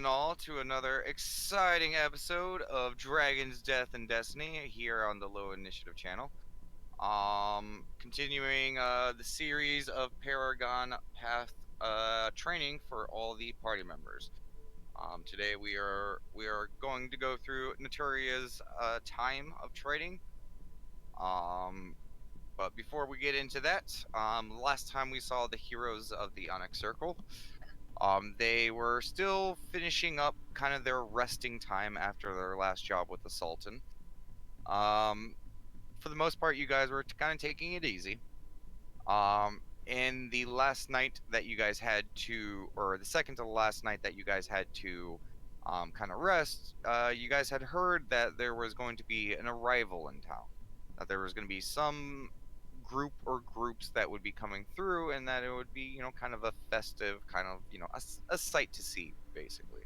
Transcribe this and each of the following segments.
all to another exciting episode of Dragon's Death and Destiny here on the Low Initiative channel. Continuing the series of Paragon Path training for all the party members. Today we are going to go through Naturia's time of trading. Um, but before we get into that, last time we saw the heroes of the Onyx Circle. They were still finishing up kind of their resting time after their last job with the Sultan. Um, for the most part, you guys were kind of taking it easy. And the last night that you guys had to, or the second to the last night that you guys had to kind of rest, you guys had heard that there was going to be an arrival in town. That there was going to be some group or groups that would be coming through, and that it would be, kind of a festive, kind of, a sight to see, basically.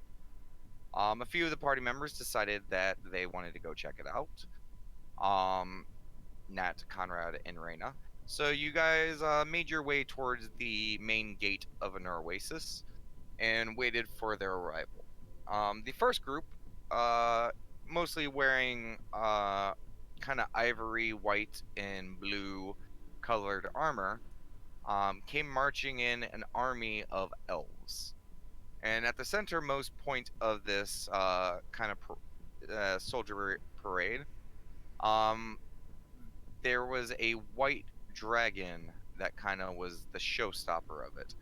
A few of the party members decided that they wanted to go check it out. Um, Nat, Conrad, and Reyna. So you guys made your way towards the main gate of an oasis and waited for their arrival. The first group, uh, mostly wearing kind of ivory, white, and blue colored armor, came marching in an army of elves. And at the centermost point of this kind of soldier parade, um, there was a white dragon that kind of was the showstopper of it.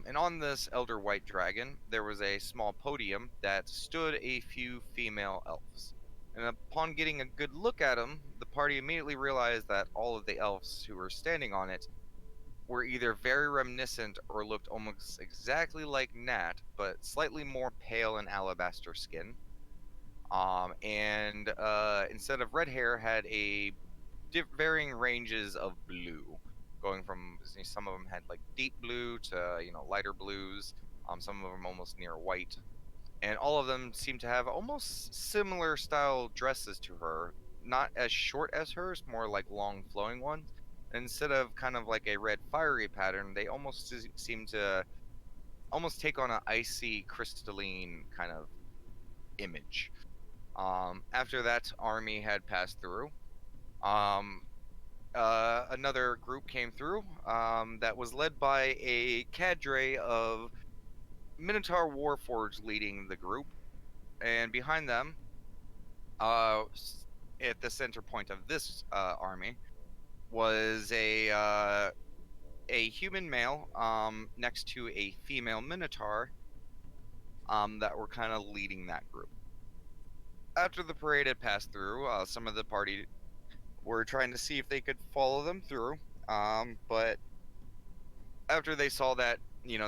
And on this elder white dragon, there was a small podium that stood a few female elves. And upon getting a good look at them, the party immediately realized that all of the elves who were standing on it were either very reminiscent or looked almost exactly like Nat, but slightly more pale and alabaster skin. And instead of red hair, had a varying ranges of blue, going from some of them had like deep blue to lighter blues. Some of them almost near white, and all of them seem to have almost similar style dresses to her. Not as short as hers, more like long flowing ones. Instead of kind of like a red fiery pattern, they almost seem to almost take on an icy crystalline kind of image. After that army had passed through, um, another group came through that was led by a cadre of Minotaur Warforged leading the group, and behind them, uh, at the center point of this army, was a human male next to a female Minotaur that were kind of leading that group. After the parade had passed through, some of the party were trying to see if they could follow them through, but after they saw that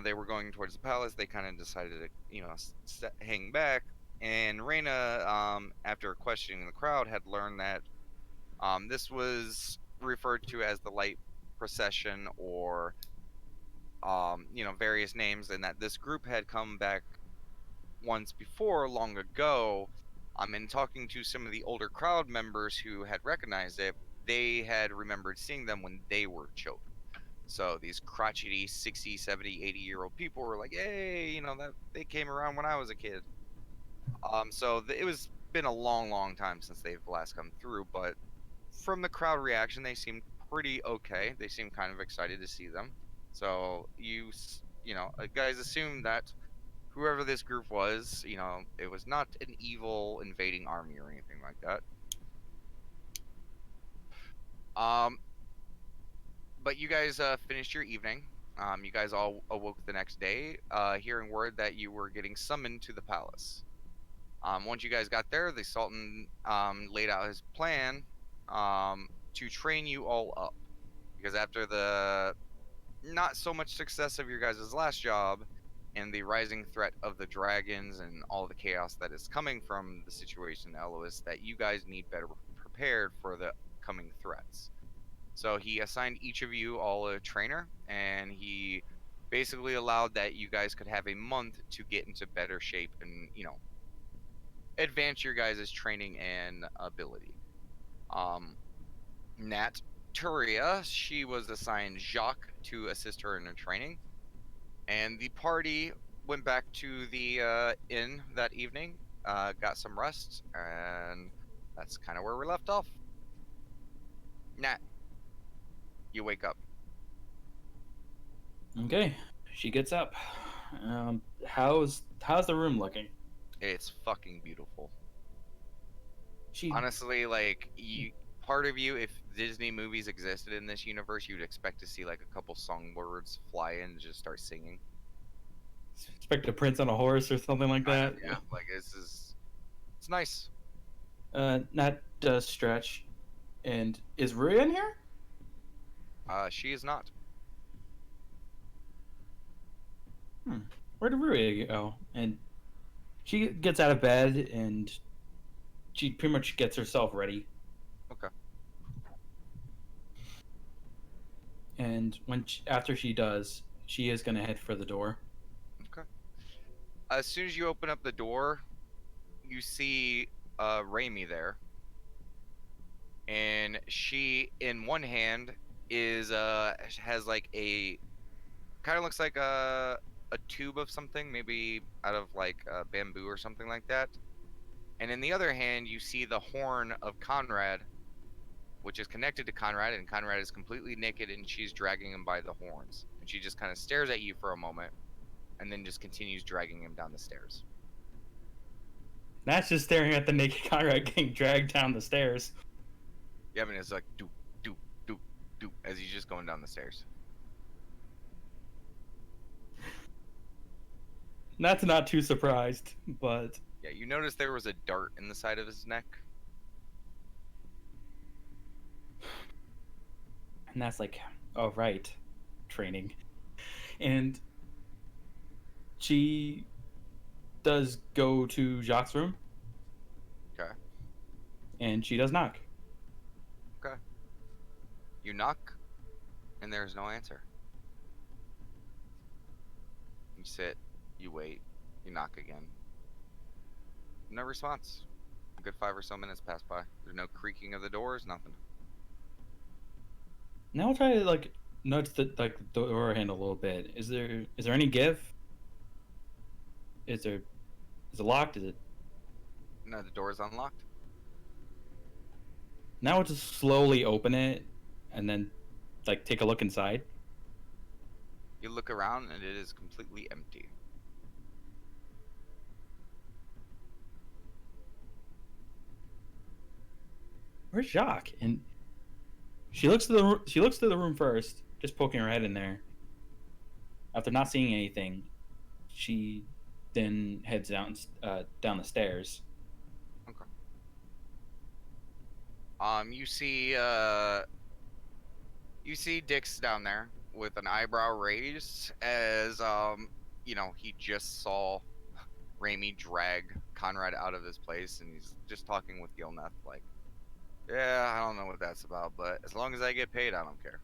they were going towards the palace, they kind of decided to hang back. And Reyna, after questioning the crowd, had learned that this was referred to as the light procession, or various names, and that this group had come back once before, long ago. And talking to some of the older crowd members who had recognized it, they had remembered seeing them when they were children. So these crotchety 60, 70, 80-year-old people were like, hey, that they came around when I was a kid. So it was been a long, long time since they've last come through, but from the crowd reaction, they seemed pretty okay. They seemed kind of excited to see them. So guys assumed that whoever this group was, it was not an evil invading army or anything like that. Um, but you guys finished your evening. You guys all awoke the next day, hearing word that you were getting summoned to the palace. Once you guys got there, the Sultan laid out his plan to train you all up. Because after the not so much success of your guys' last job and the rising threat of the dragons and all the chaos that is coming from the situation in Elois, that you guys need better prepared for the coming threats. So he assigned each of you all a trainer, and he basically allowed that you guys could have a month to get into better shape and, advance your guys' training and ability. Um, Naturia, she was assigned Jacques to assist her in her training. And the party went back to the inn that evening, got some rest, and that's kind of where we left off. Nat, you wake up. Okay, she gets up. How's the room looking? It's fucking beautiful. She Honestly, like you, part of you, if Disney movies existed in this universe, you'd expect to see like a couple songbirds fly in and just start singing. expect a prince on a horse or something like Kind of, that. yeah. Like it's nice. Nat does stretch. And is Rui in here? She is not. Hmm. Where did Rui go? And she gets out of bed and she pretty much gets herself ready. Okay. And after she does, she is gonna head for the door. Okay. As soon as you open up the door, you see Raimi there, and she in one hand is has like a kind of looks like a tube of something, maybe out of like bamboo or something like that. And in the other hand, you see the horn of Conrad, which is connected to Conrad, and Conrad is completely naked, and she's dragging him by the horns. And she just kind of stares at you for a moment, and then just continues dragging him down the stairs. Nat's just staring at the naked Conrad getting dragged down the stairs. Yevon is like doop doop doop doop as he's just going down the stairs. Nat's not too surprised, but Yeah, you notice there was a dart in the side of his neck. and that's like, oh right, training. And she does go to Jacques' room, Okay. and she does knock. Okay. You knock, and there's no answer. You sit, you wait, you knock again. No response. A good 5 or so minutes pass by. There's no creaking of the doors, nothing. Now I'll try to like nudge the door handle a little bit. Is there any give? Is it locked? Is it No, the door is unlocked. now? I'll just slowly open it, and then like take a look inside. You look around, and it is completely empty. Where's Jacques? And she looks through the room first, just poking her head in there. After not seeing anything, she then heads down the stairs. Okay. You see Dix down there with an eyebrow raised as he just saw Raimi drag Conrad out of his place, and he's just talking with Gilneth like, yeah, I don't know what that's about, but as long as I get paid, I don't care.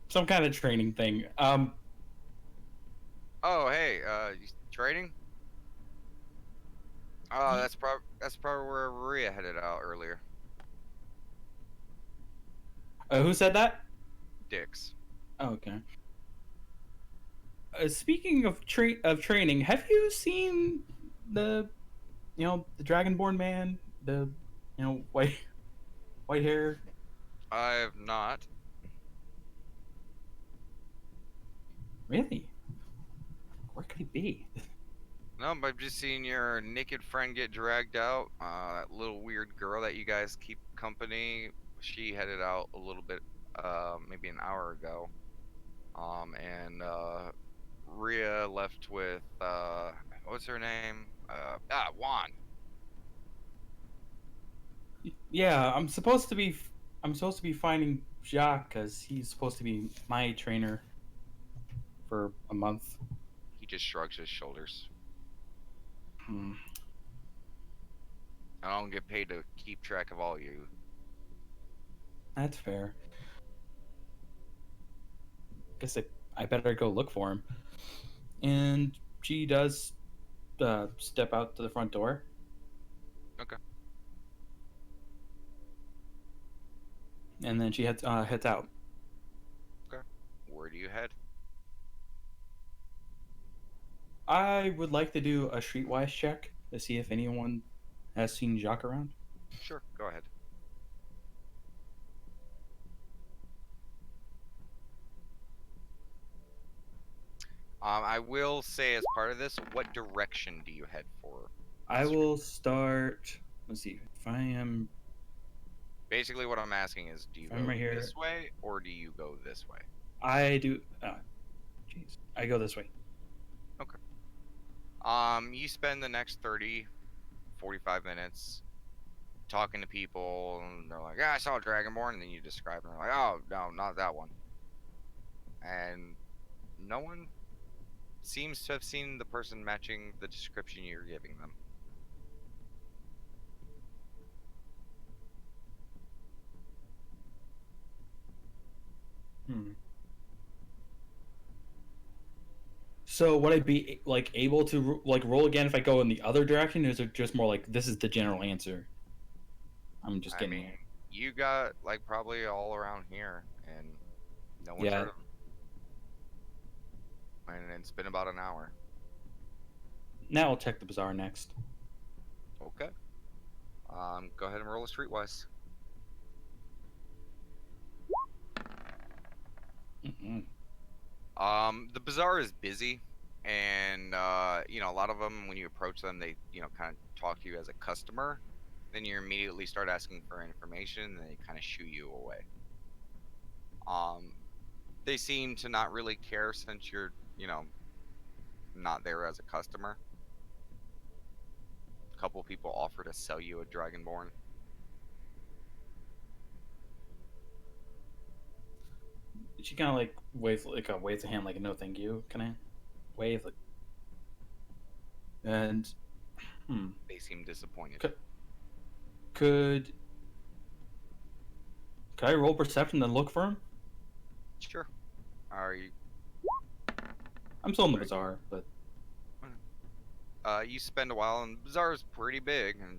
Some kind of training thing. Oh, hey, you trading? Oh, that's probably where Maria headed out earlier. Who said that? Dix. Oh, okay. Speaking of training, have you seen the the Dragonborn man, the white hair? I have not. Really? Where could he be? No, but I've just seen your naked friend get dragged out. That little weird girl that you guys keep company, she headed out a little bit, maybe an hour ago. And Rhea left with what's her name? Juan. Yeah, I'm supposed to be finding Jacques because he's supposed to be my trainer for a month. He just shrugs his shoulders. Hmm, I don't get paid to keep track of all you. that's fair. Guess I better go look for him. And she does step out to the front door, Okay. and then she heads out. Okay. Where do you head? I would like to do a streetwise check to see if anyone has seen Jacques around. Sure, go ahead. I will say as part of this, what direction do you head for the I street? will start. Let's see. Basically, what I'm asking is, do you If I'm go right here, this way or do you go this way? I do. Jeez, I go this way. Okay. You spend the next 30, 45 minutes talking to people, and they're like, "Yeah, I saw a dragonborn," and then you describe, it, and they're like, "Oh, no, not that one." And no one seems to have seen the person matching the description you're giving them. Hmm. So would I be like able to like roll again if I go in the other direction? Or is it just more like this is the general answer? I'm just I getting mean, it. you got like probably all around here, and no one's Yeah. heard of them. And it's been about an hour. Now I'll check the bazaar next. Okay. Go ahead and roll a streetwise. Mm-mm. The bazaar is busy, and a lot of them when you approach them, they kind of talk to you as a customer. Then you immediately start asking for information, and they kind of shoo you away. Um, they seem to not really care since you're not there as a customer. A couple people offer to sell you a dragonborn. She kind of like waves a hand like no thank you. Can I wave like and hmm They seem disappointed. could could could I roll perception and look for him? Sure. Are you I'm still in the ready? bazaar, but You spend a while, and the bazaar is pretty big, and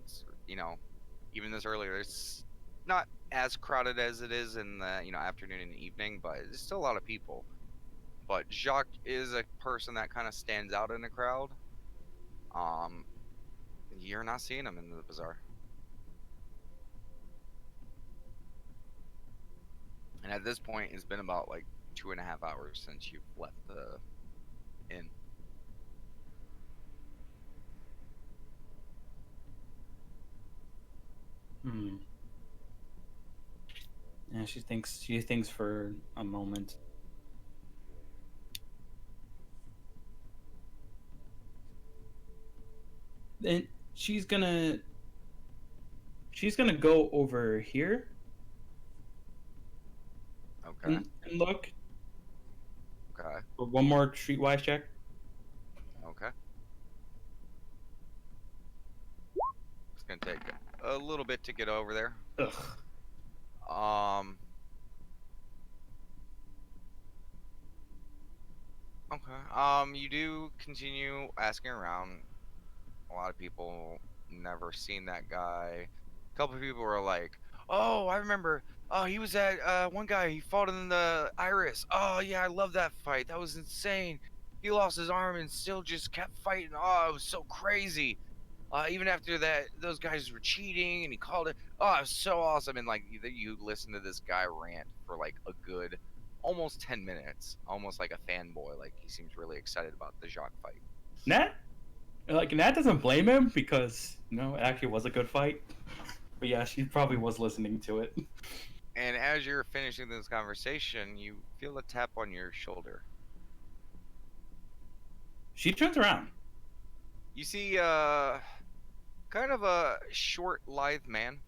even this early, there's not as crowded as it is in the afternoon and evening, but there's still a lot of people. But Jacques is a person that kind of stands out in the crowd. Um, you're not seeing him in the bazaar, and at this point, it's been about like 2.5 hours since you've left the inn. hmm. Yeah, she thinks for a moment. Then she's gonna go over here Okay. and look Okay. for one more streetwise check. Okay. It's gonna take a little bit to get over there. Ugh. Um. Okay. You do continue asking around. A lot of people never seen that guy. A couple of people were like, "Oh, I remember. Oh, he was at one guy. He fought in the Iris. Oh yeah, I love that fight. That was insane. He lost his arm and still just kept fighting. Oh, it was so crazy. Even after that, those guys were cheating, and he called it. Oh, it was so awesome. And like you listen to this guy rant for like a good almost 10 minutes, almost like a fanboy. Like he seems really excited about the Jacques fight. Nat Nat doesn't blame him because it actually was a good fight. But yeah, she probably was listening to it. And as you're finishing this conversation, you feel a tap on your shoulder. She turns around. You see kind of a short, lithe man,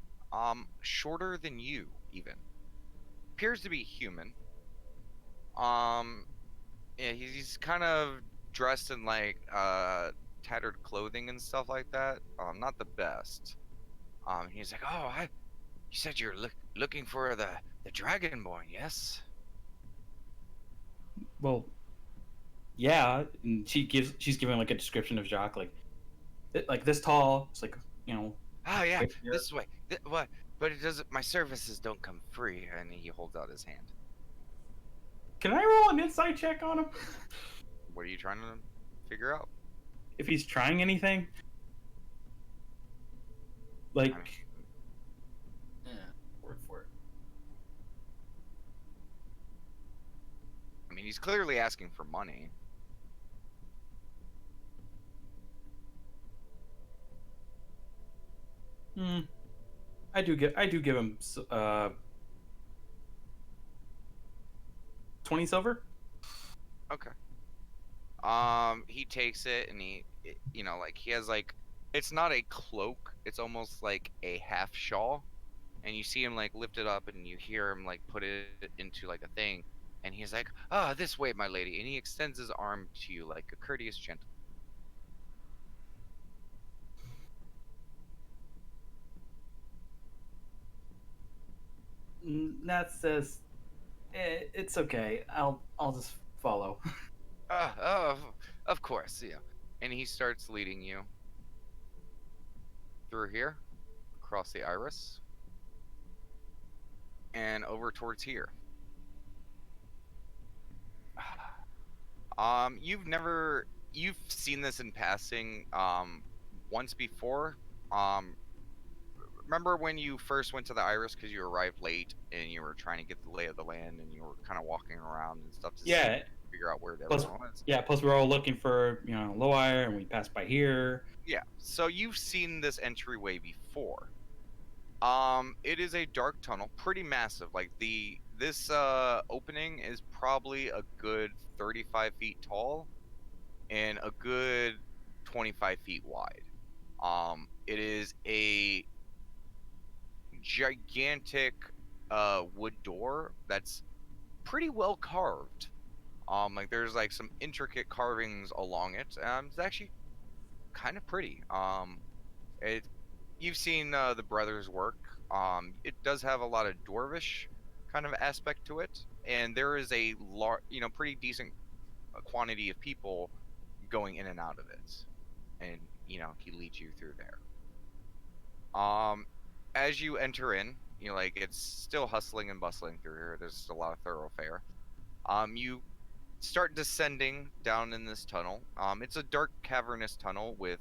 shorter than you even. Appears to be human. Um yeah, he's kind of dressed in like tattered clothing and stuff like that. Not the best. He's like, "Oh, you said you're looking for the dragonborn, yes?" Well, yeah, and she's giving like a description of Jacques, like this tall. It's like Oh yeah, quick hair. this way. What? But it doesn't. My services don't come free. And he holds out his hand. Can I roll an insight check on him? What are you trying to figure out? if he's trying anything. I mean, Like, yeah, word for it. he's clearly asking for money. Hmm. I do give him 20 silver. Okay. He takes it and you know, like he has like it's not a cloak, it's almost like a half shawl, and you see him like lift it up, and you hear him like put it into like a thing, and he's like, "Ah, this way, my lady," and he extends his arm to you like a courteous gentleman. Nat says, "It's okay. I'll just follow." Of course, yeah. And he starts leading you through here, across the iris, and over towards here. You've seen this in passing once before. Um remember when you first went to the iris because you arrived late and you were trying to get the lay of the land and you were kind of walking around and stuff to see Yeah. figure out where Plus, everyone was. yeah. Plus, we're all looking for Loire, and we passed by here. Yeah. So you've seen this entryway before. It is a dark tunnel, pretty massive. Like this opening is probably a good 35 feet tall and a good 25 feet wide. It is a gigantic wood door that's pretty well carved. Like there's like some intricate carvings along it. It's actually kind of pretty. It you've seen the brothers work. It does have a lot of dwarvish kind of aspect to it, and there is a pretty decent quantity of people going in and out of it, and he leads you through there. Um, as you enter in, like it's still hustling and bustling through here. There's a lot of thoroughfare. You start descending down in this tunnel. It's a dark cavernous tunnel with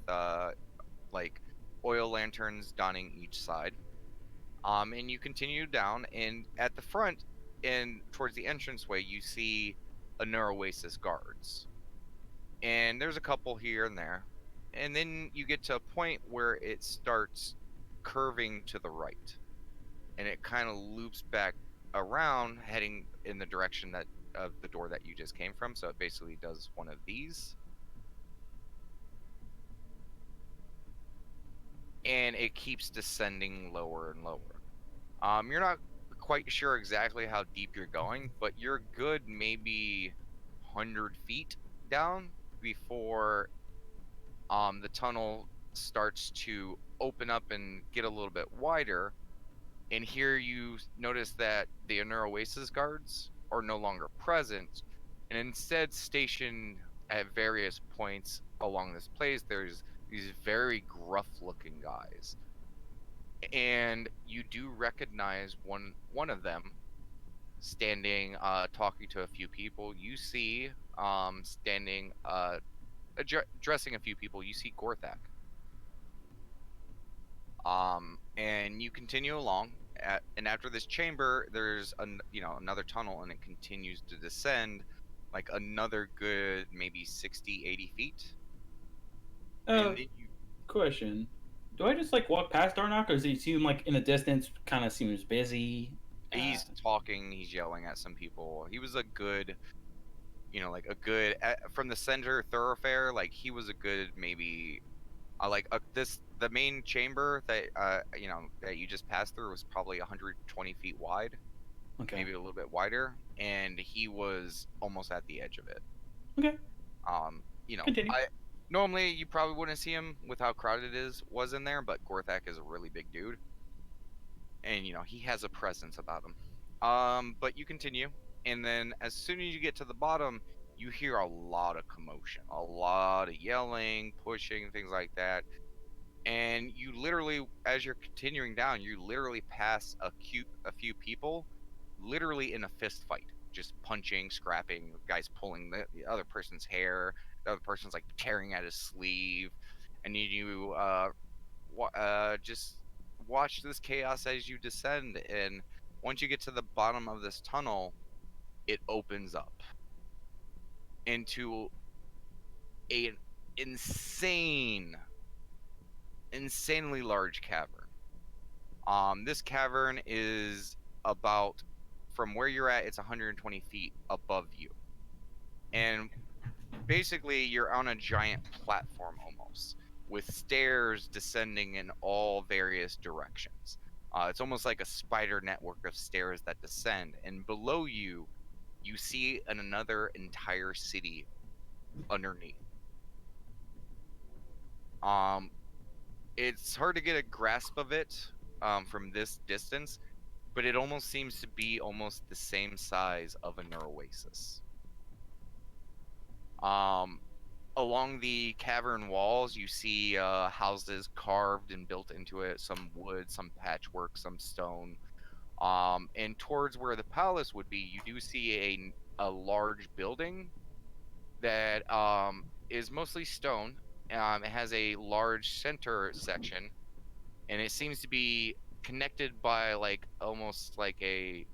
like oil lanterns dotting each side. And you continue down, and at the front and towards the entranceway, you see a Neuroasis guards, and there's a couple here and there, and then you get to a point where it starts curving to the right, and it kind of loops back around, heading in the direction that of the door that you just came from. So it basically does one of these, and it keeps descending lower and lower. You're not quite sure exactly how deep you're going, but you're good maybe 100 feet down before the tunnel starts to open up and get a little bit wider. And here you notice that the Anura Oasis guards are no longer present, and instead stationed at various points along this place. There's these very gruff-looking guys, and you do recognize one of them standing, talking to a few people. You see, standing, addressing a few people. You see Gorthak. And you continue along, and after this chamber, there's another tunnel, and it continues to descend, like another good maybe 60, 80 feet, Uh, and then you Question: Do I just like walk past Darnock, or does he seem like in the distance? Kind of seems busy. Uh, he's talking, he's yelling at some people. He was a good, like a good from the center thoroughfare. Like he was a good maybe. Like this, the main chamber that that you just passed through was probably 120 feet wide, okay. maybe a little bit wider, and he was almost at the edge of it. Okay. Continue. I normally you probably wouldn't see him with how crowded it is was in there, but Gorthak is a really big dude, and he has a presence about him. But you continue, and then as soon as you get to the bottom, you hear a lot of commotion, a lot of yelling, pushing, things like that. And you literally, as you're continuing down, you literally pass a few people, literally in a fist fight, just punching, scrapping, guys pulling the other person's hair. the other person's like tearing at his sleeve, and you just watch this chaos as you descend. And once you get to the bottom of this tunnel, it opens up into an insane, insanely large cavern. This cavern is about from where you're at, it's 120 feet above you, and basically you're on a giant platform almost with stairs descending in all various directions. It's almost like a spider network of stairs that descend, and below you, you see another entire city underneath. Um, it's hard to get a grasp of it from this distance, but it almost seems to be almost the same size of an oasis. Um, Along the cavern walls, you see houses carved and built into it, some wood, some patchwork, some stone. And towards where the palace would be, you do see a large building that is mostly stone. It has a large center section, and it seems to be connected by like almost like a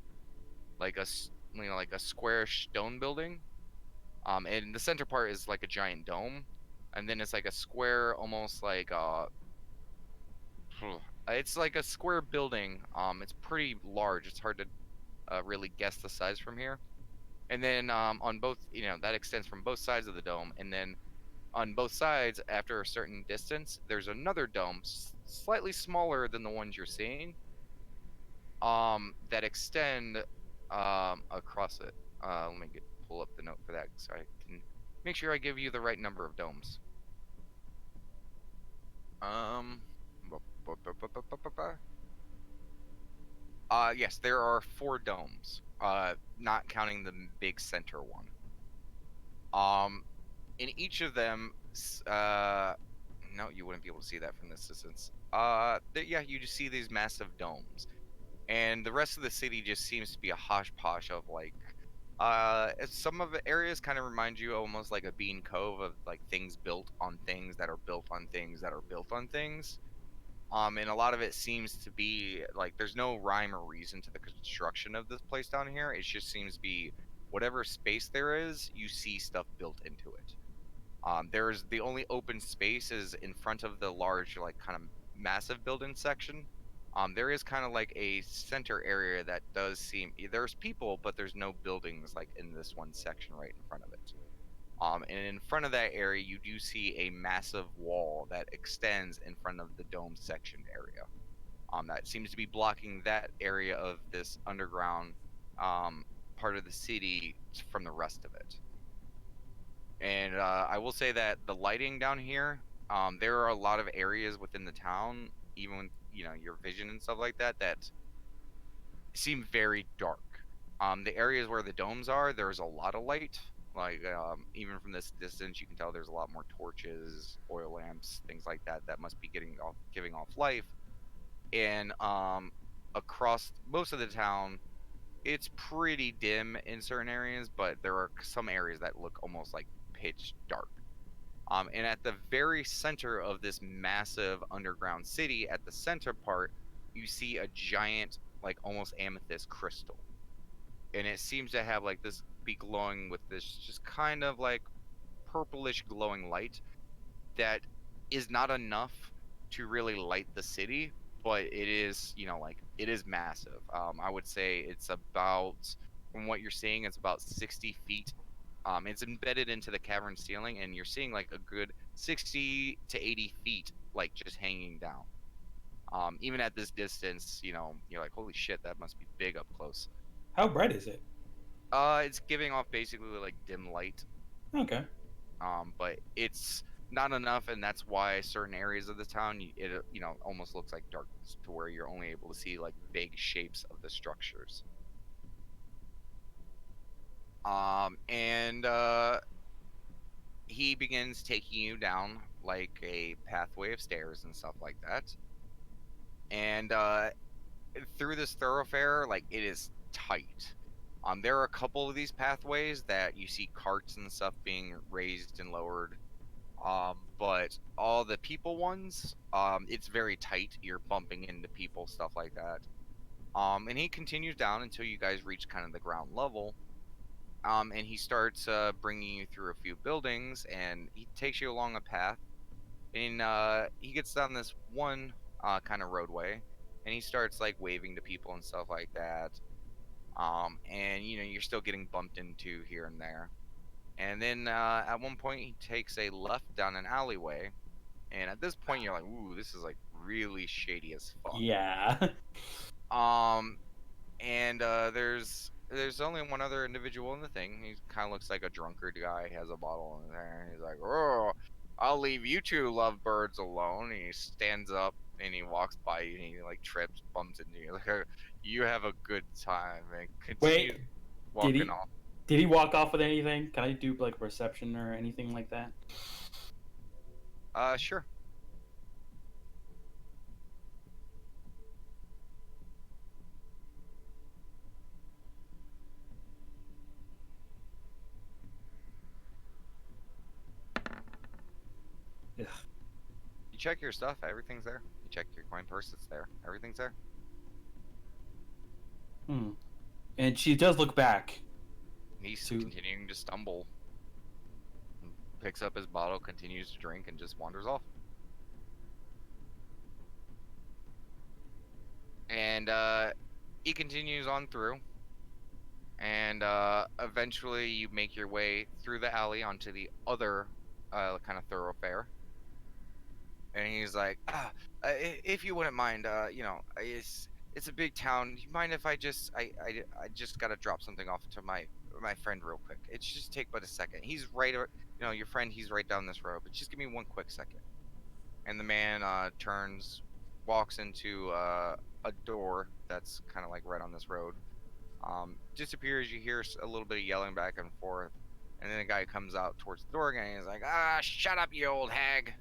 like a square stone building. And the center part is like a giant dome, and then it's like a square, almost like it's like a square building. It's pretty large. It's hard to really guess the size from here. And then on both, that extends from both sides of the dome, and then on both sides, after a certain distance, there's another dome, slightly smaller than the ones you're seeing, that extend across it. Let me pull up the note for that so I can make sure I give you the right number of domes. Um, yes, there are four domes. Not counting the big center one. Um, in each of them, no, you wouldn't be able to see that from this distance. Yeah, you just see these massive domes, and the rest of the city just seems to be a hodgepodge of like, some of the areas kind of remind you almost like a bean cove of like things built on things that are built on things that are built on things. And a lot of it seems to be like there's no rhyme or reason to the construction of this place down here. It just seems to be whatever space there is, you see stuff built into it. There's the only open space is in front of the large, like kind of massive building section. There is kind of like a center area that does seem there's people, but there's no buildings like in this one section right in front of it. And in front of that area, you do see a massive wall that extends in front of the dome section area. That seems to be blocking that area of this underground um, part of the city from the rest of it. And I will say that the lighting down here, there are a lot of areas within the town, even with, your vision and stuff like that, that seem very dark. The areas where the domes are, there's a lot of light. Like even from this distance, you can tell there's a lot more torches, oil lamps, things like that that must be giving off life. And across most of the town, it's pretty dim in certain areas, but there are some areas that look almost like pitch dark. And at the very center of this massive underground city, at the center part, you see a giant, like almost amethyst crystal. And it seems to have like this be glowing with this just kind of like purplish glowing light that is not enough to really light the city, but it is, like it is massive. I would say it's about, from what you're seeing, it's about 60 feet. It's embedded into the cavern ceiling, and you're seeing like a good 60 to 80 feet, like just hanging down. Even at this distance, you're like, holy shit, that must be big up close. How bright is it? It's giving off basically like dim light, Okay. but it's not enough, and that's why certain areas of the town it almost looks like darkness to where you're only able to see like vague shapes of the structures. And he begins taking you down like a pathway of stairs and stuff like that. And through this thoroughfare, like it is tight. There are a couple of these pathways that you see carts and stuff being raised and lowered. But all the people ones, it's very tight. You're bumping into people, stuff like that. And he continues down until you guys reach kind of the ground level. And he starts bringing you through a few buildings, and he takes you along a path. And he gets down this one kind of roadway, and he starts like waving to people and stuff like that. And you're still getting bumped into here and there. And then at one point, he takes a left down an alleyway. And at this point, you're like, "Ooh, this is like really shady as fuck." Yeah. Um, and there's only one other individual in the thing. He kind of looks like a drunkard guy. He has a bottle in there. And he's like, "Oh, I'll leave you two lovebirds alone." And he stands up and he walks by you and he like trips, bumps into you. Like, you have a good time and continues Wait, did walking he off. did he walk off with anything? Can I do like perception or anything like that? Sure. Ugh. You check your stuff, everything's there. You check your coin purse, it's there. Everything's there. Hmm. And she does look back. He's To continuing to stumble. Picks up his bottle, continues to drink, and just wanders off. And he continues on through. And eventually you make your way through the alley onto the other kind of thoroughfare. And he's like, if you wouldn't mind, it's a big town. You mind if I just gotta drop something off to my friend real quick. It's just take but a second. He's right, your friend. He's right down this road. But just give me one quick second. And the man turns, walks into a door that's kind of like right on this road. Disappears. You hear a little bit of yelling back and forth, and then a guy comes out towards the door again. And he's like, shut up, you old hag.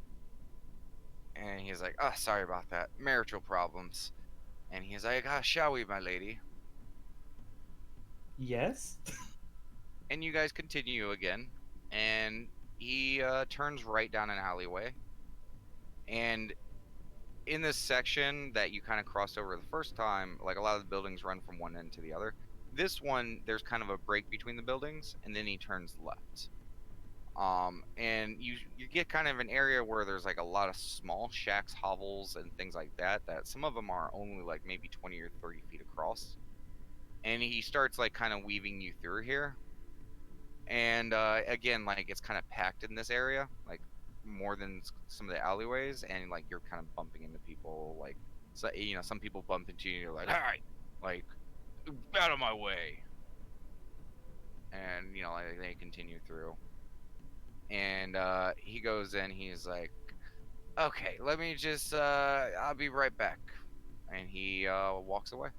And he's like, oh, sorry about that. Marital problems. And he's like, shall we, my lady? yes. And you guys continue again. And he turns right down an alleyway. And in this section that you kind of crossed over the first time, like a lot of the buildings run from one end to the other. This one, there's kind of a break between the buildings, and then he turns left. And you get kind of an area where there's like a lot of small shacks, hovels, and things like that. That some of them are only like maybe 20 or 30 feet across. And he starts like kind of weaving you through here. And again, like it's kind of packed in this area, like more than some of the alleyways, and like you're kind of bumping into people. Like, so some people bump into you, and you're like, "Hi, like, out of my way." And like, they continue through. And he goes in. He's like, "Okay, let me just. I'll be right back." And he walks away.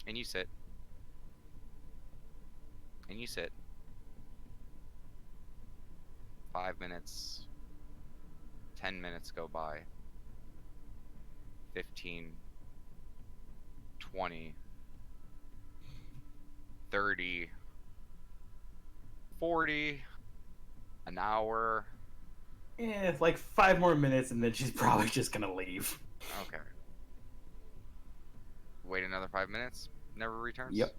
And you sit. And you sit. 5 minutes. 10 minutes go by. 15. 20. 30. 40. An hour. Yeah, like 5 more minutes, and then she's probably just gonna leave. Okay. Wait another 5 minutes. Never returns. Yep.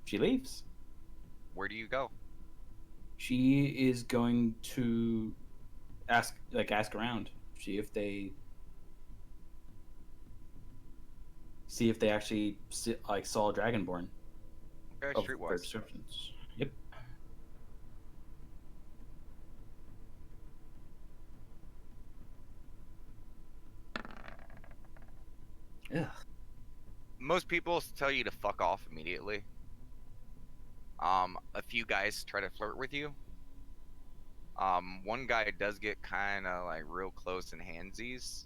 She leaves. Where do you go? She is going to ask around, see if they actually saw a dragonborn Okay, of their streetwise. descriptions. Yep. Yeah. Most people tell you to fuck off immediately. A few guys try to flirt with you. One guy does get kind of like real close and handsies,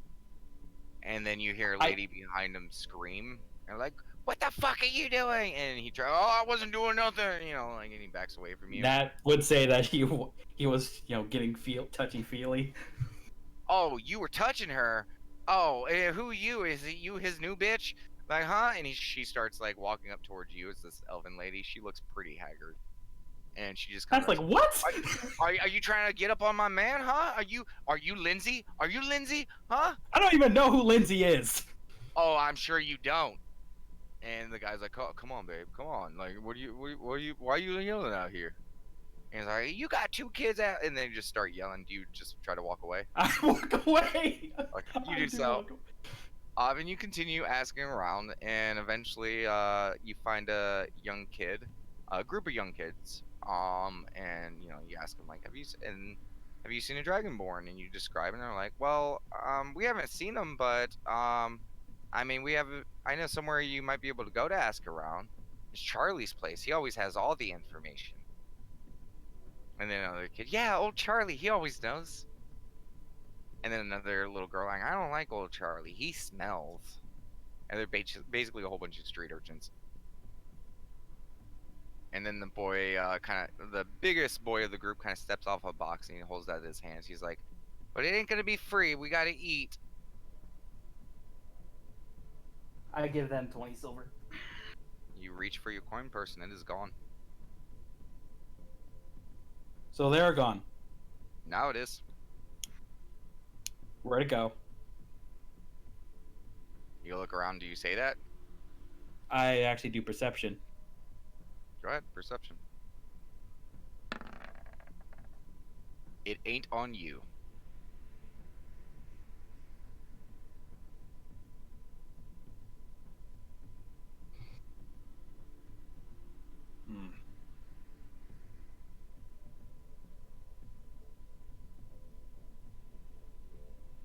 and then you hear a I lady behind him scream, and like, "What the fuck are you doing?" And he tries, "Oh, I wasn't doing nothing," like, and he backs away from you. that would say that he was getting touchy feely. Oh, you were touching her. Oh, who you? Is it you, his new bitch? Like, huh? And she starts like walking up towards you. It's this elven lady. She looks pretty haggard, and she just I comes was up. like, what? Are you trying to get up on my man, huh? Are you Lindsay? Are you Lindsay, huh? I don't even know who Lindsay is. Oh, I'm sure you don't. And the guy's like, oh, come on, babe, come on. Like, what are you, why are you yelling out here? And he's like, you got two kids out, and then you just start yelling. Do you just try to walk away? I walk away. Like, you I do do so. walk away. And you continue asking around, and eventually, you find a young kid, a group of young kids. And you ask them like, have you seen a dragonborn? And you describe, it, and they're like, well, we haven't seen them, but I mean, I know somewhere you might be able to go to ask around. It's Charlie's place. He always has all the information. And then another kid, yeah, old Charlie, he always knows. And then another little girl like, I don't like old Charlie. He smells. And they're basically a whole bunch of street urchins. And then the boy, the biggest boy of the group, kind of steps off a box and he holds out his hands. He's like, "But it ain't gonna be free. We gotta eat." I give them 20 silver. You reach for your coin purse and it is gone. So they're gone. Now it is. Where to go? You look around. Do you say that? I actually do perception. Go ahead. Perception. It ain't on you. Hmm.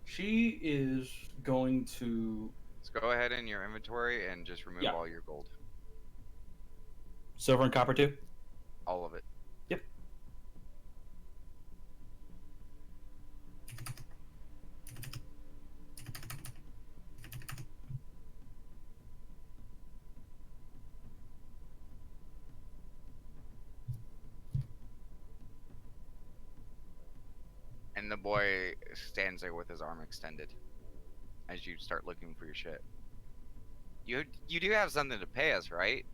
She is going to. So go ahead in your inventory and just remove Yeah. all your gold. Silver and copper too? All of it. Yep. And the boy stands there with his arm extended as you start looking for your shit. You do have something to pay us, right?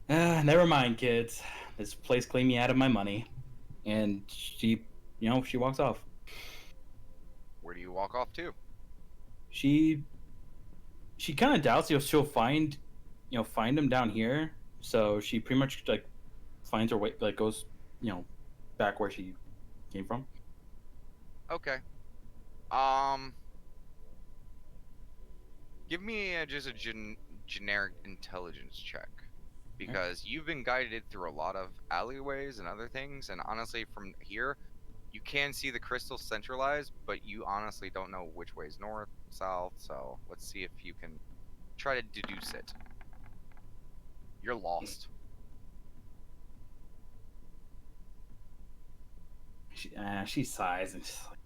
Never mind, kids. This place claimed me out of my money. And she, she walks off. Where do you walk off to? She kind of doubts she'll find him down here. So she pretty much like finds her way, like goes, back where she came from. Okay. Give me just a generic intelligence check. Because you've been guided through a lot of alleyways and other things, and honestly, from here, you can see the crystals centralized, but you honestly don't know which way is north, south, so let's see if you can try to deduce it. You're lost. She sighs and she's like,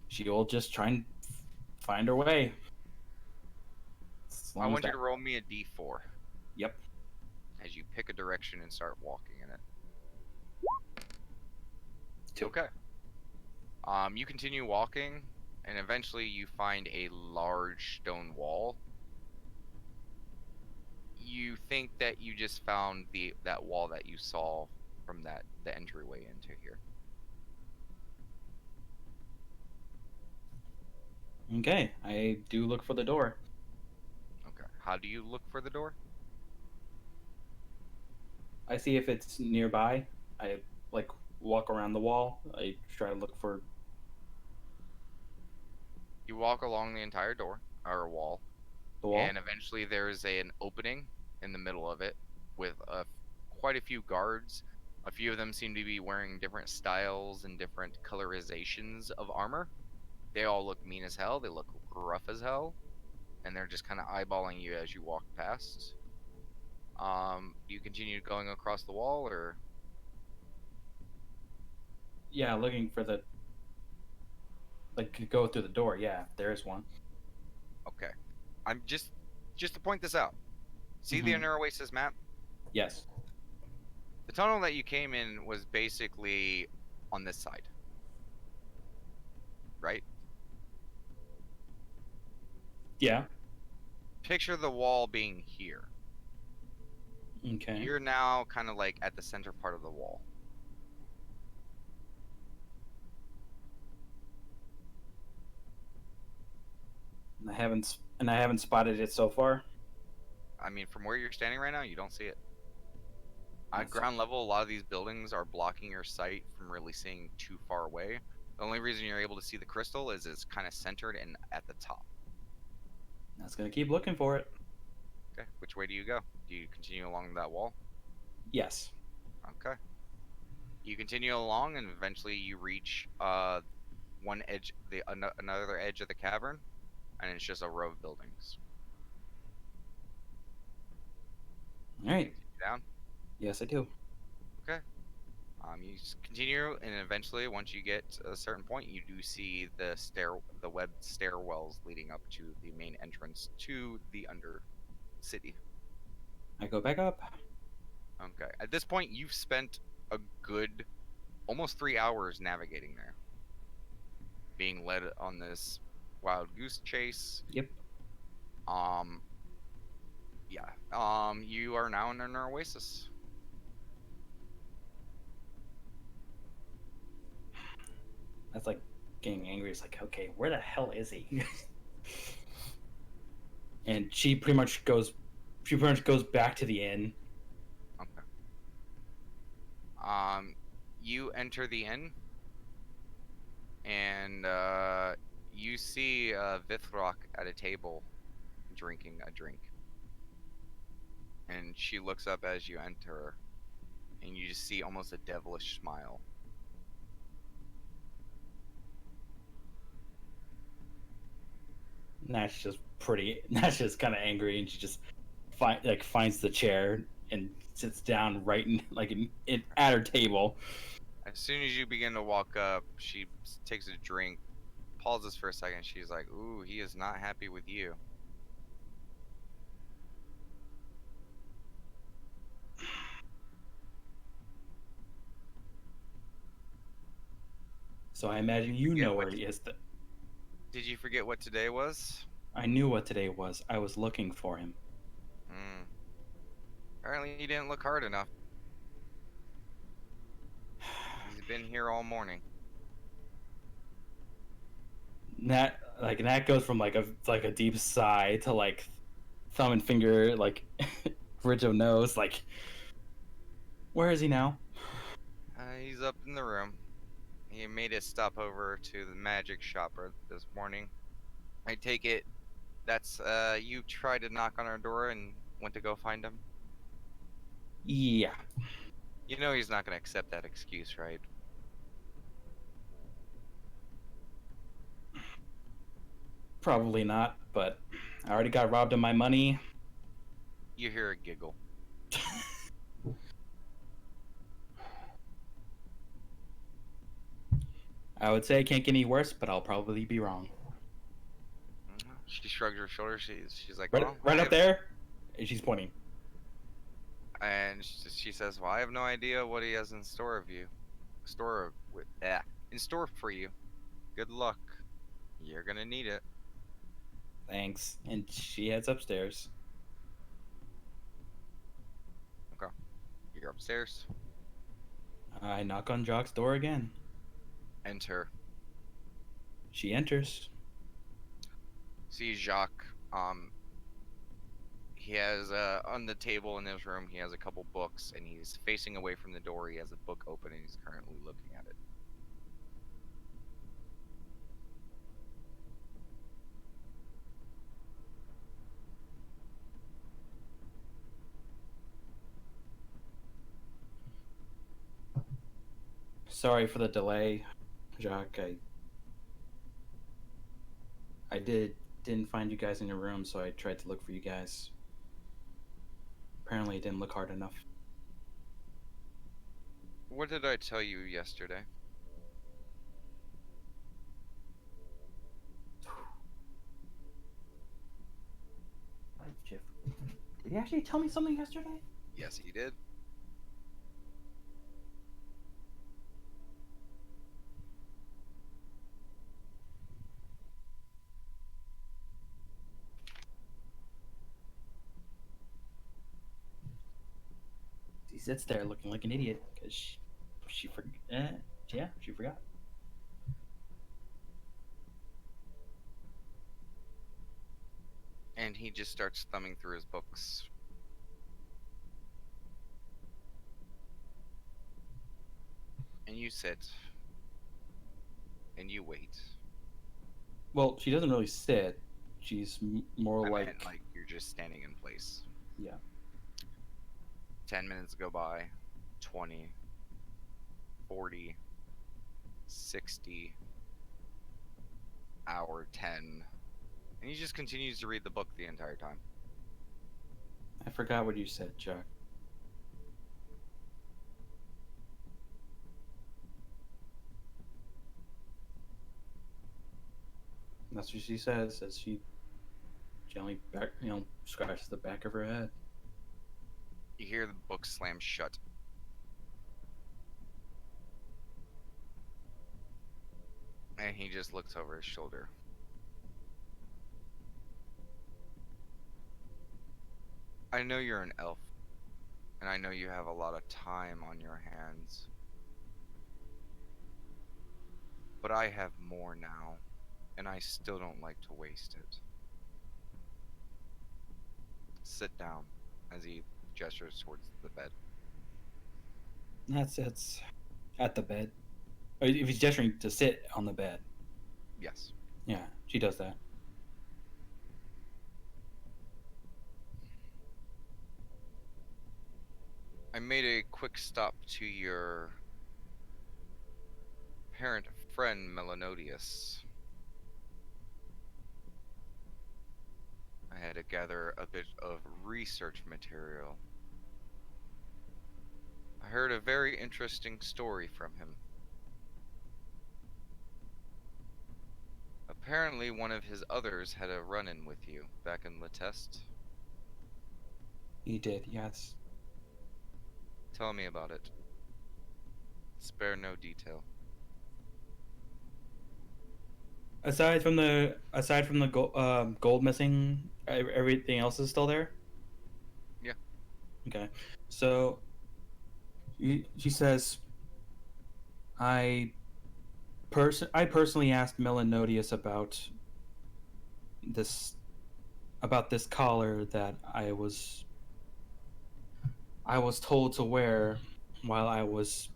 she'll just try and find her way. I want you to roll me a d4 Yep. as you pick a direction and start walking in it. 2. Okay. You continue walking, and eventually you find a large stone wall. You think that you just found that wall that you saw from the entryway into here. Okay, I do look for the door. Okay. How do you look for the door? I see if it's nearby. I like walk around the wall. I try to look for. You walk along the entire door or wall, The wall. and eventually there's an opening in the middle of it with quite a few guards. A few of them seem to be wearing different styles and different colorizations of armor. They all look mean as hell. They look rough as hell, and they're just kind of eyeballing you as you walk past. Do you continue going across the wall, or? Yeah, looking for the. Like go through the door. Yeah, there is one. Okay. I'm just to point this out. See the Mhm. Inner Oasis map? Yes. The tunnel that you came in was basically on this side, right? Yeah. Picture the wall being here. Okay. You're now kind of like at the center part of the wall. And I haven't spotted it so far. I mean, from where you're standing right now, you don't see it. At That's ground level, a lot of these buildings are blocking your sight from really seeing too far away. The only reason you're able to see the crystal is it's kind of centered and at the top. that's gonna keep looking for it. Okay, which way do you go? Do you continue along that wall? Yes. Okay. You continue along, and eventually you reach one edge, another edge of the cavern, and it's just a row of buildings. All right. Continue down. Yes, I do. Okay. You just continue, and eventually, once you get to a certain point, you do see the webbed stairwells leading up to the main entrance to the under city. I go back up. Okay. At this point, you've spent a good almost 3 hours navigating there, being led on this wild goose chase. Yep. Um, yeah. You are now in an oasis. That's like getting angry. It's like, okay, where the hell is he? And she pretty much goes. She pretty much goes back to the inn. Okay. You enter the inn, and you see Vithrok at a table drinking a drink. And she looks up as you enter, and you just see almost a devilish smile. Nat's just pretty. Nat's just kind of angry, and she just finds the chair and sits down right at her table. As soon as you begin to walk up, she takes a drink, pauses for a second. She's like, "Ooh, he is not happy with you." So I imagine you Forget know what? where he is. Did you forget what today was? I knew what today was. I was looking for him. Hmm. Apparently, you didn't look hard enough. He's been here all morning. Nat goes from like a deep sigh to like thumb and finger like ridge of nose. Like, where is he now? He's up in the room. He made a stop over to the magic shopper this morning. I take it that's you tried to knock on our door and went to go find him. Yeah, You know he's not going to accept that excuse, right? probably not. But I already got robbed of my money. You hear a giggle. I would say it can't get any worse, but I'll probably be wrong. She shrugs her shoulders. She's like, Right, "Well, right up there, and she's pointing. and she says, "Well, I have no idea what he has in store of you, in store for you. Good luck. You're gonna need it." Thanks. And she heads upstairs. Okay, you're upstairs. I knock on Jock's door again. Enter. She enters. See Jacques. He has on the table in his room. He has a couple books, and he's facing away from the door. He has a book open, and he's currently looking at it. Sorry for the delay, Jock. I didn't find you guys in your room, so I tried to look for you guys. Apparently, it didn't look hard enough. What did I tell you yesterday? Jeff, did he actually tell me something yesterday? Yes, he did. sits there looking like an idiot because she forgot. Yeah, she forgot. And he just starts thumbing through his books. And you sit and you wait. Well, she doesn't really sit. She's more I meant like, like you're just standing in place. yeah. 10 minutes go by, 20, 40, 60, hour 10. And he just continues to read the book the entire time. I forgot what you said, Chuck. That's what she says as she gently scratches the back of her head. You hear the book slam shut. And he just looks over his shoulder. I know you're an elf, and I know you have a lot of time on your hands. But I have more now, and I still don't like to waste it. Sit down, as he gestures towards the bed. That's it's at the bed. Or if he's gesturing to sit on the bed. Yes. Yeah, she does that. I made a quick stop to your parent friend, Melanodius. I had to gather a bit of research material. I heard a very interesting story from him. Apparently, one of his others had a run-in with you back in Leteste. He did, yes. Tell me about it. Spare no detail. Aside from the gold missing, everything else is still there. Yeah. Okay, so she says, I personally asked Melanodius this this collar that I was told to wear while I was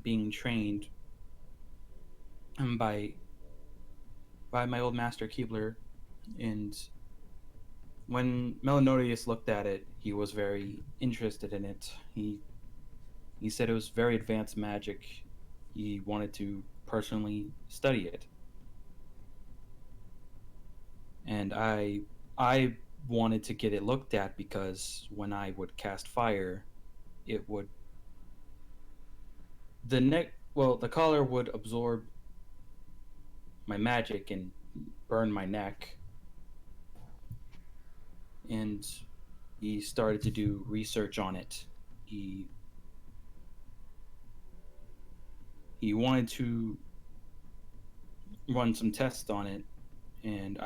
being trained by my old master Keebler, and when Melanodius looked at it, he was very interested in it. He said it was very advanced magic. He wanted to personally study it, and I wanted to get it looked at because when I would cast fire, it would the collar would absorb my magic and burn my neck. And he started to do research on it. He he wanted to run some tests on it, and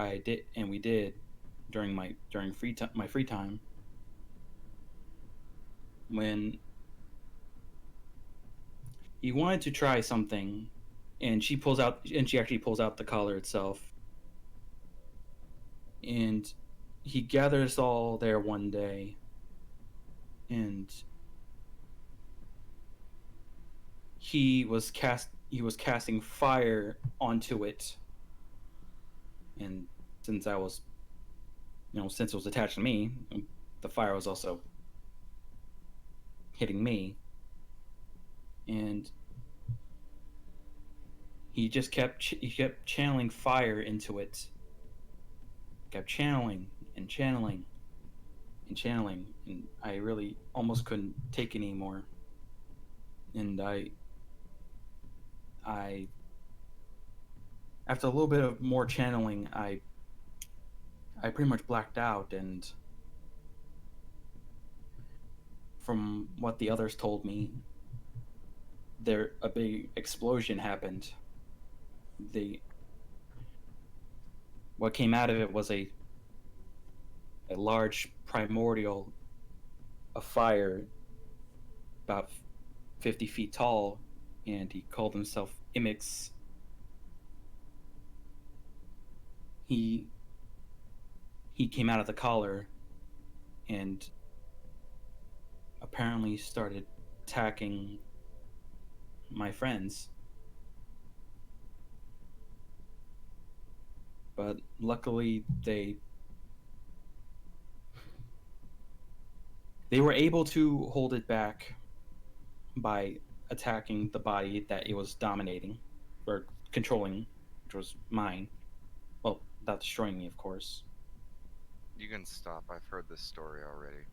we did during my free time when he wanted to try something, and she actually pulls out the collar itself, and he gathered us all there one day, and he was casting fire onto it, and since I was since it was attached to me, the fire was also hitting me, and he kept channeling fire into it, kept channeling and channeling and channeling, and I really almost couldn't take it anymore. And I after a little bit of more channeling, I pretty much blacked out, and from what the others told me, a big explosion happened. The What came out of it was a large primordial of fire about 50 feet tall, and he called himself Imix. He he came out of the collar and apparently started attacking my friends. But luckily they were able to hold it back by attacking the body that it was dominating or controlling, which was mine. Well, without destroying me, of course. You can stop. I've heard this story already.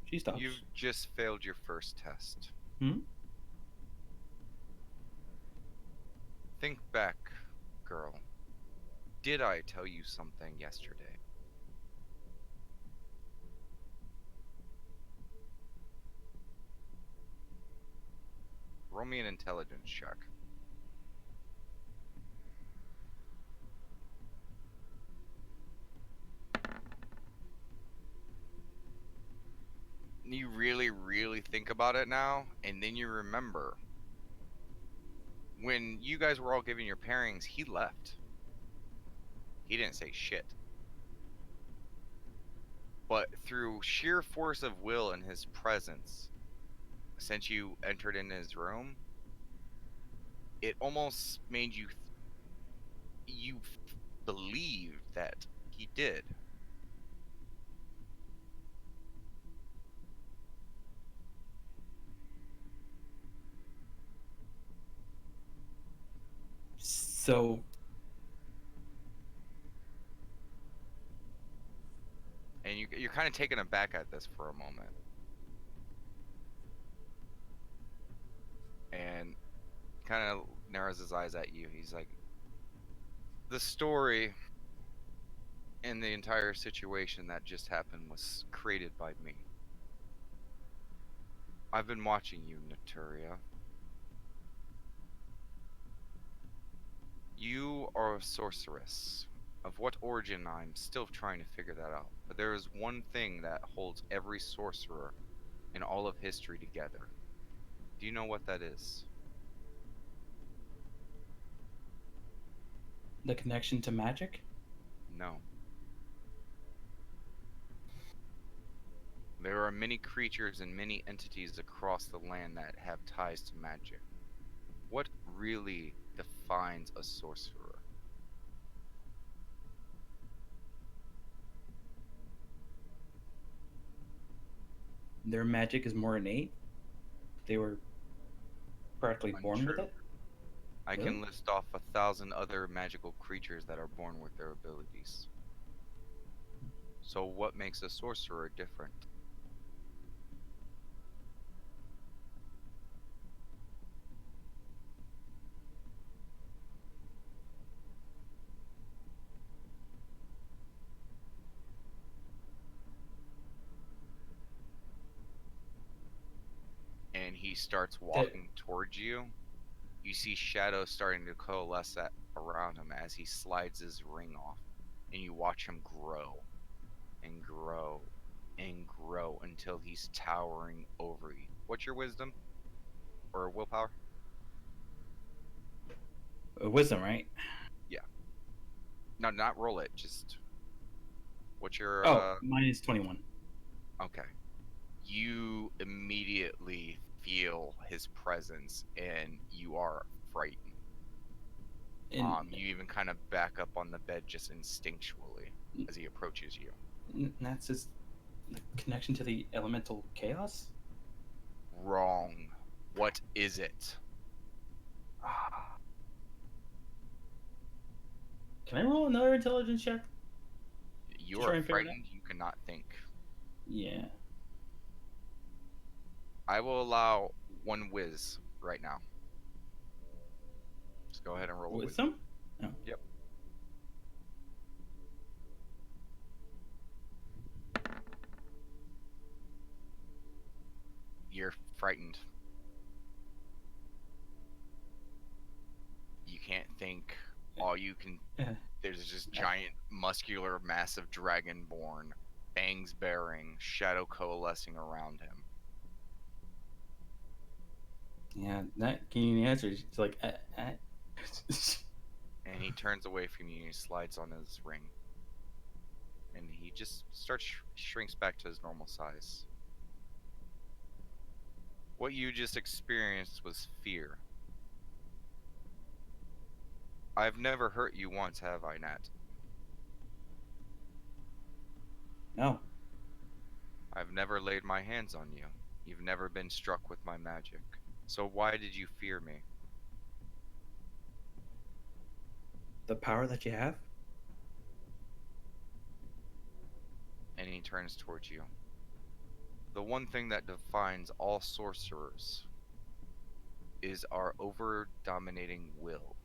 She stops. You've just failed your first test. Hmm? Think back, girl. Did I tell you something yesterday? Roll me an intelligence check. You really, really think about it now, and then you remember when you guys were all giving your pairings, he left. He didn't say shit. But through sheer force of will and his presence, since you entered in his room, it almost made you believe that he did. So And you're kind of taken aback at this for a moment. And kind of narrows his eyes at you. He's like, the story and the entire situation that just happened was created by me. I've been watching you, Naturia. You are a sorceress. Of what origin, I'm still trying to figure that out. But there is one thing that holds every sorcerer in all of history together. Do you know what that is? the connection to magic? No. There are many creatures and many entities across the land that have ties to magic. What really defines a sorcerer? Their magic is more innate. They were practically born with Untrue. it. I Really? can list off 1,000 other magical creatures that are born with their abilities. So what makes a sorcerer different? And he starts That walking towards you. You see shadows starting to coalesce around him as he slides his ring off, and you watch him grow and grow and grow until he's towering over you. What's your wisdom or willpower? wisdom, right? Yeah. No, not roll it. Just what's your Oh, mine is 21. okay. You immediately feel his presence and you are frightened. And You even kind of back up on the bed just instinctually as he approaches you. that's his the connection to the elemental chaos. Wrong. What is it? Can I roll another intelligence check You to are try and figure it out? frightened. You cannot think. Yeah. I will allow one whiz right now. Just go ahead and roll a wisdom. Wisdom? Oh. Yep. You're frightened. You can't think. All you can Yeah. There's this giant, muscular, massive dragonborn, fangs bearing, shadow coalescing around him. Yeah, that can you answer? It's like, And he turns away from you and he slides on his ring. And he just shrinks back to his normal size. What you just experienced was fear. I've never hurt you once, have I, Nat? no, I've never laid my hands on you. You've never been struck with my magic. So why did you fear me? the power that you have. And he turns towards you. The one thing that defines all sorcerers is our over dominating will.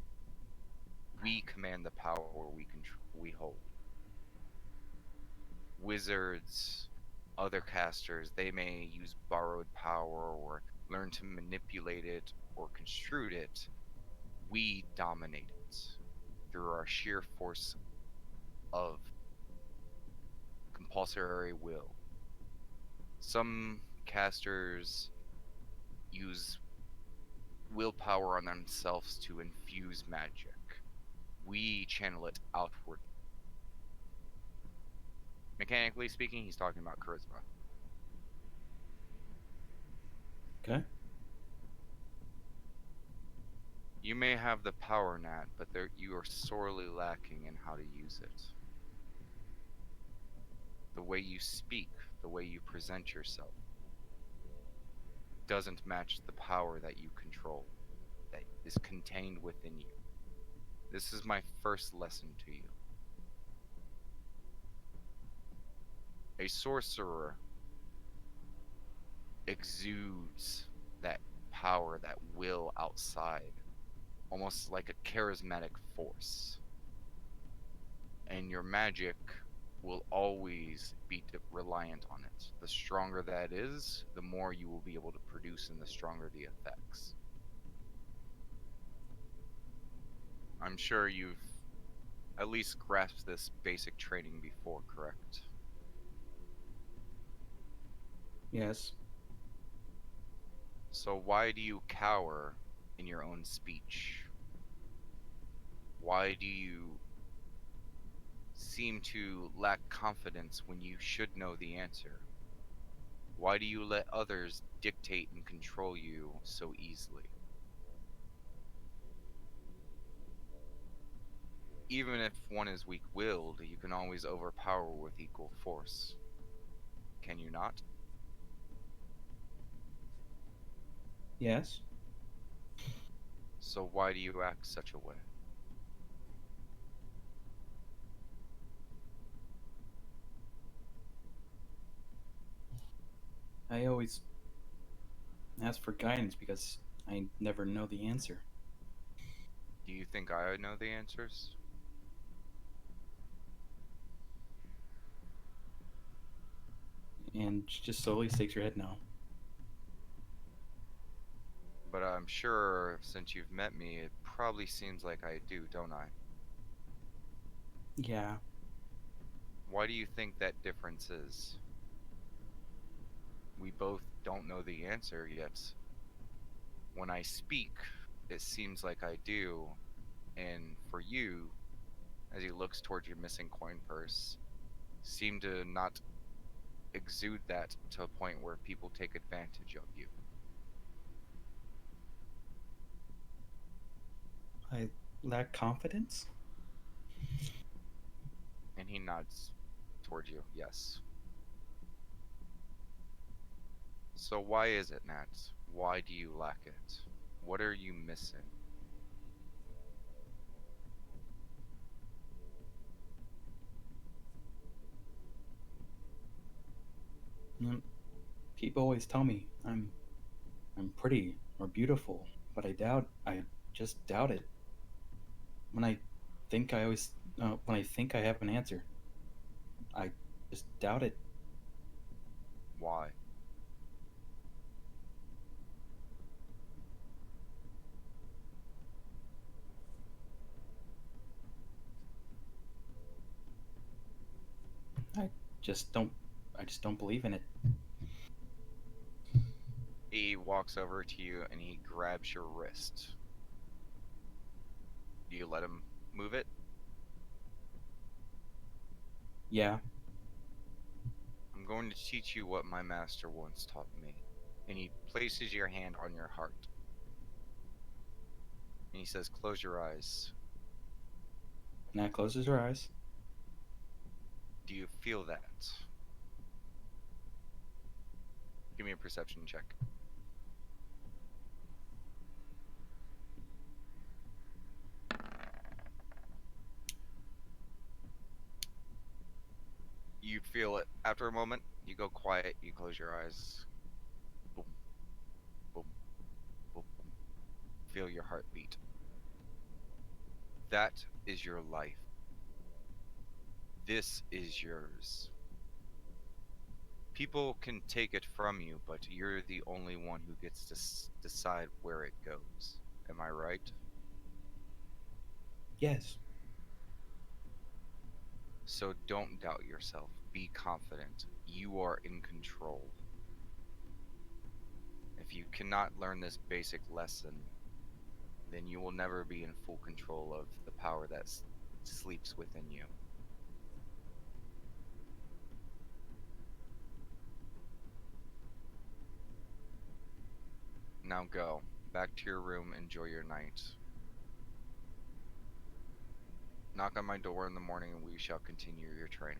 We command the power we hold. Wizards, other casters, they may use borrowed power or learn to manipulate it or construe it. We dominate it through our sheer force of compulsory will. Some casters use willpower on themselves to infuse magic. We channel it outward. Mechanically speaking, he's talking about charisma. Okay. You may have the power, Nat, but you are sorely lacking in how to use it. The way you speak, the way you present yourself, doesn't match the power that you control, that is contained within you. This is my first lesson to you. A sorcerer exudes that power, that will outside, almost like a charismatic force. And your magic will always be reliant on it. The stronger that is, the more you will be able to produce and the stronger the effects. I'm sure you've at least grasped this basic training before, correct? Yes. So why do you cower in your own speech? Why do you seem to lack confidence when you should know the answer? Why do you let others dictate and control you so easily? Even if one is weak willed, you can always overpower with equal force. Can you not? Yes. So why do you act such a way? I always ask for guidance because I never know the answer. Do you think I know the answers? And she just slowly shakes her head no. But I'm sure since you've met me, it probably seems like I do, don't I? Yeah. Why do you think that difference is? We both don't know the answer yet. When I speak, it seems like I do, and for you, as he looks towards your missing coin purse, seem to not exude that to a point where people take advantage of you. I lack confidence. And he nods towards you, yes. So why is it, Nat? Why do you lack it? What are you missing? Mm, people always tell me I'm pretty or beautiful, but I just doubt it. When I when I think I have an answer, I just doubt it. Why? I just don't I just don't believe in it. He walks over to you and he grabs your wrist. Do you let him move it? Yeah. I'm going to teach you what my master once taught me. And he places your hand on your heart. And he says, close your eyes. Nat closes her eyes. Do you feel that? Give me a perception check. You feel it. After a moment, you go quiet, you close your eyes. Boom, boom, boom, boom. Feel your heartbeat. That is your life. This is yours. People can take it from you, but you're the only one who gets to decide where it goes. Am I right? Yes. So don't doubt yourself. Be confident. You are in control. If you cannot learn this basic lesson, then you will never be in full control of the power that sleeps within you. Now go. Back to your room. Enjoy your night. Knock on my door in the morning and we shall continue your training.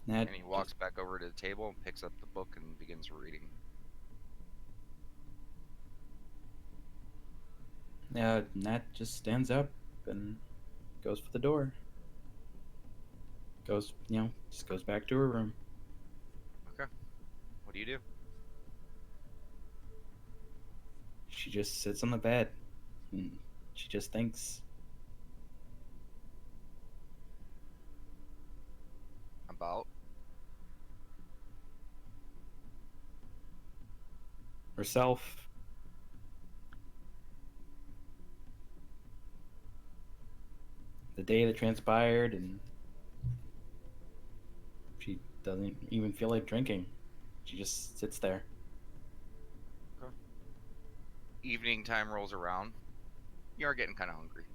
Nat And he just walks back over to the table and picks up the book and begins reading. Nat just stands up and goes for the door. Goes, just goes back to her room. Okay. What do you do? She just sits on the bed and she just thinks. About? Herself, the day that transpired, and she doesn't even feel like drinking. She just sits there. Okay. Evening time rolls around. You are getting kind of hungry.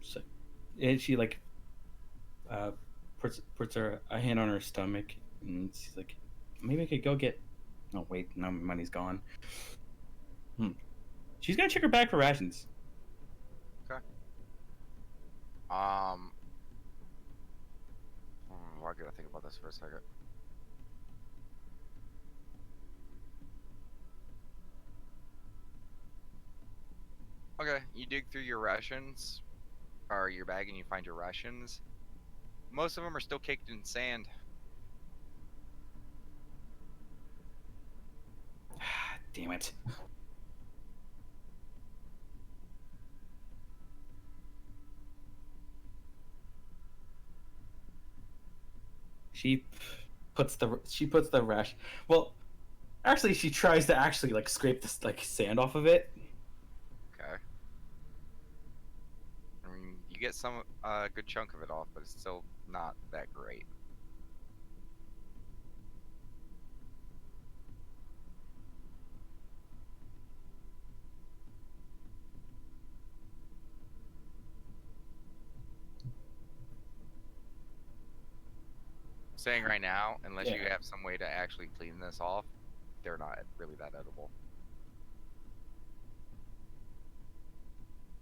So, and she like uh, puts her a hand on her stomach, and she's like, maybe I could go get. Oh wait, no, my money's gone. She's gonna check her bag for rations. Okay. Um. Why gotta think about this for a second? Okay, you dig through your rations, or your bag, and you find your rations. Most of them are still caked in sand. Damn it. She puts the rash. Well, actually, she tries to actually like scrape this like sand off of it. Okay. I mean, you get some good chunk of it off, but it's still not that great. Saying right now, unless you Yeah. have some way to actually clean this off, they're not really that edible.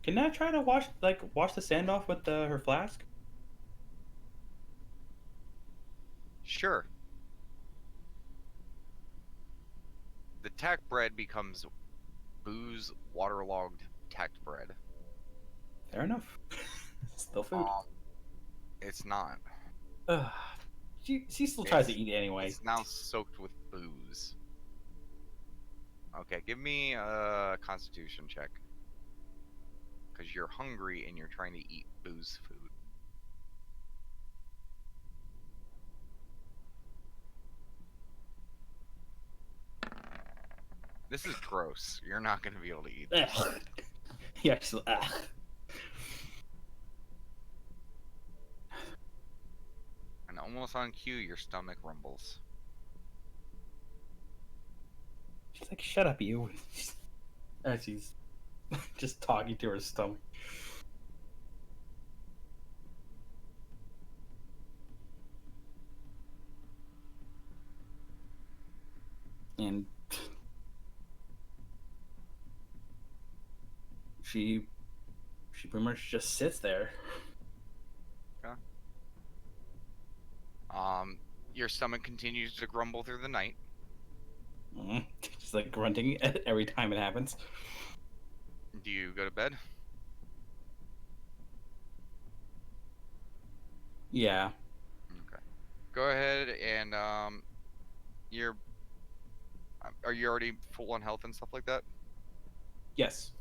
Can I try to wash the sand off with her flask? Sure, the tack bread becomes booze waterlogged tacked bread. Fair enough. Still food. Um, it's not. Ugh. She still tries to It's eat it anyway. it's now soaked with booze. Okay, give me a Constitution check because you're hungry and you're trying to eat booze food. This is gross. You're not going to be able to eat this. Ugh. Yeah, just, ugh. And almost on cue, your stomach rumbles. She's like, shut up, you. As she's just talking to her stomach. And she pretty much just sits there. Okay. Your stomach continues to grumble through the night. Just like grunting every time it happens. Do you go to bed? Yeah. Okay. Go ahead and you're are you already full on health and stuff like that? Yes.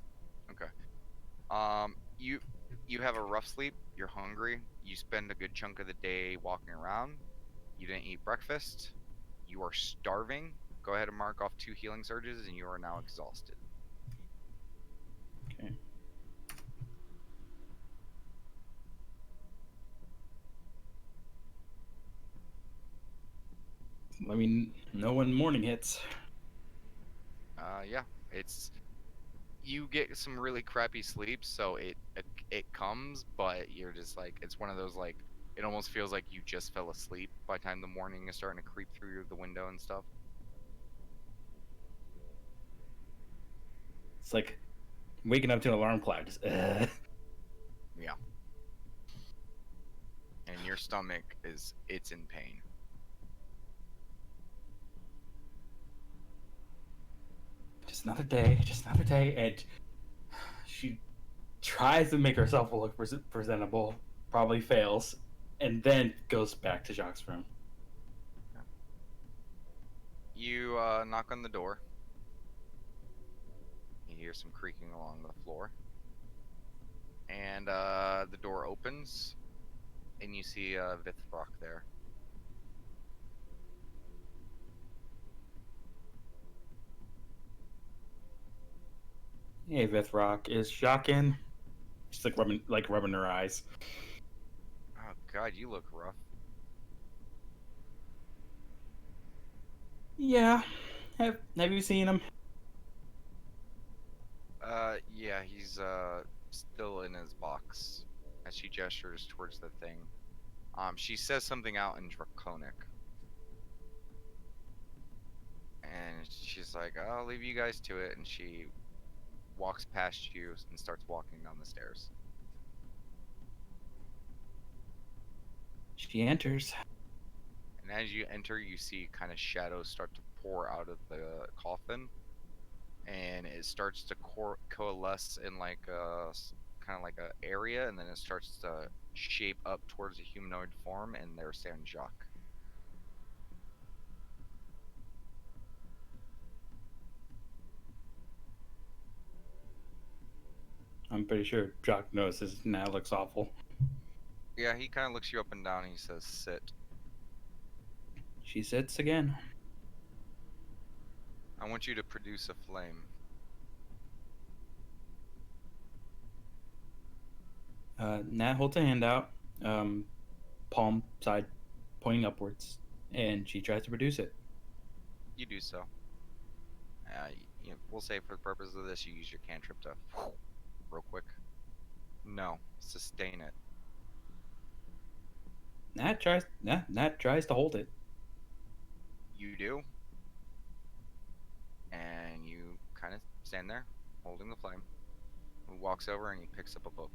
Okay. You have a rough sleep. You're hungry. You spend a good chunk of the day walking around. You didn't eat breakfast. You are starving. Go ahead and mark off 2 healing surges, and you are now exhausted. Okay. I mean, no when morning hits. Yeah, it's you get some really crappy sleep, so it comes, but you're just like it's one of those like it almost feels like you just fell asleep by the time the morning is starting to creep through the window and stuff. It's like waking up to an alarm clock. Just, Yeah, and your stomach is it's in pain. just another day. Just another day. And she tries to make herself look presentable. Probably fails, and then goes back to Jacques' room. You knock on the door. You hear some creaking along the floor, and the door opens, and you see Vithrock there. Hey, Vithrock, is Jacques in? She's like rubbing her eyes. Oh God, you look rough. Yeah. Have you seen him? Yeah, he's still in his box as she gestures towards the thing. She says something out in Draconic, and she's like, "I'll leave you guys to it," and she walks past you and starts walking down the stairs. She enters. And as you enter, you see kind of shadows start to pour out of the coffin, and it starts to coalesce in like a kind of like a area, and then it starts to shape up towards a humanoid form, and there's Saint Jacques. I'm pretty sure Jacques notices now looks awful. Yeah, he kind of looks you up and down, and he says, "Sit." She sits again. I want you to produce a flame. Nat holds a hand out, palm side pointing upwards, and she tries to produce it. You do so. We'll say for the purpose of this, you use your cantrip to real quick. No, sustain it. Nat tries to hold it. You do, and you kind of stand there holding the flame. He walks over and he picks up a book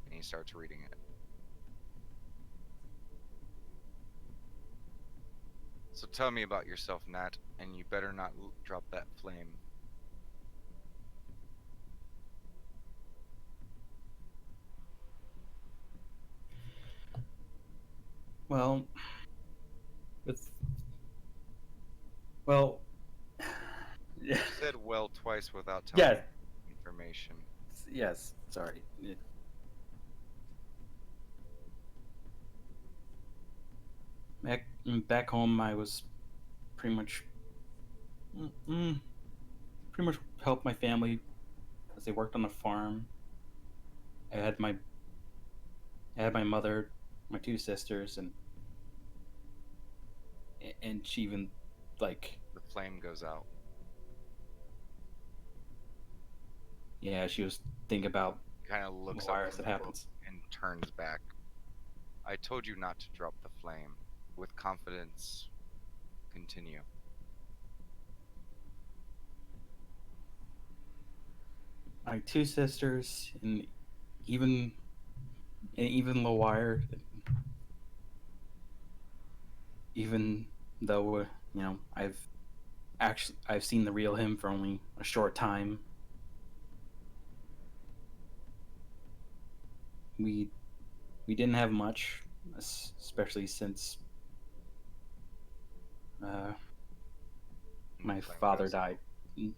and he starts reading it. So tell me about yourself, Nat, and you better not drop that flame. Well, it's well. You said well twice without telling Yes, me information. yes. Sorry. Back back home, I was pretty much Mm, pretty much helped my family as they worked on the farm. I had my I had my mother, my two sisters, and she even like The flame goes out. yeah, she was thinking about Kind of the looks up wires from that the book happens. and turns back. I told you not to drop the flame. With confidence, continue. My two sisters even even the wire, even though I've seen the real him for only a short time. We we didn't have much, especially since uh, And the my flame father goes died. out. He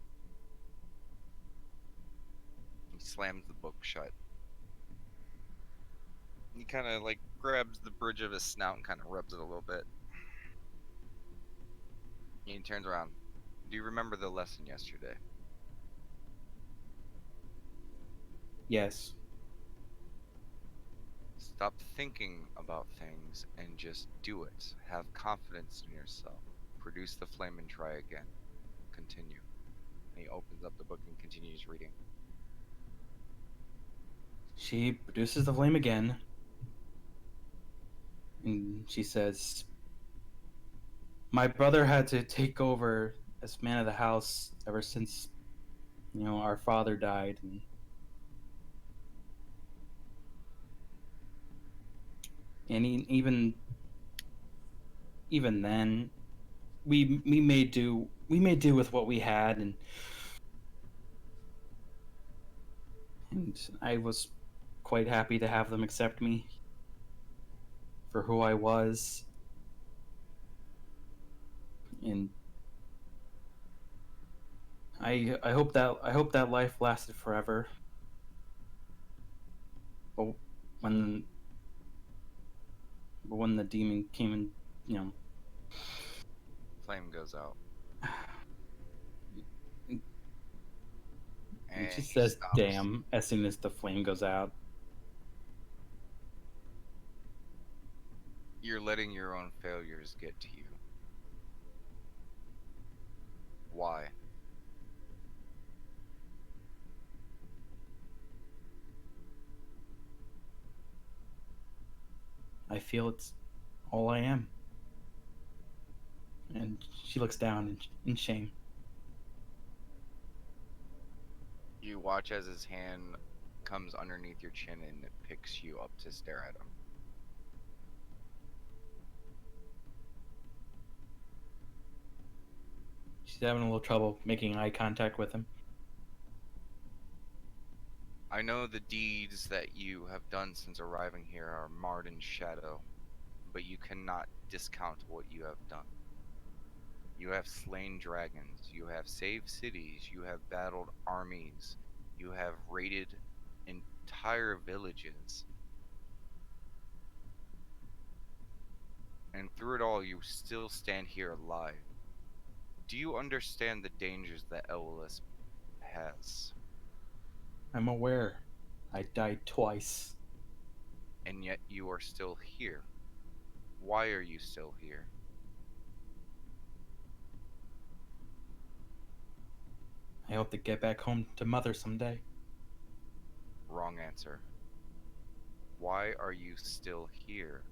slams the book shut. He kind of like grabs the bridge of his snout and kind of rubs it a little bit. And he turns around. Do you remember the lesson yesterday? Yes, Stop thinking about things and just do it. Have confidence in yourself. Produce the flame and try again. Continue. And he opens up the book and continues reading. she produces the flame again, and she says, "My brother had to take over as man of the house ever since our father died, and even then, we made do with what we had, and I was quite happy to have them accept me for who I was, and I hope that life lasted forever. But when but when the demon came and you know Flame goes out. and she And he says stops. damn as soon as the flame goes out. You're letting your own failures get to you. Why? I feel it's all I am. And she looks down in shame. You watch as his hand comes underneath your chin and it picks you up to stare at him. She's having a little trouble making eye contact with him. I know the deeds that you have done since arriving here are marred in shadow, but you cannot discount what you have done. You have slain dragons, you have saved cities, you have battled armies, you have raided entire villages, and through it all, you still stand here alive. Do you understand the dangers that Eolus has? I'm aware I died twice. And yet you are still here. Why are you still here? I hope to get back home to mother someday. Wrong answer. Why are you still here?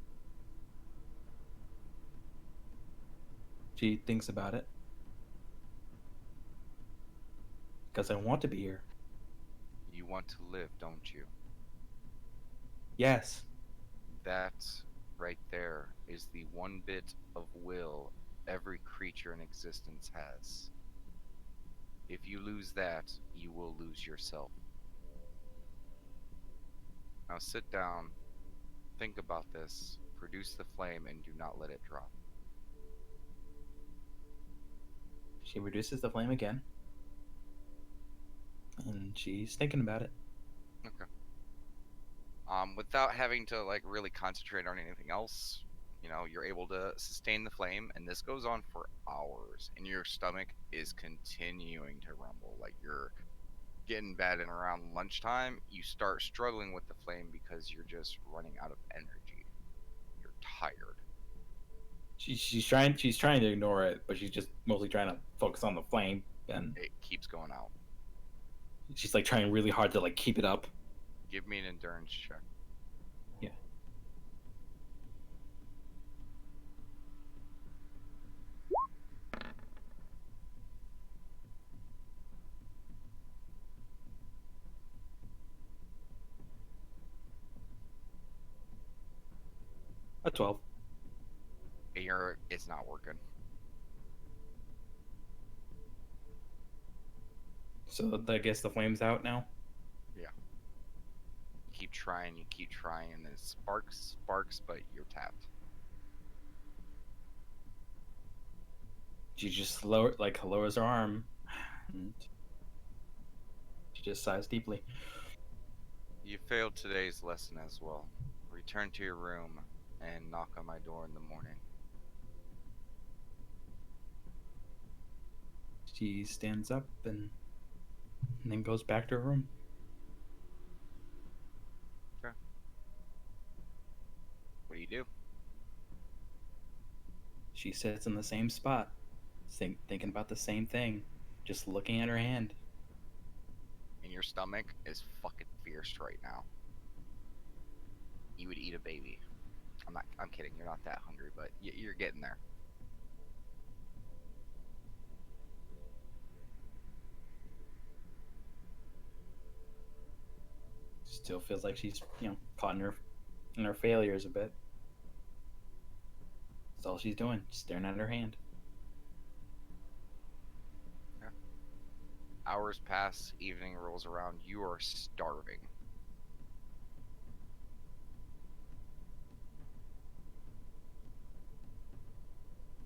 She thinks about it. Because I want to be here. You want to live, don't you? Yes, That right there is the one bit of will every creature in existence has. If you lose that, you will lose yourself. Now sit down, think about this, produce the flame, and do not let it drop. she reduces the flame again. And she's thinking about it. Okay. Without having to like really concentrate on anything else, you're able to sustain the flame, and this goes on for hours, and your stomach is continuing to rumble. Like you're getting bad, and around lunchtime, you start struggling with the flame because you're just running out of energy. You're tired. She's trying to ignore it, but she's just mostly trying to focus on the flame, and It keeps going out. she's like trying really hard to like keep it up. Give me an endurance check. Yeah. A 12. It's not working. So I guess the flame's out now. Yeah. You keep trying, and it sparks, but you're tapped. She just lowers her arm, and she just sighs deeply. You failed today's lesson as well. Return to your room and knock on my door in the morning. She stands up and then goes back to her room. Okay. What do you do? She sits in the same spot, thinking about the same thing, just looking at her hand. And your stomach is fucking fierce right now. You would eat a baby. I'm kidding. You're not that hungry, but you're getting there. Still feels like she's, caught in her failures a bit. That's all she's doing, just staring at her hand. Yeah. Hours pass. Evening rolls around. You are starving.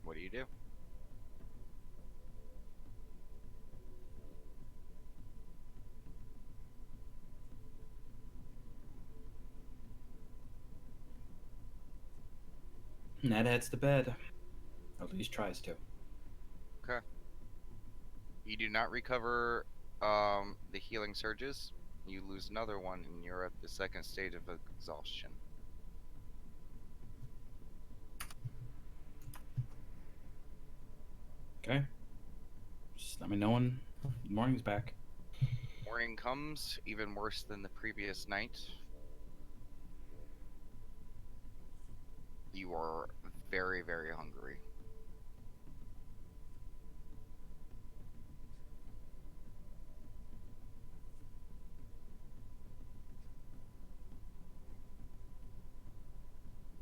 What do you do? Ned heads to bed. Or at least tries to. Okay. You do not recover the healing surges. You lose another one, and you're at the second stage of exhaustion. Okay. Just let me know when the morning's back. Morning comes, even worse than the previous night. You are very, very hungry.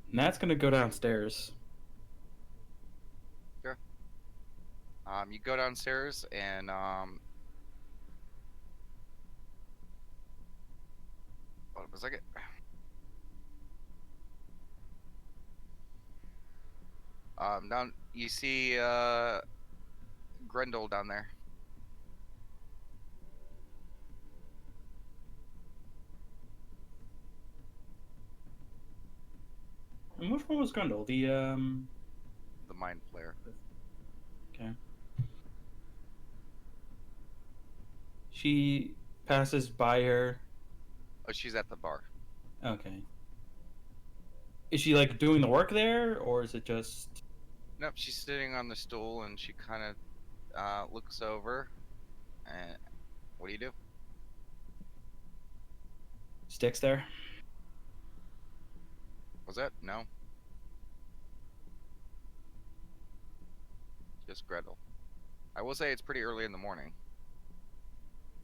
Nat's gonna go downstairs. Sure. You go downstairs, and what was I get? Down you see Grendel down there. And which one was Grundle? The mind player. Okay. She passes by her. Oh, she's at the bar. Okay. Is she like doing the work there, or is it just Nope, she's sitting on the stool, and she kind of looks over. And what do you do? sticks there? Was that no? Just Grendel. I will say it's pretty early in the morning.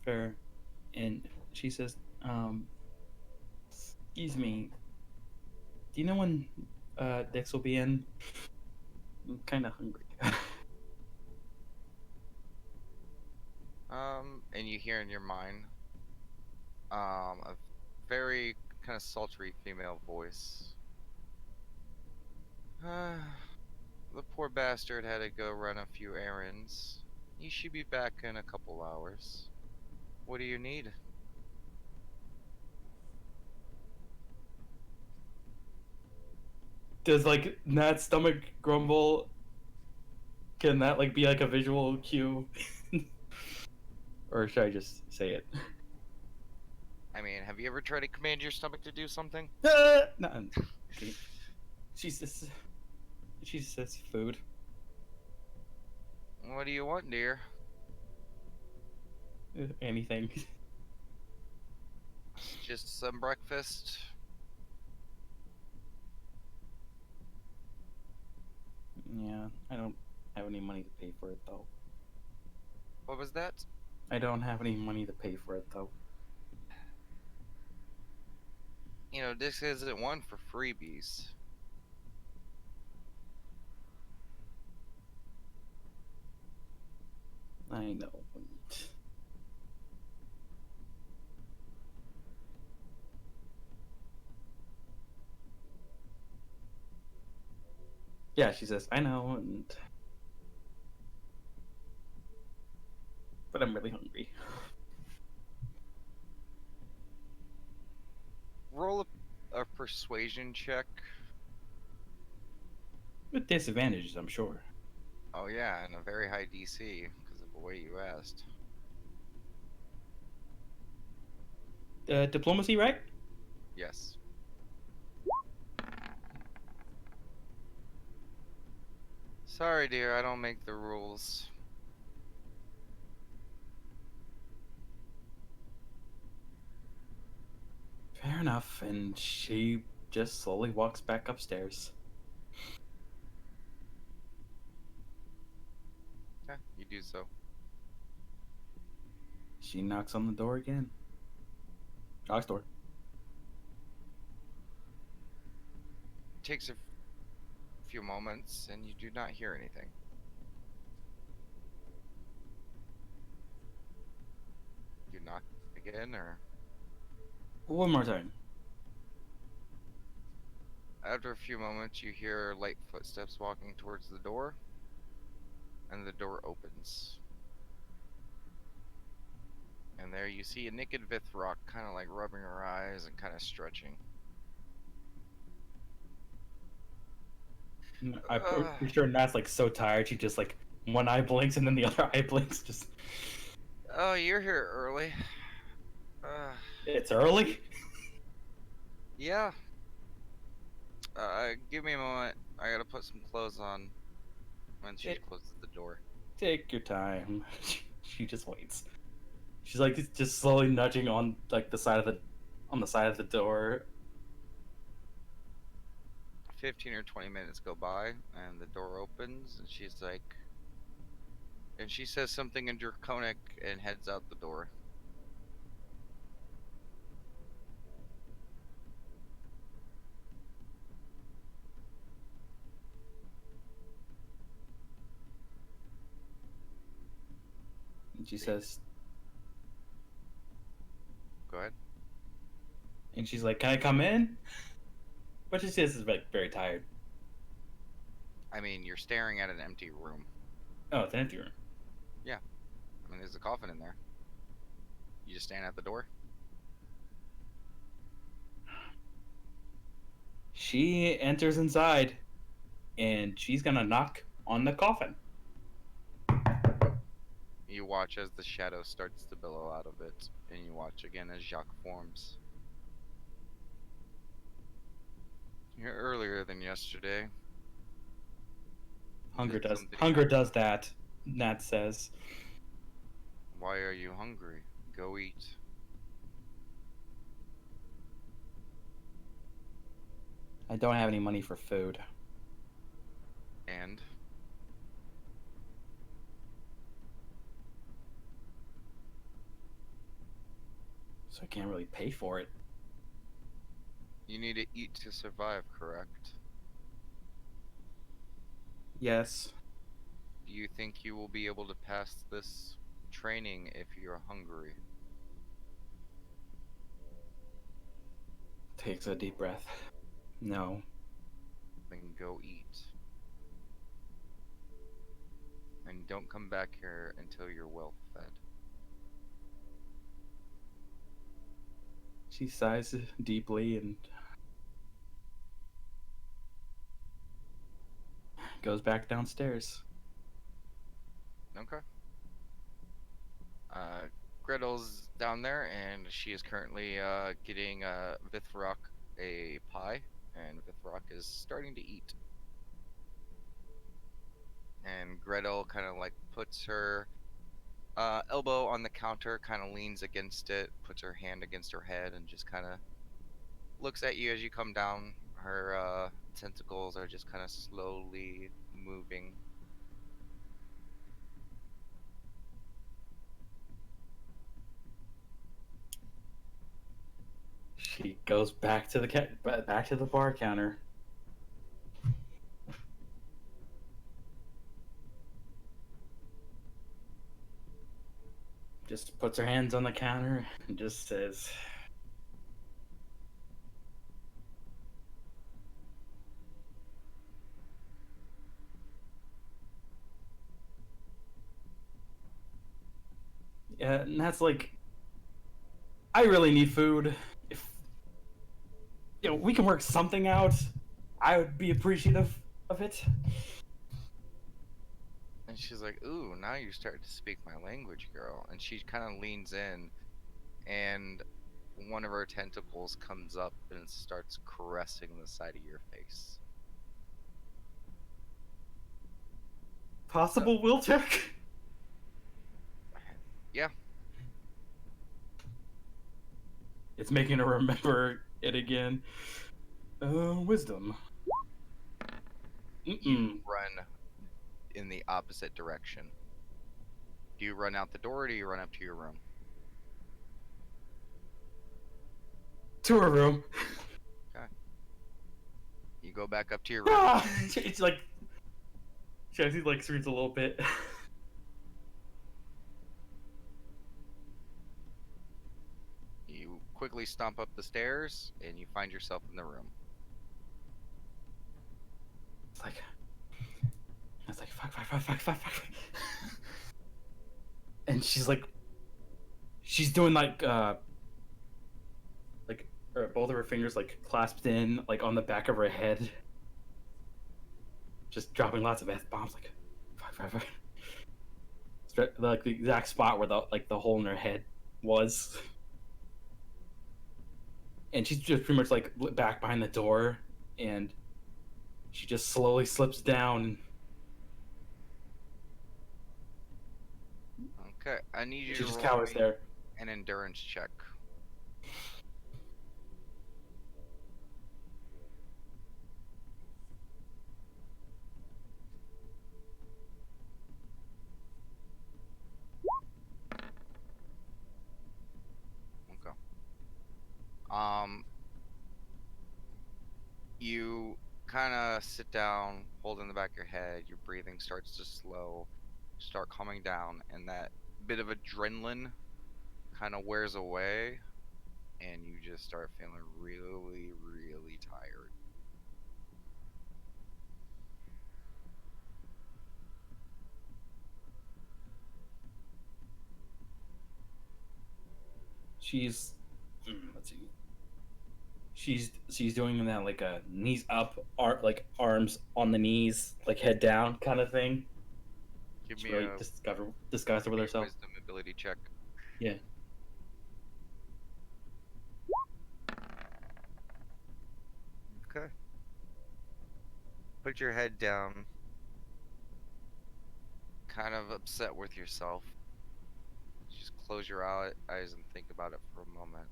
Fair. And she says, excuse me, do you know when Dix will be in? I'm kind of hungry. And you hear in your mind, a very kind of sultry female voice. The poor bastard had to go run a few errands. He should be back in a couple hours. What do you need? Does like Nat's stomach grumble? Can that like be like a visual cue? Or should I just say it? I mean, have you ever tried to command your stomach to do something? No, okay. She says she says food. What do you want, dear? Anything. Just some breakfast? Yeah, I don't have any money to pay for it though. What was that? I don't have any money to pay for it though. You know, this isn't one for freebies. I know. Yeah, she says, I know, but I'm really hungry. Roll a persuasion check. With disadvantages, I'm sure. Oh yeah, and a very high DC because of the way you asked. Diplomacy, right? Yes. Sorry, dear, I don't make the rules. Fair enough. And she just slowly walks back upstairs. Yeah, you do so. She knocks on the door again. Jock's door. Takes a few moments, and you do not hear anything. You knock again, or One more time. after a few moments, you hear light footsteps walking towards the door, and the door opens. And there you see a naked Vithrock, kind of like rubbing her eyes and kind of stretching. I'm Ugh. pretty sure Nat's like so tired. She just like one eye blinks and then the other eye blinks. Just Oh, you're here early. Uh, it's early. yeah. Give me a moment. I gotta put some clothes on when she closes the door. Take your time. She just waits. She's like just slowly nudging on like the side of the door. 15 or 20 minutes go by, and the door opens, and she's like, and she says something in Draconic and heads out the door. And she says, Go ahead. and she's like, "Can I come in?" But she says is like very tired. I mean, you're staring at an empty room. Oh, it's an empty room. Yeah. I mean, there's a coffin in there. You just stand at the door. She enters inside, and she's gonna knock on the coffin. You watch as the shadow starts to billow out of it, and you watch again as Jacques forms. You're earlier than yesterday. You Hunger did does something hunger else. does that. Nat says. Why are you hungry? Go eat. I don't have any money for food. And So I can't really pay for it. you need to eat to survive, correct? Yes. Do you think you will be able to pass this training if you're hungry? Takes a deep breath. No. Then go eat. And don't come back here until you're well fed. She sighs deeply and goes back downstairs. Okay. Uh, Gretel's down there, and she is currently getting Vithrok a pie, and Vithrok is starting to eat. And Gretel kind of like puts her elbow on the counter, kind of leans against it, puts her hand against her head, and just kind of looks at you as you come down. Her tentacles are just kind of slowly moving. She goes back to the back to the bar counter. Just puts her hands on the counter and just says, "Yeah, and that's like, I really need food. If we can work something out, I would be appreciative of it." And she's like, "Ooh, now you're starting to speak my language, girl." And she kind of leans in, and one of her tentacles comes up and starts caressing the side of your face. So, Possible will check. yeah, It's making her remember it again. Wisdom. you Mm-mm. run in the opposite direction. Do you run out the door, or do you run up to your room? To her room. Okay. You go back up to your room. Ah! It's like, she actually like screams a little bit. You quickly stomp up the stairs, and you find yourself in the room. It's like, fuck. And she's like, she's doing like both of her fingers like clasped in like on the back of her head, just dropping lots of F bombs. Like, fuck. Like the exact spot where the hole in her head was. And she's just pretty much like back behind the door, and she just slowly slips down. Okay, I need you She to just roll cowers me there. an endurance check. Okay. Um, you kind of sit down, holding the back of your head. Your breathing starts to slow, start calming down, and that bit of adrenaline kind of wears away, and you just start feeling really, really tired. She's let's see. She's doing that like a knees up, like arms on the knees, like head down kind of thing. Give She me really a disguised it with herself. wisdom ability check. Yeah. Okay. Put your head down, kind of upset with yourself. Just close your eyes and think about it for a moment.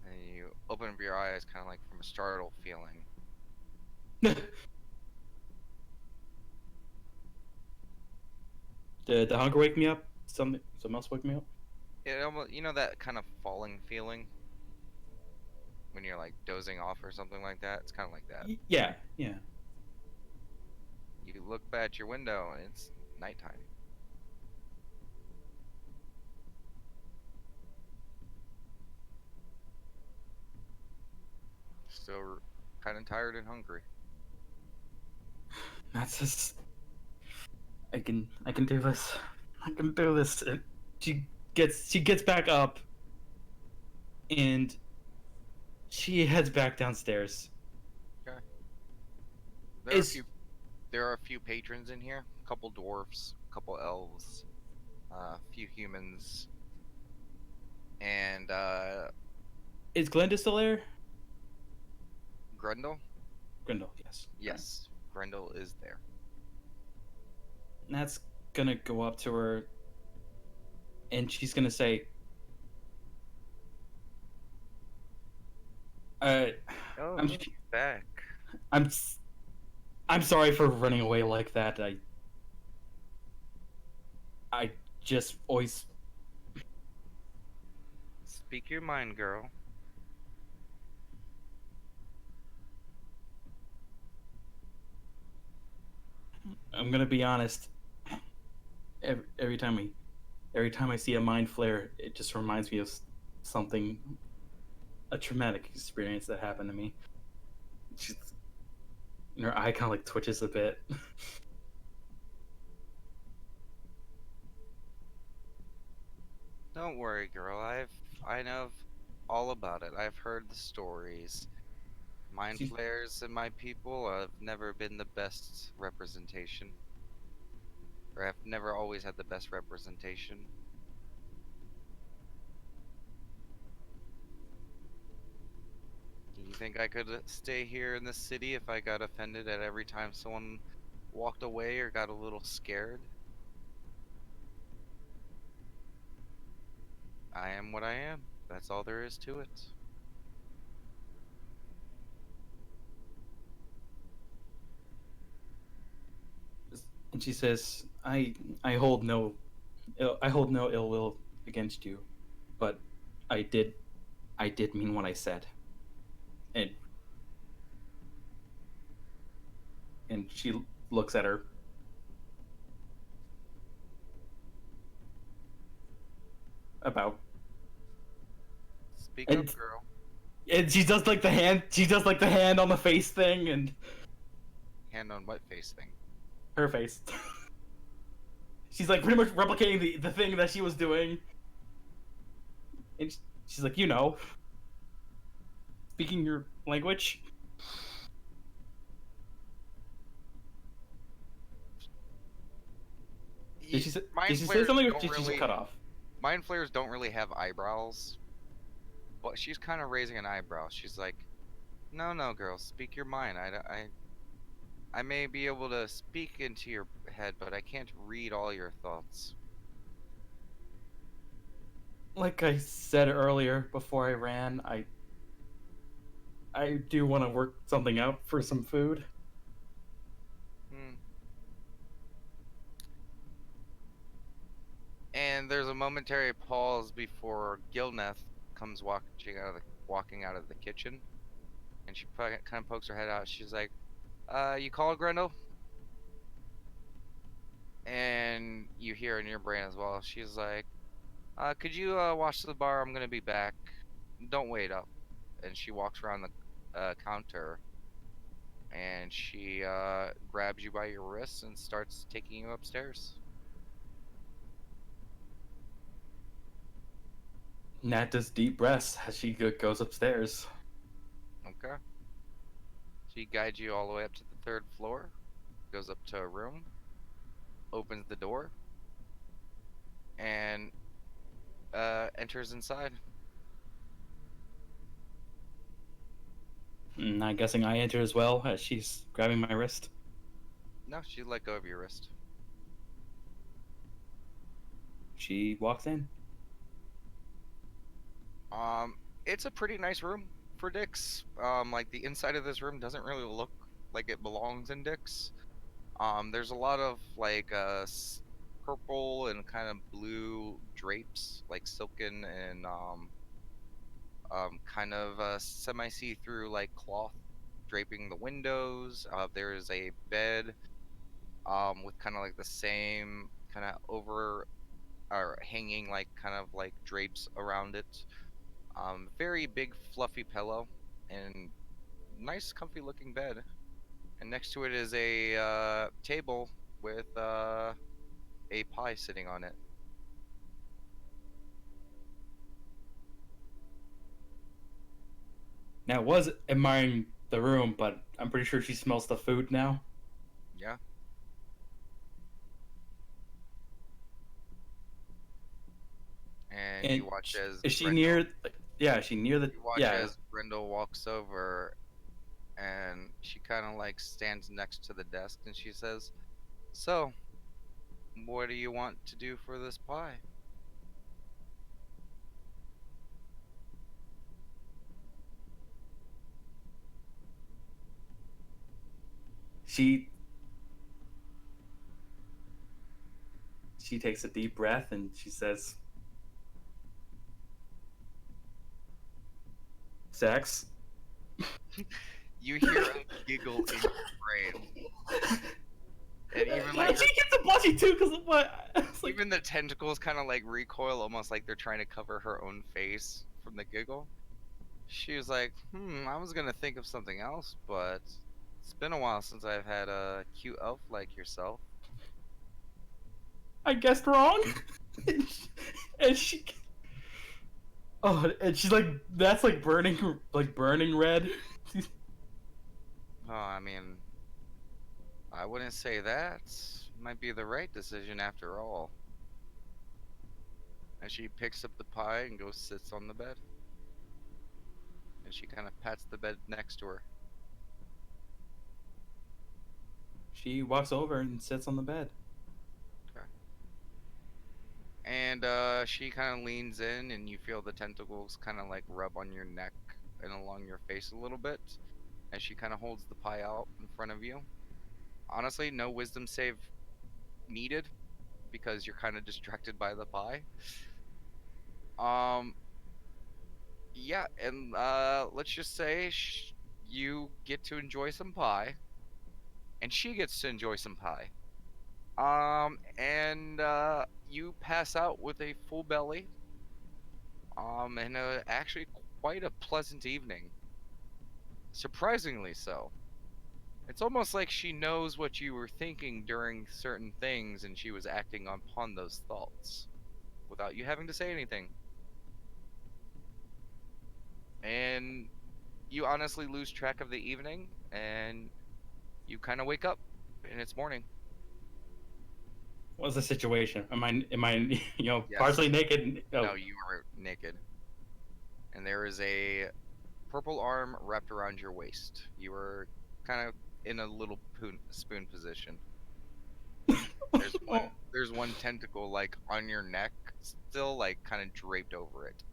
And you open up your eyes kind of like from a startled feeling. Did the hunger wake me up? Something else wake me up? It almost, you know, that kind of falling feeling when you're like dozing off or something like that? It's kind of like that. Yeah. You look back at your window and it's nighttime. Still kind of tired and hungry. That's just. I can do this. I can do this. And she gets back up, and she heads back downstairs. Okay. There are a Is few There are a few patrons in here, a couple dwarves, a couple elves, a few humans, and Is Glenda still there? Grundle. Grendel, yes. All right. Yes, Grendel is there. Nat's gonna go up to her, and she's gonna say, uh, Oh, I'm, she's back. I'm, I'm sorry for running away like that. I just always. Speak your mind, girl. I'm gonna be honest. Every time I see a mind flare, it just reminds me of something, a traumatic experience that happened to me. She's, her eye kind of like twitches a bit. Don't worry, girl. I know all about it. I've heard the stories. Mind She's flayers and my people have never been the best representation, or have never always had the best representation. You think I could stay here in the city if I got offended at every time someone walked away or got a little scared? I am what I am. That's all there is to it. and she says, I hold no ill will against you, but I did I did mean what I said. And she looks at her about, Speak up, and girl. she does like the hand on the face thing, and Hand on what face thing? her face. She's like pretty much replicating the thing that she was doing, and she's like, speaking your language. Did Mind she say flayers something, or don't did she just really. cut off? Mind flayers don't really have eyebrows, but she's kind of raising an eyebrow. She's like, "No, no, girl, speak your mind. I may be able to speak into your head, but I can't read all your thoughts." Like I said earlier before I ran, I do want to work something out for some food. Hmm. And there's a momentary pause before Gilneth comes walking out of the kitchen, and she kind of pokes her head out. She's like, you called, Grendel?" And you hear in your brain as well. She's like, could you watch the bar? I'm gonna be back. Don't wait up." And she walks around the counter, and she grabs you by your wrists and starts taking you upstairs. Nat does deep breaths as she goes upstairs. Okay. She guides you all the way up to the third floor, goes up to a room, opens the door, and enters inside. And I'm guessing I enter as well as she's grabbing my wrist. No, she let go of your wrist. She walks in. Um, it's a pretty nice room for Dick's. Like the inside of this room doesn't really look like it belongs in Dick's. There's a lot of like purple and kind of blue drapes, like silken and kind of semi see-through like cloth draping the windows. There is a bed with kind of like the same kind of over or hanging like kind of like drapes around it. Very big fluffy pillow and nice comfy looking bed. And next to it is a table with a pie sitting on it. Now, I was admiring the room, but I'm pretty sure she smells the food now. Yeah. And you And watch as is she Grendel near? Yeah, is she near the? you watch Yeah, as Grendel walks over and she kind of like stands next to the desk and she says, "So, what do you want to do for this pie?" she she takes a deep breath and she says, "Sex." You hear a giggle in your brain, and even like She gets a blushy too because of what? It's like even the tentacles kind of like recoil, almost like they're trying to cover her own face from the giggle. She was like, I was gonna think of something else, but it's been a while since I've had a cute elf like yourself." I guessed wrong. And she oh, and she's like, that's like burning red. Oh, I mean, I wouldn't say that. Might be the right decision after all. And she picks up the pie and goes sits on the bed. And she kind of pats the bed next to her. She walks over and sits on the bed. Okay. And she kind of leans in, and you feel the tentacles kind of like rub on your neck and along your face a little bit. And she kind of holds the pie out in front of you. Honestly, no wisdom save needed because you're kind of distracted by the pie. Um, yeah, and let's just say you get to enjoy some pie, and she gets to enjoy some pie. And you pass out with a full belly. And actually quite a pleasant evening. Surprisingly so. It's almost like she knows what you were thinking during certain things, and she was acting upon those thoughts without you having to say anything. And you honestly lose track of the evening, and you kind of wake up, and it's morning. What's the situation? Am I partially Yes. naked? Oh, No, you are naked, and there is a purple arm wrapped around your waist. You are kind of in a little spoon position. There's one oh, there's one tentacle like on your neck, still like kind of draped over it.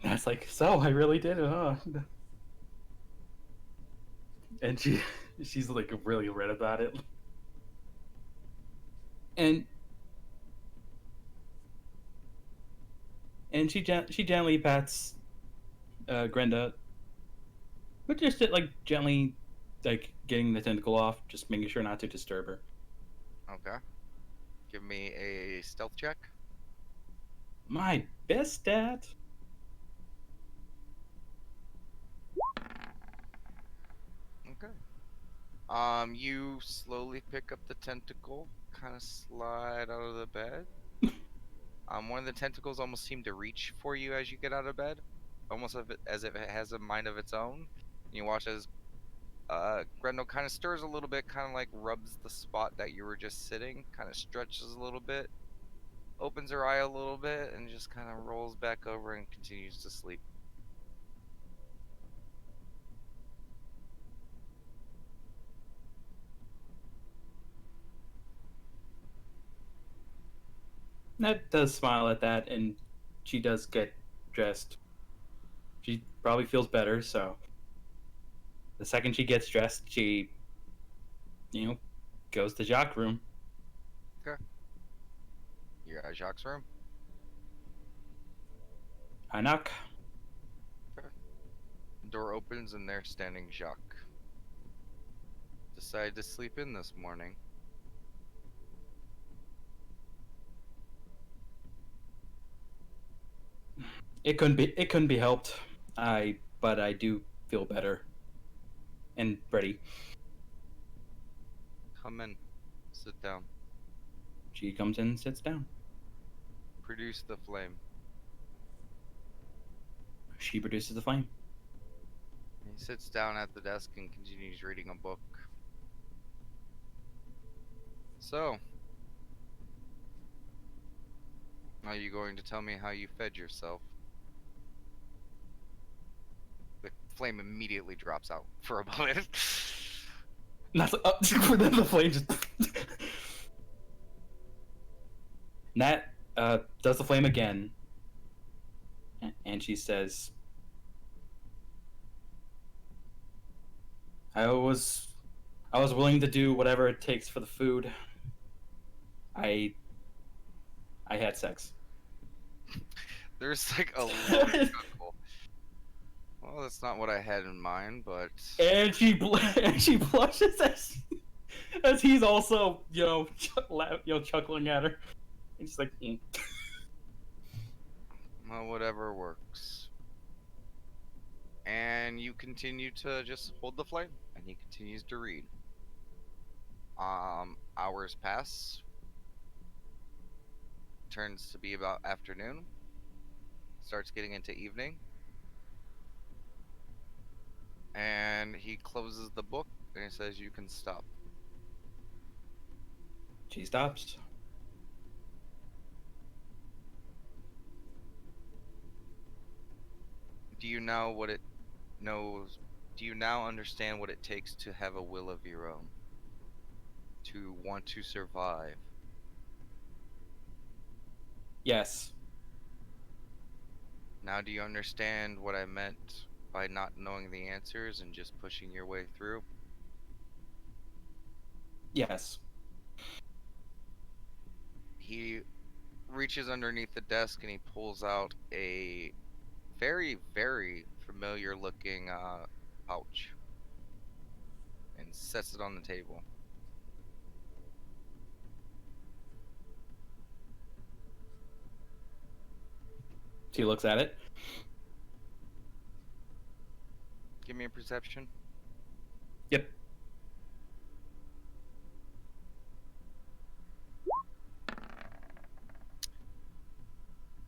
that's like so. I really did it, huh? And she's like really red about it. And she gently pats Grenda, but just like gently like getting the tentacle off, just making sure not to disturb her. Okay. Give me a stealth check. My best stat. Okay. You slowly pick up the tentacle, kind of slide out of the bed. One of the tentacles almost seem to reach for you as you get out of bed, almost as if it has a mind of its own. You watch as Grendel kind of stirs a little bit, kind of like rubs the spot that you were just sitting, kind of stretches a little bit, opens her eye a little bit, and just kind of rolls back over and continues to sleep. Ned does smile at that, and she does get dressed. She probably feels better, so the second she gets dressed, she, you know, goes to Jacques' room. Okay. You're at Jacques' room. I knock. Okay. Door opens and there's standing Jacques. Decided to sleep in this morning. It couldn't be helped. But I do feel better and ready. Come in. Sit down. She comes in and sits down. Produce the flame. She produces the flame. He sits down at the desk and continues reading a book. So, are you going to tell me how you fed yourself? The flame immediately drops out for a moment. Not then the flame just. Nat does the flame again, and she says, "I was willing to do whatever it takes for the food. I had sex." There's like a low chuckle. Well, that's not what I had in mind, but And she blushes as he's also chuckling at her. And she's like, mm. well, whatever works. And you continue to just hold the flame, and he continues to read. Hours pass. Turns to be about afternoon. Starts getting into evening. And he closes the book and he says, "You can stop." She stops. Do you know what it knows? Do you now understand what it takes to have a will of your own? To want to survive? Yes. Now, do you understand what I meant by not knowing the answers and just pushing your way through? Yes. He reaches underneath the desk and he pulls out a very, very familiar looking pouch and sets it on the table. She looks at it. Give me a perception. Yep.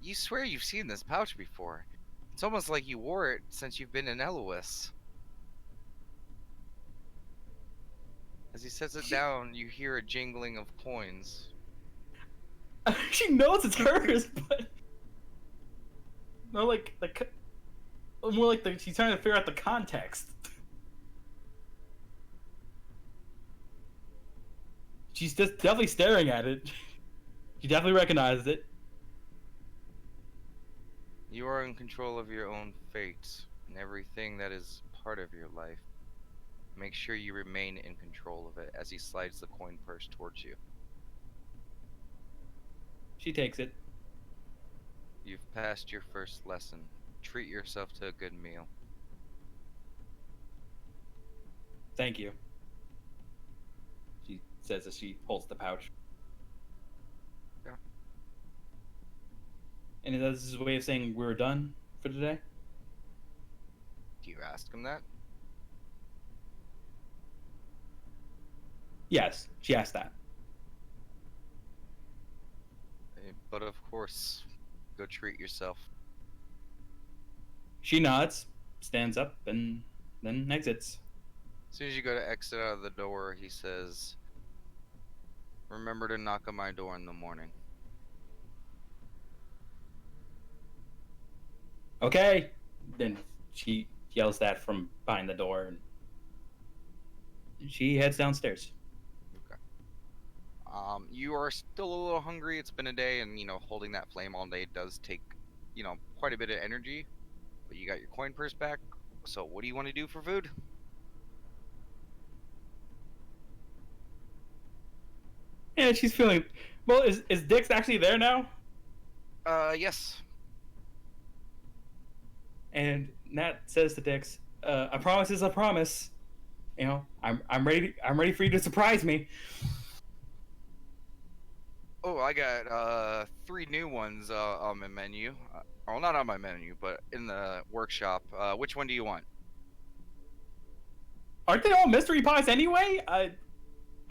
You swear you've seen this pouch before. It's almost like you wore it since you've been in Elois. As he sets it down, you hear a jingling of coins. She knows it's hers, but no, more like she's trying to figure out the context. She's just definitely staring at it. She definitely recognizes it. You are in control of your own fate and everything that is part of your life. Make sure you remain in control of it as he slides the coin purse towards you. She takes it. You've passed your first lesson. Treat yourself to a good meal. Thank you. She says as she holds the pouch. Yeah. And this is a way of saying we're done for today? Do you ask him that? Yes, she asked that. But of course, go treat yourself. She nods, stands up, and then exits. As soon as you go to exit out of the door, he says, "Remember to knock on my door in the morning." Okay. Then she yells that from behind the door, and she heads downstairs. Okay. You are still a little hungry. It's been a day, and holding that flame all day does take, quite a bit of energy. But you got your coin purse back. So what do you want to do for food? And she's feeling. Well, is Dix actually there now? Yes. And Nat says to Dix, "A promise is a promise. I'm ready. I'm ready for you to surprise me." Oh, I got 3 new ones on my menu. Well, not on my menu, but in the workshop. Which one do you want? Aren't they all mystery pies anyway? I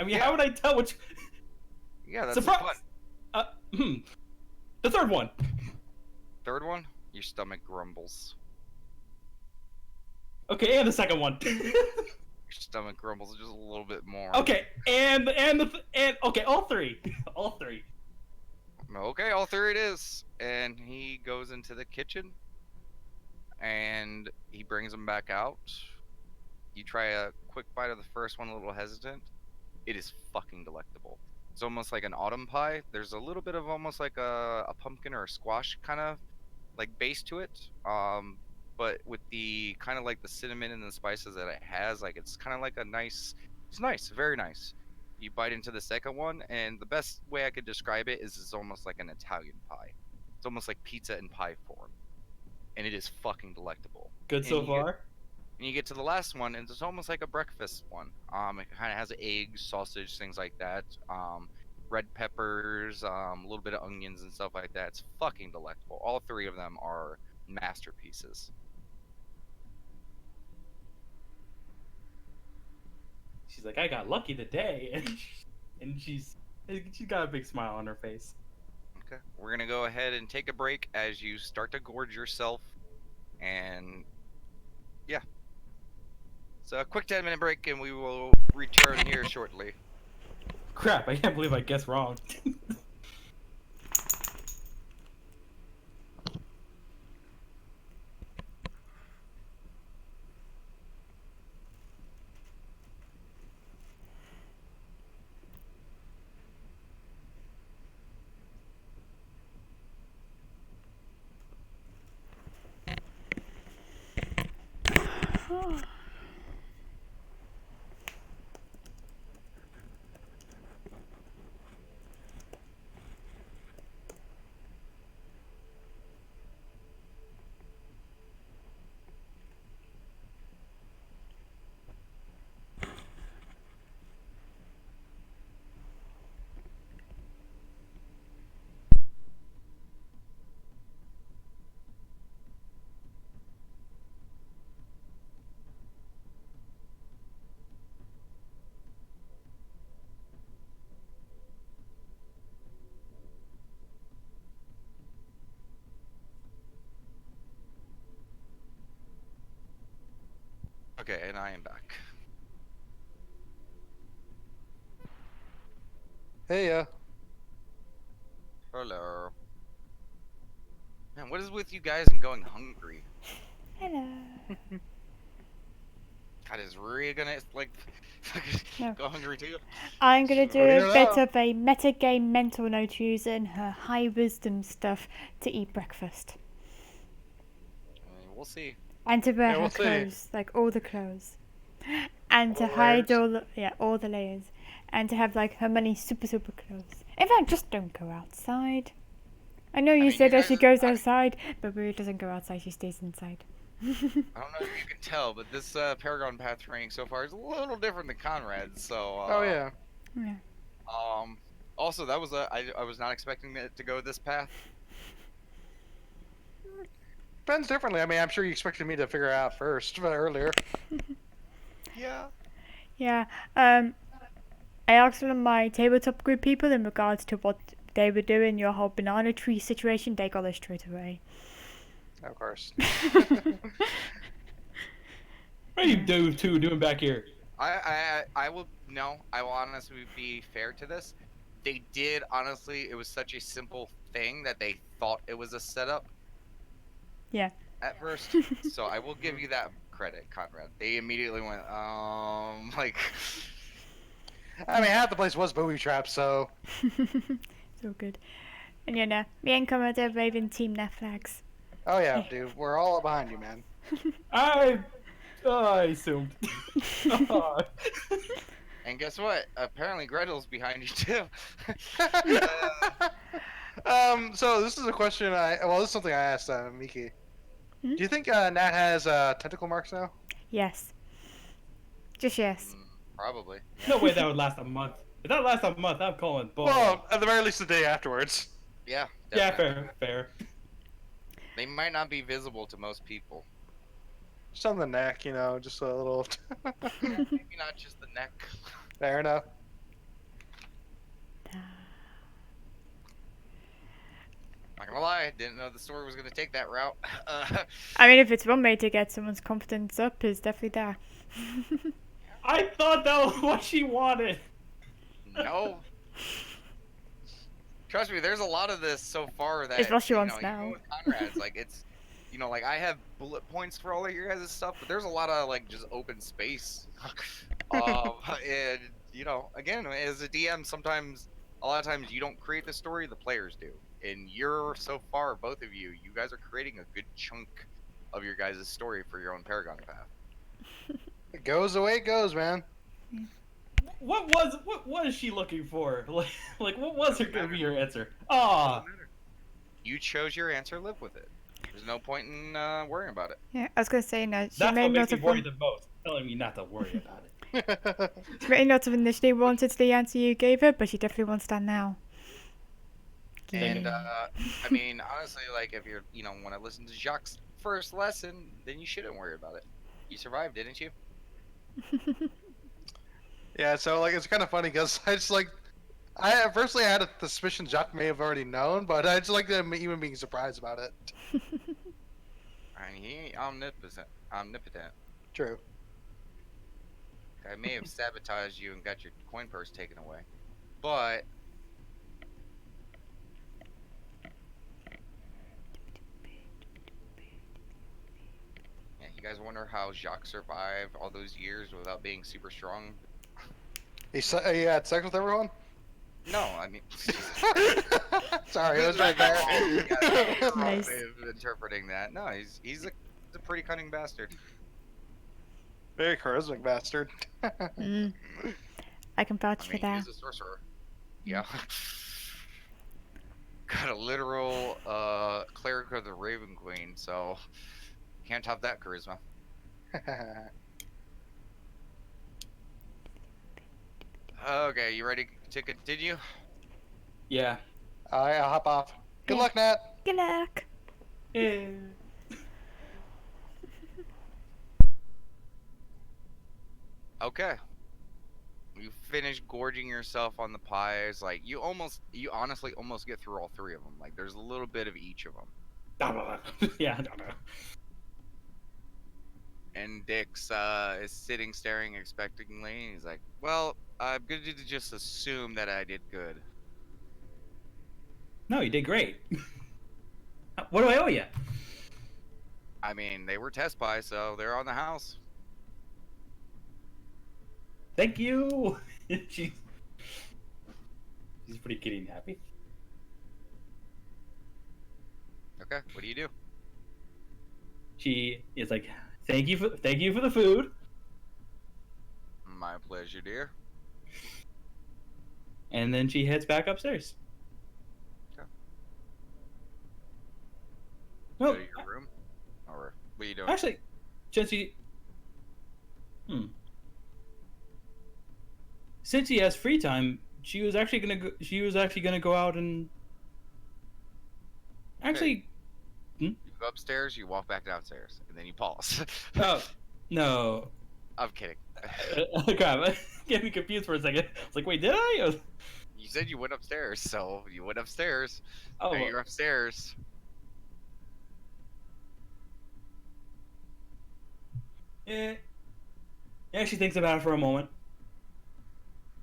mean, Yeah. how would I tell which? Yeah, that's the Surprise! The third one. Third one? Your stomach grumbles. Okay, and the second one. Your stomach grumbles just a little bit more. Okay, and okay, all three, all three. Okay, all three it is. And he goes into the kitchen and he brings them back out. You try a quick bite of the first one, a little hesitant. It is fucking delectable. It's almost like an autumn pie. There's a little bit of almost like a pumpkin or a squash kind of like base to it. But with the kind of like the cinnamon and the spices that it has, like it's kind of like a nice. It's nice, very nice. You bite into the second one, and the best way I could describe it is it's almost like an Italian pie. It's almost like pizza in pie form, and it is fucking delectable. Good And so far. you get to the last one, and it's almost like a breakfast one. It kind of has eggs, sausage, things like that. Red peppers, a little bit of onions and stuff like that. It's fucking delectable. All three of them are masterpieces. She's like, I got lucky today, and she's got a big smile on her face. Okay, we're gonna go ahead and take a break as you start to gorge yourself, and yeah. So a quick 10-minute break, and we will return here shortly. Crap! I can't believe I guessed wrong. Okay, and I am back. Hey, Hello. Man, what is with you guys and going hungry? Hello. God, is Ria gonna like No. go hungry too? I'm going to do What do a you bit know? of a metagame mental note using her high wisdom stuff to eat breakfast. I mean, we'll see. And to wear Yeah, her we'll see. clothes, like all the clothes. And to All the hide layers. all the layers. And to have like her many super clothes. In fact, just don't go outside. I know you mean, said you that she guys- goes outside, but Ria doesn't go outside, she stays inside. I don't know if you can tell, but this Paragon path training so far is a little different than Conrad's. So. Oh yeah. Yeah. Also, that was I was not expecting it to go this path. Depends differently. I mean, I'm sure you expected me to figure it out first, but earlier. Yeah. Yeah. I asked one of my tabletop group people in regards to what they were doing, your whole banana tree situation. They got it straight away. Of course. What are you doing back here? I will I will honestly be fair to this. They did honestly. It was such a simple thing that they thought it was a setup. Yeah. At first, so I will give you that credit, Conrad. They immediately went, like, I mean, half the place was booby trapped, so. So good. And you know, me and Conrad are waving Team Net flags. Oh yeah, dude, we're all behind you, man. I assumed. and guess what? Apparently Gretel's behind you too. So this is a question this is something I asked Miki. Hmm? Do you think Nat has tentacle marks now? Yes. Just yes. Probably. No way that would last a month. If that lasts a month, I'm calling bull. Well, at the very least, the day afterwards. Yeah. yeah, Definitely. fair. They might not be visible to most people. Just on the neck, just a little. Maybe not just the neck. Fair enough. Not gonna lie, didn't know the story was gonna take that route. I mean, if it's one way to get someone's confidence up, is definitely there. I thought that was what she wanted. No. Trust me, there's a lot of this so far that It's what she wants even now. with Conrad's, like it's, like I have bullet points for all of your guys' stuff, but there's a lot of like just open space. And again, as a DM, a lot of times you don't create the story, the players do. And you're so far, both of you guys are creating a good chunk of your guys' story for your own Paragon path. It goes the way it goes, man. What was she looking for? Like what was Doesn't gonna be matter. her answer? Ah, Doesn't matter. You chose your answer, live with it. There's no point in worrying about it. Yeah, I was gonna say no. She that's made what makes note me of worry them. the most. Telling me not to worry about it. She made note of initially wanted the answer you gave her, but she definitely wants that now. And Yeah. I mean, honestly, like if you're, want to listen to Jacques' first lesson, then you shouldn't worry about it. You survived, didn't you? Yeah, so like it's kind of funny because I just like, personally I had a suspicion Jacques may have already known, but I just like them even being surprised about it. I mean, he ain't omnipotent. True. I may have sabotaged you and got your coin purse taken away, but yeah, you guys wonder how Jacques survived all those years without being super strong? He had sex with everyone. No, I mean, Sorry, it was right there. Yeah, your wrong Nice. way of interpreting that. No, he's a pretty cunning bastard. Very charismatic bastard. Mm, I can vouch I for mean, that. he's a sorcerer. Yeah. Got a literal cleric of the Raven Queen, so can't top that charisma. Okay, you ready to continue? Yeah. Alright, I'll hop off. Good Yeah. luck, Nat. Good luck. Eh. Okay. You finish gorging yourself on the pies. Like you honestly almost get through all three of them. Like there's a little bit of each of them. Yeah. And Dix is sitting, staring expectantly. He's like, "Well, I'm going to just assume that I did good." No, you did great. What do I owe you? I mean, they were test pies, so they're on the house. Thank you. she's pretty kidding happy. Okay, what do you do? She is like, thank you for the food. My pleasure, dear. And then she heads back upstairs. Okay. Well, Go to your room, or what are you doing? actually, since he has free time, she was actually gonna go out and actually. You go upstairs, you walk back downstairs, and then you pause. Oh no! I'm kidding. Crap! Get me confused for a second. I was like, wait, did I? You said you went upstairs, so you went upstairs. Oh, Now you're upstairs. yeah. Yeah, she thinks about it for a moment.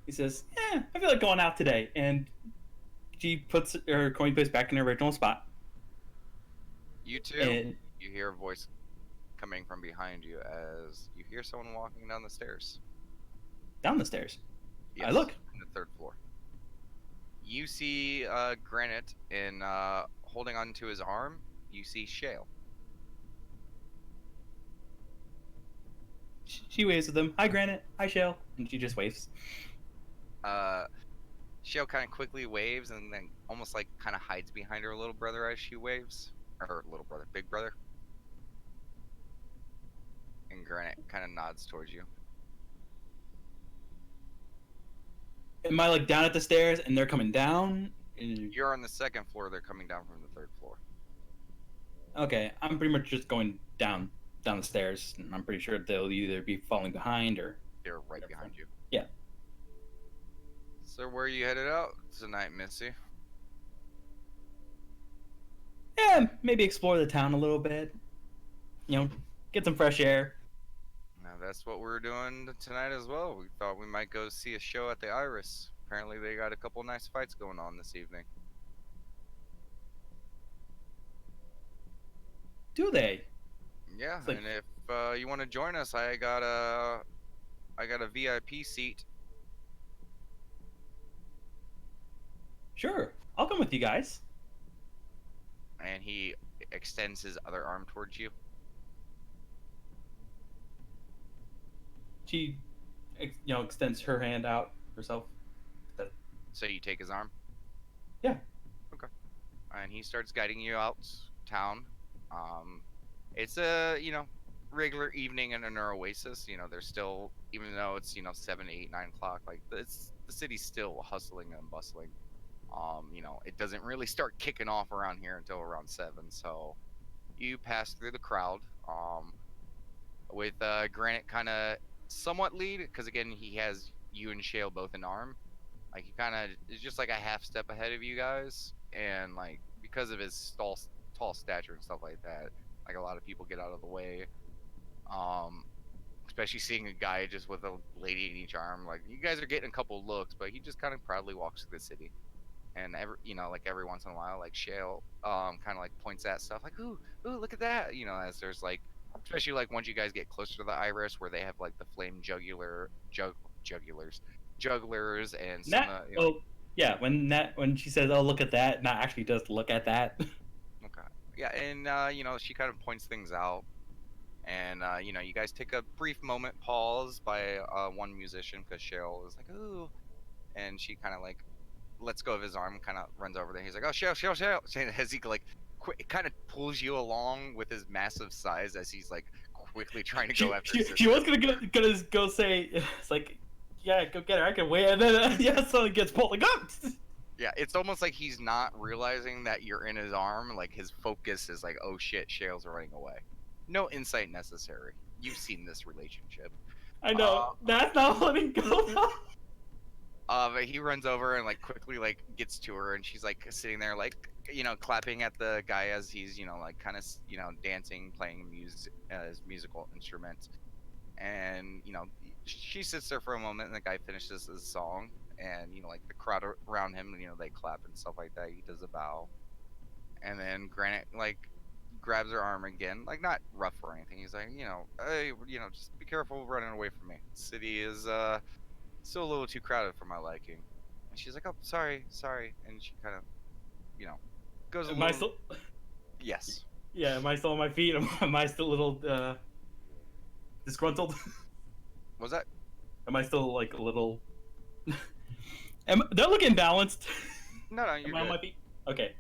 He says, "Yeah, I feel like going out today," and she puts her coin purse back in her original spot. You too. And You hear a voice coming from behind you as you hear someone walking down the stairs. down the stairs. Yes, I look. on the third floor. You see Granite and holding onto his arm. You see Shale. She waves at them. Hi, Granite. Hi, Shell. And she just waves. Shale kind of quickly waves and then almost like kind of hides behind her little brother as she waves. Or her little brother, big brother. And Granite kind of nods towards you. Am I like down at the stairs and they're coming down? And- You're on the second floor. They're coming down from the third floor. Okay, I'm pretty much just going down the stairs. And I'm pretty sure they'll either be falling behind or. They're right behind you. Yeah. So where are you headed out tonight, Missy? Yeah, maybe explore the town a little bit. You know, get some fresh air. Now that's what we're doing tonight as well. We thought we might go see a show at the Iris. Apparently, they got a couple nice fights going on this evening. Do they? Yeah, It's like, and if you want to join us, I got a VIP seat. sure, I'll come with you guys. And he extends his other arm towards you. She, extends her hand out herself. So you take his arm. Yeah. Okay. And he starts guiding you out town. It's a regular evening in an oasis. There's still, even though it's 7, 8, 9 o'clock, like the city's still hustling and bustling. It doesn't really start kicking off around here until around 7. So you pass through the crowd. With Granite kind of somewhat lead, because again he has you and Shale both an arm. Like he kind of is just like a half step ahead of you guys, and like because of his tall stature and stuff like that, like a lot of people get out of the way. Um, Especially seeing a guy just with a lady in each arm. Like you guys are getting a couple looks, but he just kind of proudly walks through the city. And like every once in a while, like Shale, kind of like points at stuff like, ooh, look at that. As there's like, especially like once you guys get closer to the Iris, where they have like the flame jugglers, and some That, well, yeah. When she says, "Oh, look at that," not actually just look at that. Okay, yeah, and she kind of points things out, and you guys take a brief moment pause by one musician because Cheryl is like, ooh, and she kind of like lets go of his arm, kind of runs over there. He's like, "Oh, Shale!" As he like, kind of pulls you along with his massive size as he's like quickly trying to go after. She was gonna go say, it's like, yeah, go get her. I can wait. And then yeah, someone gets pulled. Like, oh! Yeah, it's almost like he's not realizing that you're in his arm. Like his focus is like, "Oh shit, Shale's running away." No insight necessary. You've seen this relationship. I know that's not letting go. But he runs over and like quickly like gets to her, and she's like sitting there like clapping at the guy as he's like kind of dancing, playing his musical instrument, and she sits there for a moment, and the guy finishes his song, and like the crowd around him, they clap and stuff like that. He does a bow, and then Granite like grabs her arm again, like not rough or anything. He's like, hey, just be careful running away from me. The city is still a little too crowded for my liking. And she's like, oh, sorry. And she kind of, goes a Am I little. still? Yes. Yeah, am I still on my feet? Am I still a little disgruntled? Was that? Am I still like a little? Do I look imbalanced? No, you're Am I on my good. feet? Okay.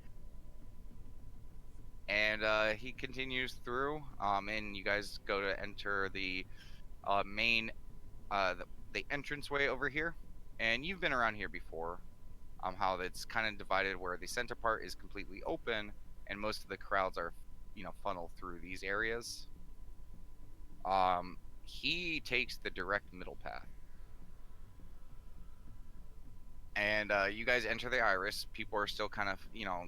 And he continues through, and you guys go to enter the main, the entranceway over here. And you've been around here before. How it's kind of divided where the center part is completely open, and most of the crowds are, funneled through these areas. He takes the direct middle path. And you guys enter the Iris. People are still kind of,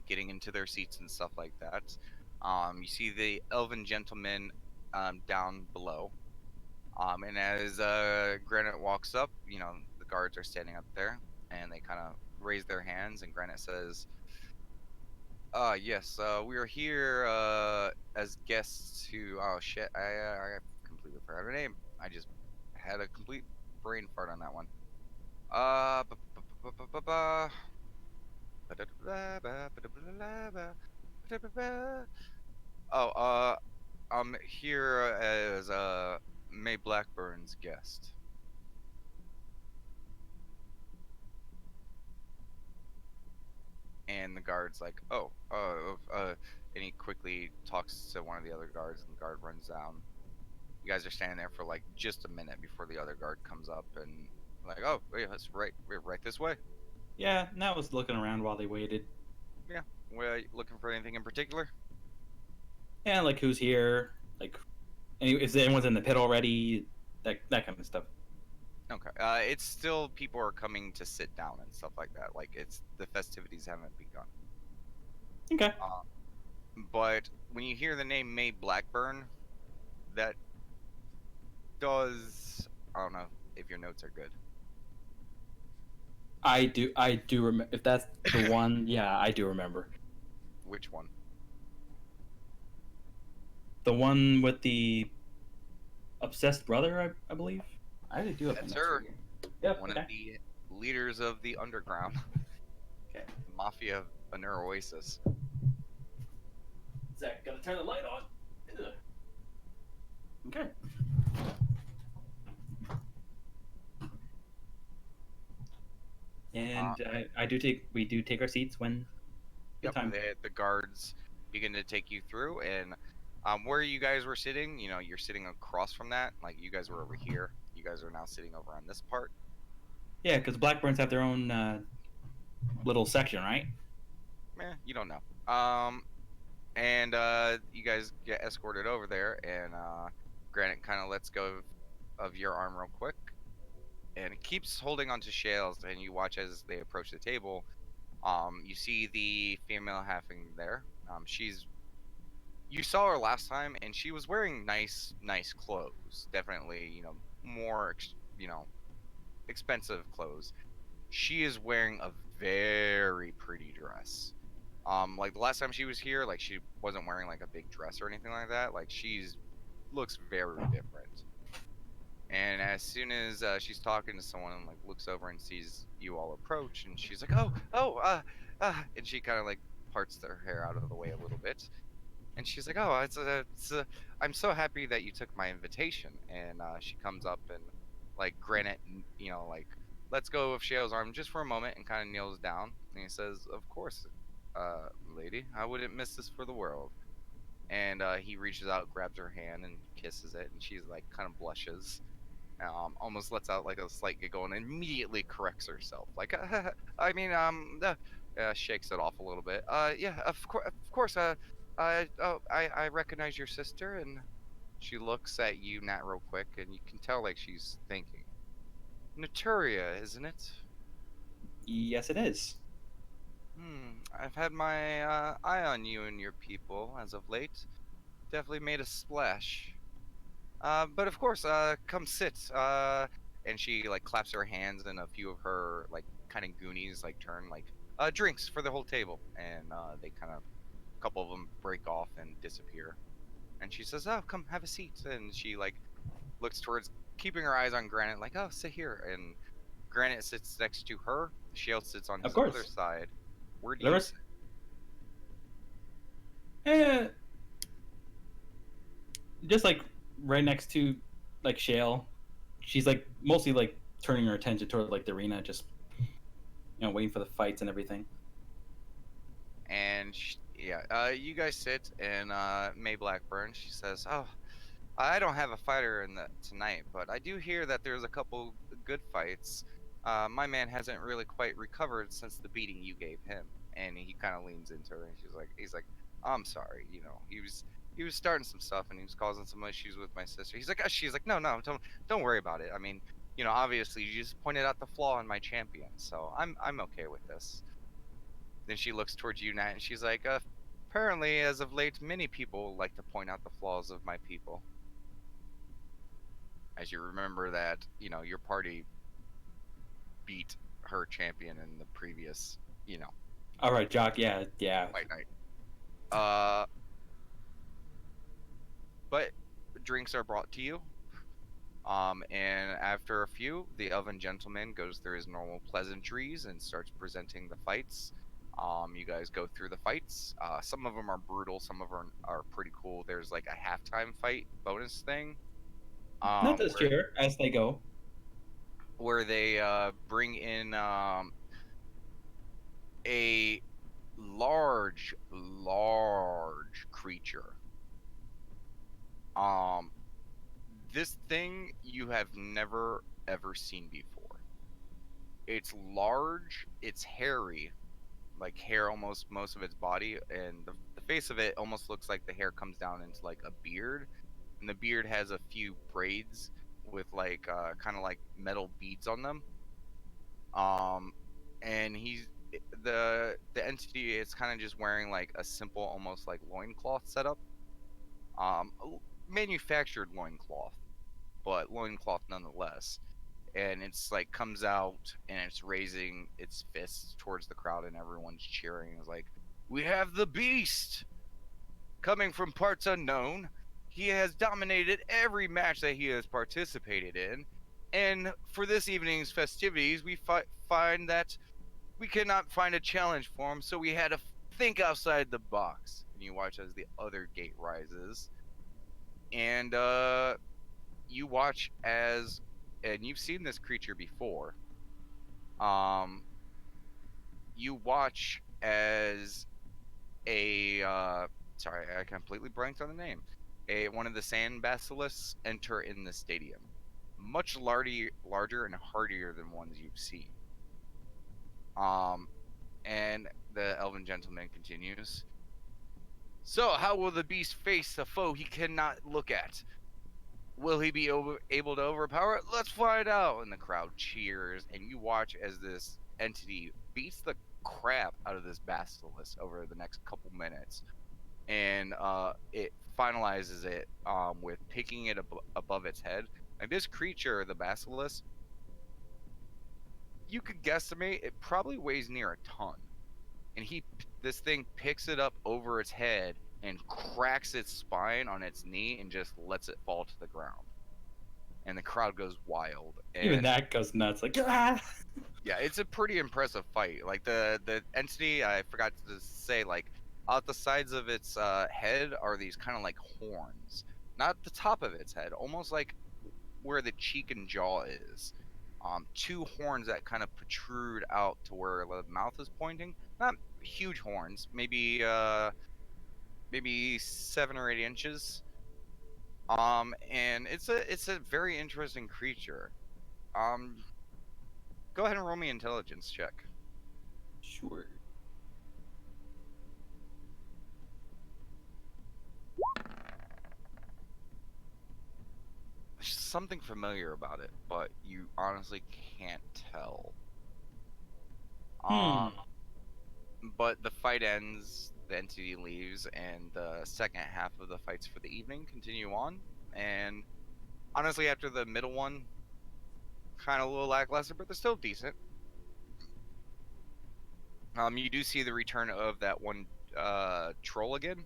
getting into their seats and stuff like that. You see the elven gentleman down below. And as Granite walks up, the guards are standing up there, and they kind of raise their hands, and Granite says, yes, we are here as guests to. Oh shit, I completely forgot her name. I just had a complete brain fart on that one. Oh, I'm here as May Blackburn's guest. And the guard's like, and he quickly talks to one of the other guards, and the guard runs down. You guys are standing there for like just a minute before the other guard comes up and like, oh, wait, that's right, we're right this way. Yeah, Nat was looking around while they waited. Yeah, we're looking for anything in particular. Yeah, like who's here? Like, if anyone's in the pit already? That kind of stuff. Okay, it's still people are coming to sit down and stuff like that. Like it's the festivities haven't begun. Okay. But when you hear the name May Blackburn, that does, I don't know if your notes are good. I do remember. If that's the one, yeah, I do remember. Which one? The one with the obsessed brother, I believe. I actually do have my That's notes her. right here. Yep. One of Okay. the leaders of the underground, Okay. the mafia of an Oasis. Zach, gotta turn the light on. Ugh. Okay. And we do take our seats when the Yep, time. the guards begin to take you through, and where you guys were sitting, you're sitting across from that. Like you guys were over here. You guys are now sitting over on this part. Yeah, because Blackburns have their own little section, right? You don't know. And you guys get escorted over there, and Granite kind of lets go of your arm real quick, and it keeps holding onto Shales, and you watch as they approach the table. You see the female halfling there. You saw her last time, and she was wearing nice clothes. Definitely, more expensive clothes. She is wearing a very pretty dress. Like the last time she was here, like she wasn't wearing like a big dress or anything like that. Like she's looks very different. And as soon as she's talking to someone and like looks over and sees you all approach, and she's like, and she kind of like parts her hair out of the way a little bit, and she's like, "Oh, I'm so happy that you took my invitation." And she comes up and like Granite, like lets go of Shale's arm just for a moment and kind of kneels down, and he says, "Of course, lady, I wouldn't miss this for the world." And he reaches out, grabs her hand, and kisses it, and she's like kind of blushes, almost lets out like a slight giggle, and immediately corrects herself, like, I mean, shakes it off a little bit. Yeah, of course, I recognize your sister, and she looks at you, Nat, real quick, and you can tell like she's thinking. Naturia, isn't it? Yes, it is. I've had my eye on you and your people as of late. Definitely made a splash. But of course, come sit. And she like claps her hands, and a few of her like kind of goonies like turn like drinks for the whole table, and they kind of a couple of them break off and disappear. And she says, "Oh, come have a seat." And she like looks towards, keeping her eyes on Granite, like, "Oh, sit here." And Granite sits next to her. Shield sits on Of his other course. side. Where do you Whatever. sit? Eh, just like right next to like Shale. She's like mostly like turning her attention toward like the arena, just waiting for the fights and everything. And yeah, you guys sit, and May Blackburn, she says, "Oh, I don't have a fighter in the tonight, but I do hear that there's a couple good fights. My man hasn't really quite recovered since the beating you gave him." And he kind of leans into her, and he's like, "I'm sorry, he was starting some stuff, and he was causing some issues with my sister." He's like, she's like, "No, no, don't worry about it. I mean, obviously you just pointed out the flaw in my champion, so I'm okay with this." Then she looks towards you, Nat, and she's like, "Apparently, as of late, many people like to point out the flaws of my people." As you remember that, your party beat her champion in the previous, All right, Jock. Yeah, yeah. fight night. Uh, but drinks are brought to you. And after a few, the Elven gentleman goes through his normal pleasantries and starts presenting the fights. You guys go through the fights. Some of them are brutal. Some of them are pretty cool. There's like a halftime fight bonus thing. Not this Where year as they go. they bring in a large creature. Um, this thing you have never ever seen before. It's large, it's hairy, like hair almost most of its body, and the face of it almost looks like the hair comes down into like a beard, and the beard has a few braids with like kind of like metal beads on them. Um, and the entity is kind of just wearing like a simple, almost like loincloth setup, manufactured loincloth, but loincloth nonetheless. And it's like comes out and it's raising its fists towards the crowd and everyone's cheering. It's like, we have the beast coming from parts unknown. He has dominated every match that he has participated in. And for this evening's festivities, we find that we cannot find a challenge for him, so we had to think outside the box. And you watch as the other gate rises, and you watch as, and you've seen this creature before. Um, you watch as a sorry, I completely blanked on the name. One of the sand basilisks enter in the stadium, much larger and hardier than ones you've seen. Um, and the elven gentleman continues. So, how will the beast face a foe he cannot look at? Will he be able to overpower it? Let's find out. And the crowd cheers, and you watch as this entity beats the crap out of this basilisk over the next couple minutes, and it finalizes it with picking it above its head. Like this creature, the basilisk, you could guesstimate it probably weighs near a ton. And this thing picks it up over its head and cracks its spine on its knee and just lets it fall to the ground. And the crowd goes wild. And Even that goes nuts. Like, ah! yeah, it's a pretty impressive fight. Like the entity, I forgot to say, like out the sides of its head are these kind of like horns, not the top of its head, almost like where the cheek and jaw is. Two horns that kind of protrude out to where the mouth is pointing. Not huge horns, maybe 7 or 8 inches. And it's a very interesting creature. Um, Go ahead and roll me intelligence check. Sure. There's something familiar about it, but you honestly can't tell. But the fight ends, the entity leaves, and the second half of the fights for the evening continue on. And honestly, after the middle one, kind of a little lackluster, but they're still decent. You do see the return of that one troll again.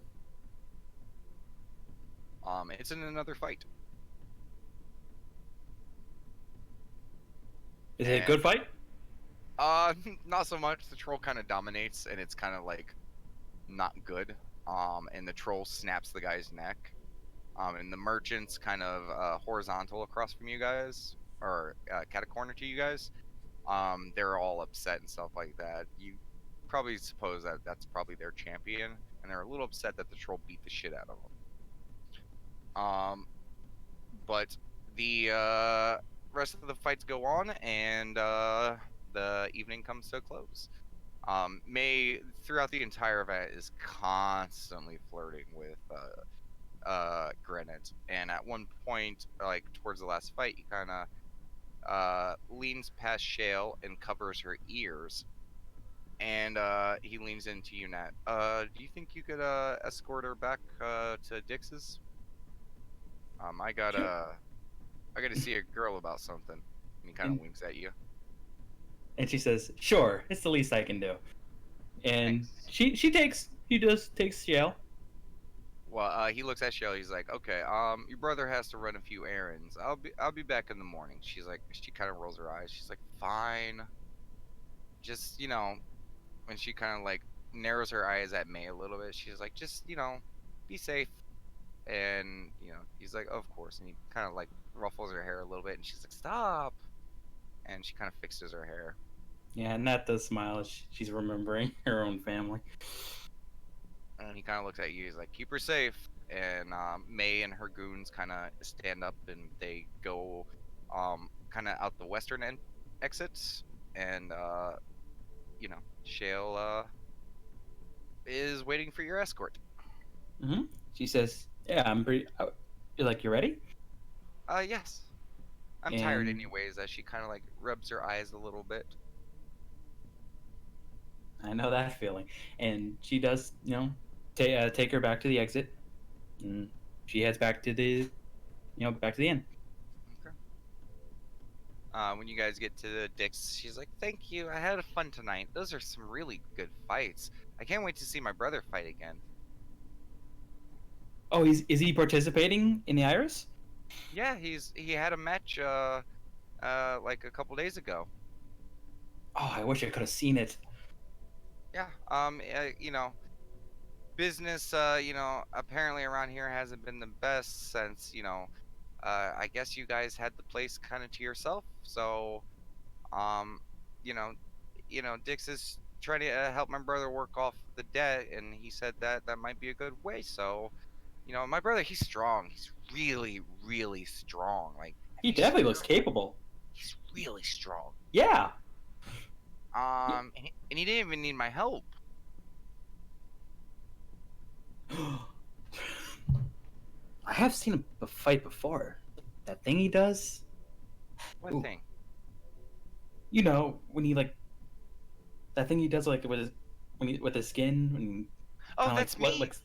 It's in another fight. Is it a good fight? Not so much. The troll kind of dominates, and it's kind of like not good. And the troll snaps the guy's neck. And the merchant's kind of horizontal across from you guys, or cat a corner to you guys. They're all upset and stuff like that. You probably suppose that that's probably their champion, and they're a little upset that the troll beat the shit out of them. But the rest of the fights go on, and the evening comes to a close. May throughout the entire event is constantly flirting with Granite, and at one point, like towards the last fight, he kind of leans past Shale and covers her ears, and he leans into you, Nat. Do you think you could escort her back to Dix's? I got Sure. I got to see a girl about something. And he kind of winks at you. And she says, "Sure, it's the least I can do." And Thanks. he just takes Shale. Well, he looks at Shell. He's like, "Okay, your brother has to run a few errands. I'll be back in the morning." She's like, she kind of rolls her eyes. She's like, "Fine." Just when she kind of like narrows her eyes at May a little bit, she's like, "Just be safe." And he's like, "Of course." And he kind of like ruffles her hair a little bit, and she's like, "Stop." And she kind of fixes her hair. Yeah, and that does smile as she's remembering her own family. And he kind of looks at you. He's like, "Keep her safe." And May and her goons kind of stand up and they go kind of out the western exits. And Shale is waiting for your escort. Mm-hmm. She says, "Yeah, I'm pretty. You're like, you ready?" Yes. I'm tired And anyways. As she kind of like rubs her eyes a little bit. I know that feeling. And she does, take her back to the exit, and she heads back to back to the inn. Okay. When you guys get to Dick's, she's like, "Thank you. I had fun tonight. Those are some really good fights. I can't wait to see my brother fight again." Oh, is he participating in the Iris? Yeah, he had a match like a couple days ago. Oh, I wish I could have seen it. Yeah. Business apparently around here hasn't been the best since, I guess you guys had the place kind of to yourself. So, um, you know, Dix is trying to help my brother work off the debt, and he said that that might be a good way. So, my brother, he's strong. He's really, really strong. Like, have He you seen definitely looks him? capable. He's really strong. Yeah. And he didn't even need my help. I have seen a fight before. That thing he does. What Ooh. thing? When he that thing he does with his with his skin when Oh, kind of that's me. like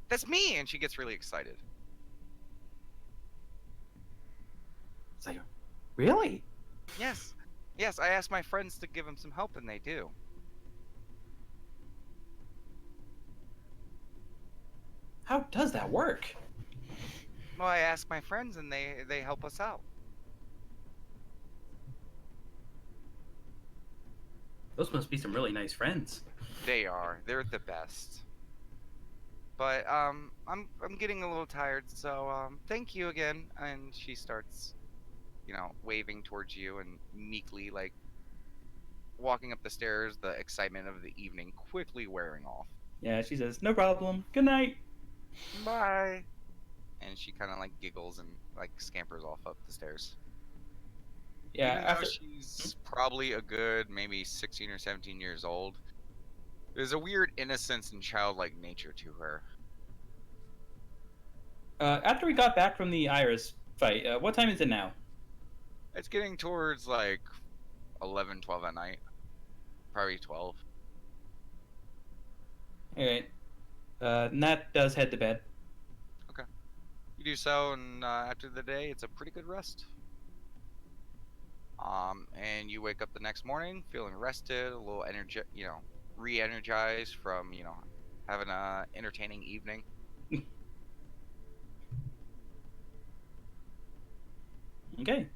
That's me. And she gets really excited. it's like really? Yes. Yes, I asked my friends to give him some help, and they do. How does that work? Well, I ask my friends, and they help us out. Those must be some really nice friends. They are. They're the best. But I'm getting a little tired, so thank you again. And she starts, waving towards you and meekly like walking up the stairs, the excitement of the evening quickly wearing off. Yeah, she says, "No problem. Good night." Bye. And she kind of like giggles and like scampers off up the stairs. Yeah, Even though after she's probably a good maybe 16 or 17 years old, there's a weird innocence and childlike nature to her. after we got back from the Iris fight, what time is it now? It's getting towards like 11, 12 at night. Probably 12. All right. Nat does head to bed. Okay. You do so, and after the day, it's a pretty good rest. And you wake up the next morning feeling rested, a little re-energized from, having a entertaining evening. Okay.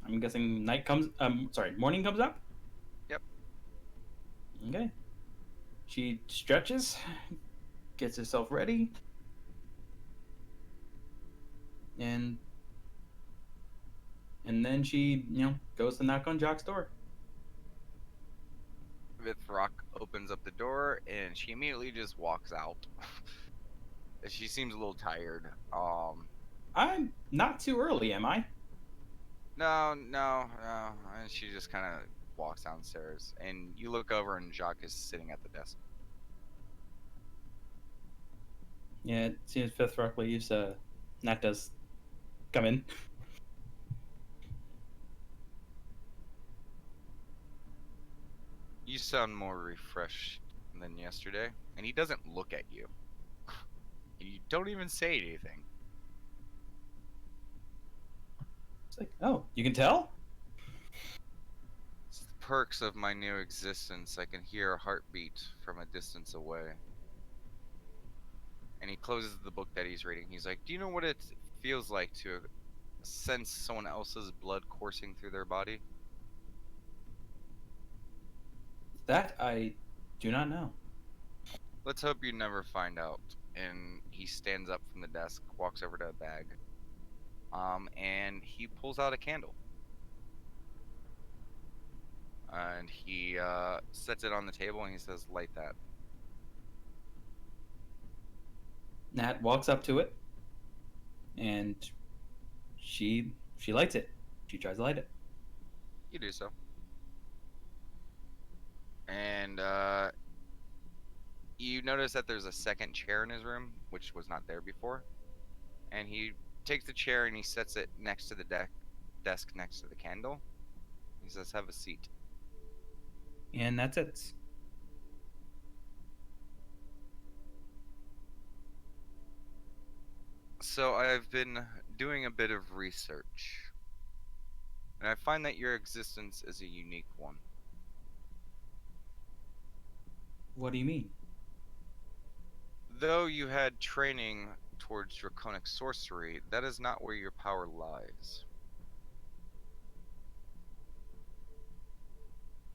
I'm guessing morning comes up. Yep. Okay. She stretches, gets herself ready, and then she, goes to knock on Jock's door. Vithrock opens up the door, and she immediately just walks out. She seems a little tired. I'm not too early, am I? No. And she just kind of walks downstairs, and you look over, and Jacques is sitting at the desk. Yeah, as soon as Fifth Rock leaves, Nat does come in. You sound more refreshed than yesterday, and he doesn't look at you. You don't even say anything. It's like, oh, you can tell? It's the perks of my new existence. I can hear a heartbeat from a distance away. And he closes the book that he's reading. He's like, "Do you know what it feels like to sense someone else's blood coursing through their body?" That I do not know. Let's hope you never find out. And he stands up from the desk, walks over to a bag, and he pulls out a candle. And he sets it on the table, and he says, "Light that." Nat walks up to it, and she lights it. She tries to light it. You do so. And you notice that there's a second chair in his room, which was not there before. And he takes the chair and he sets it next to the desk next to the candle. He says, "Have a seat." And that's it. So I've been doing a bit of research, and I find that your existence is a unique one. What do you mean? Though you had training towards draconic sorcery, that is not where your power lies.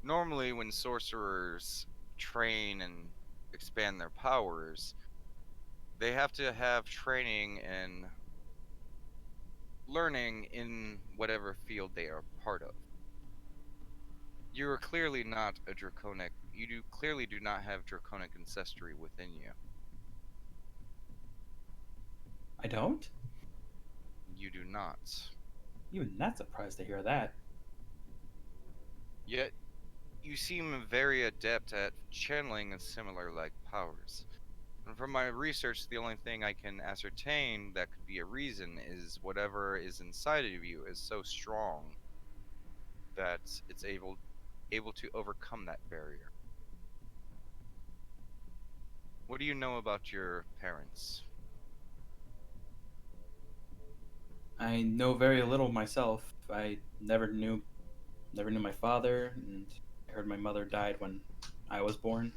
Normally, when sorcerers train and expand their powers, they have to have training and learning in whatever field they are part of. You are clearly not a draconic. Clearly do not have draconic ancestry within you. I don't? You do not. Even not surprised to hear that. Yet you seem very adept at channeling similar like powers. And from my research, the only thing I can ascertain that could be a reason is whatever is inside of you is so strong that it's able to overcome that barrier. What do you know about your parents? I know very little myself. I never knew my father, and I heard my mother died when I was born.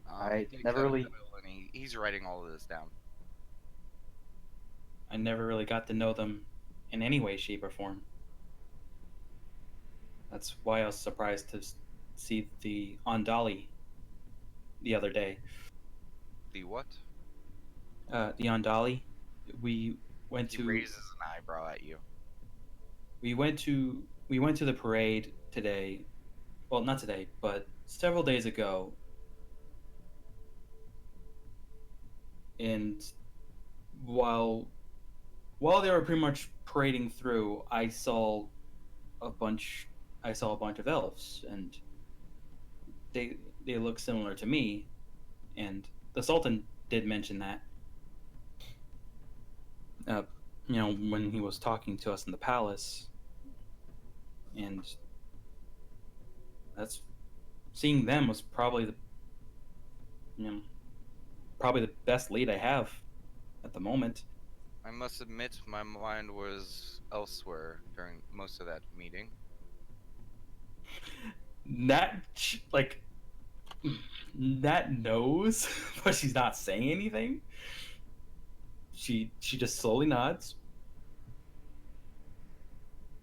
I He takes never out a really quill and he's writing all of this down. I never really got to know them in any way, shape, or form. That's why I was surprised to see the Andali the other day. The what? The Andali, we went He to raises an eyebrow at you. we went to the parade today. Well, not today, but several days ago. And while while they were pretty much parading through, a bunch I saw a bunch of elves, and they they look similar to me. And the Sultan did mention that, uh, when he was talking to us in the palace, and that's seeing them was you know probably the best lead I have at the moment. I must admit, my mind was elsewhere during most of that meeting. Like Nat knows, but she's not saying anything. She just slowly nods.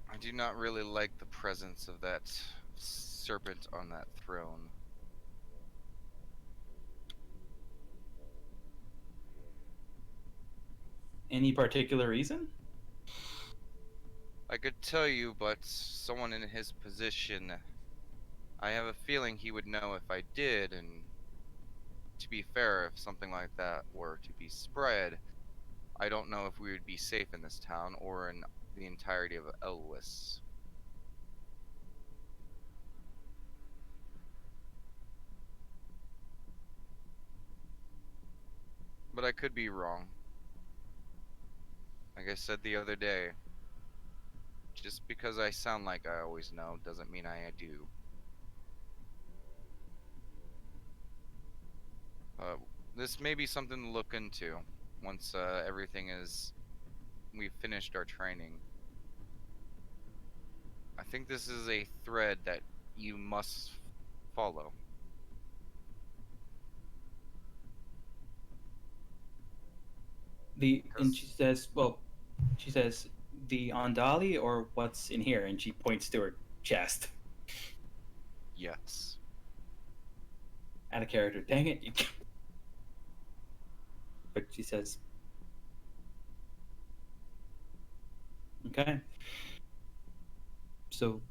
I do not really like the presence of that serpent on that throne. Any particular reason? I could tell you, but someone in his position, I have a feeling he would know if I did, and to be fair, if something like that were to be spread, I don't know if we would be safe in this town or in the entirety of Elwis. But I could be wrong. Like I said the other day, just because I sound like I always know doesn't mean I do. Uh, this may be something to look into once we've finished our training. I think this is a thread that you must follow. And Because, she says the Andali or what's in here, and she points to her chest. yes. Out of character, dang it! But she says, "Okay, so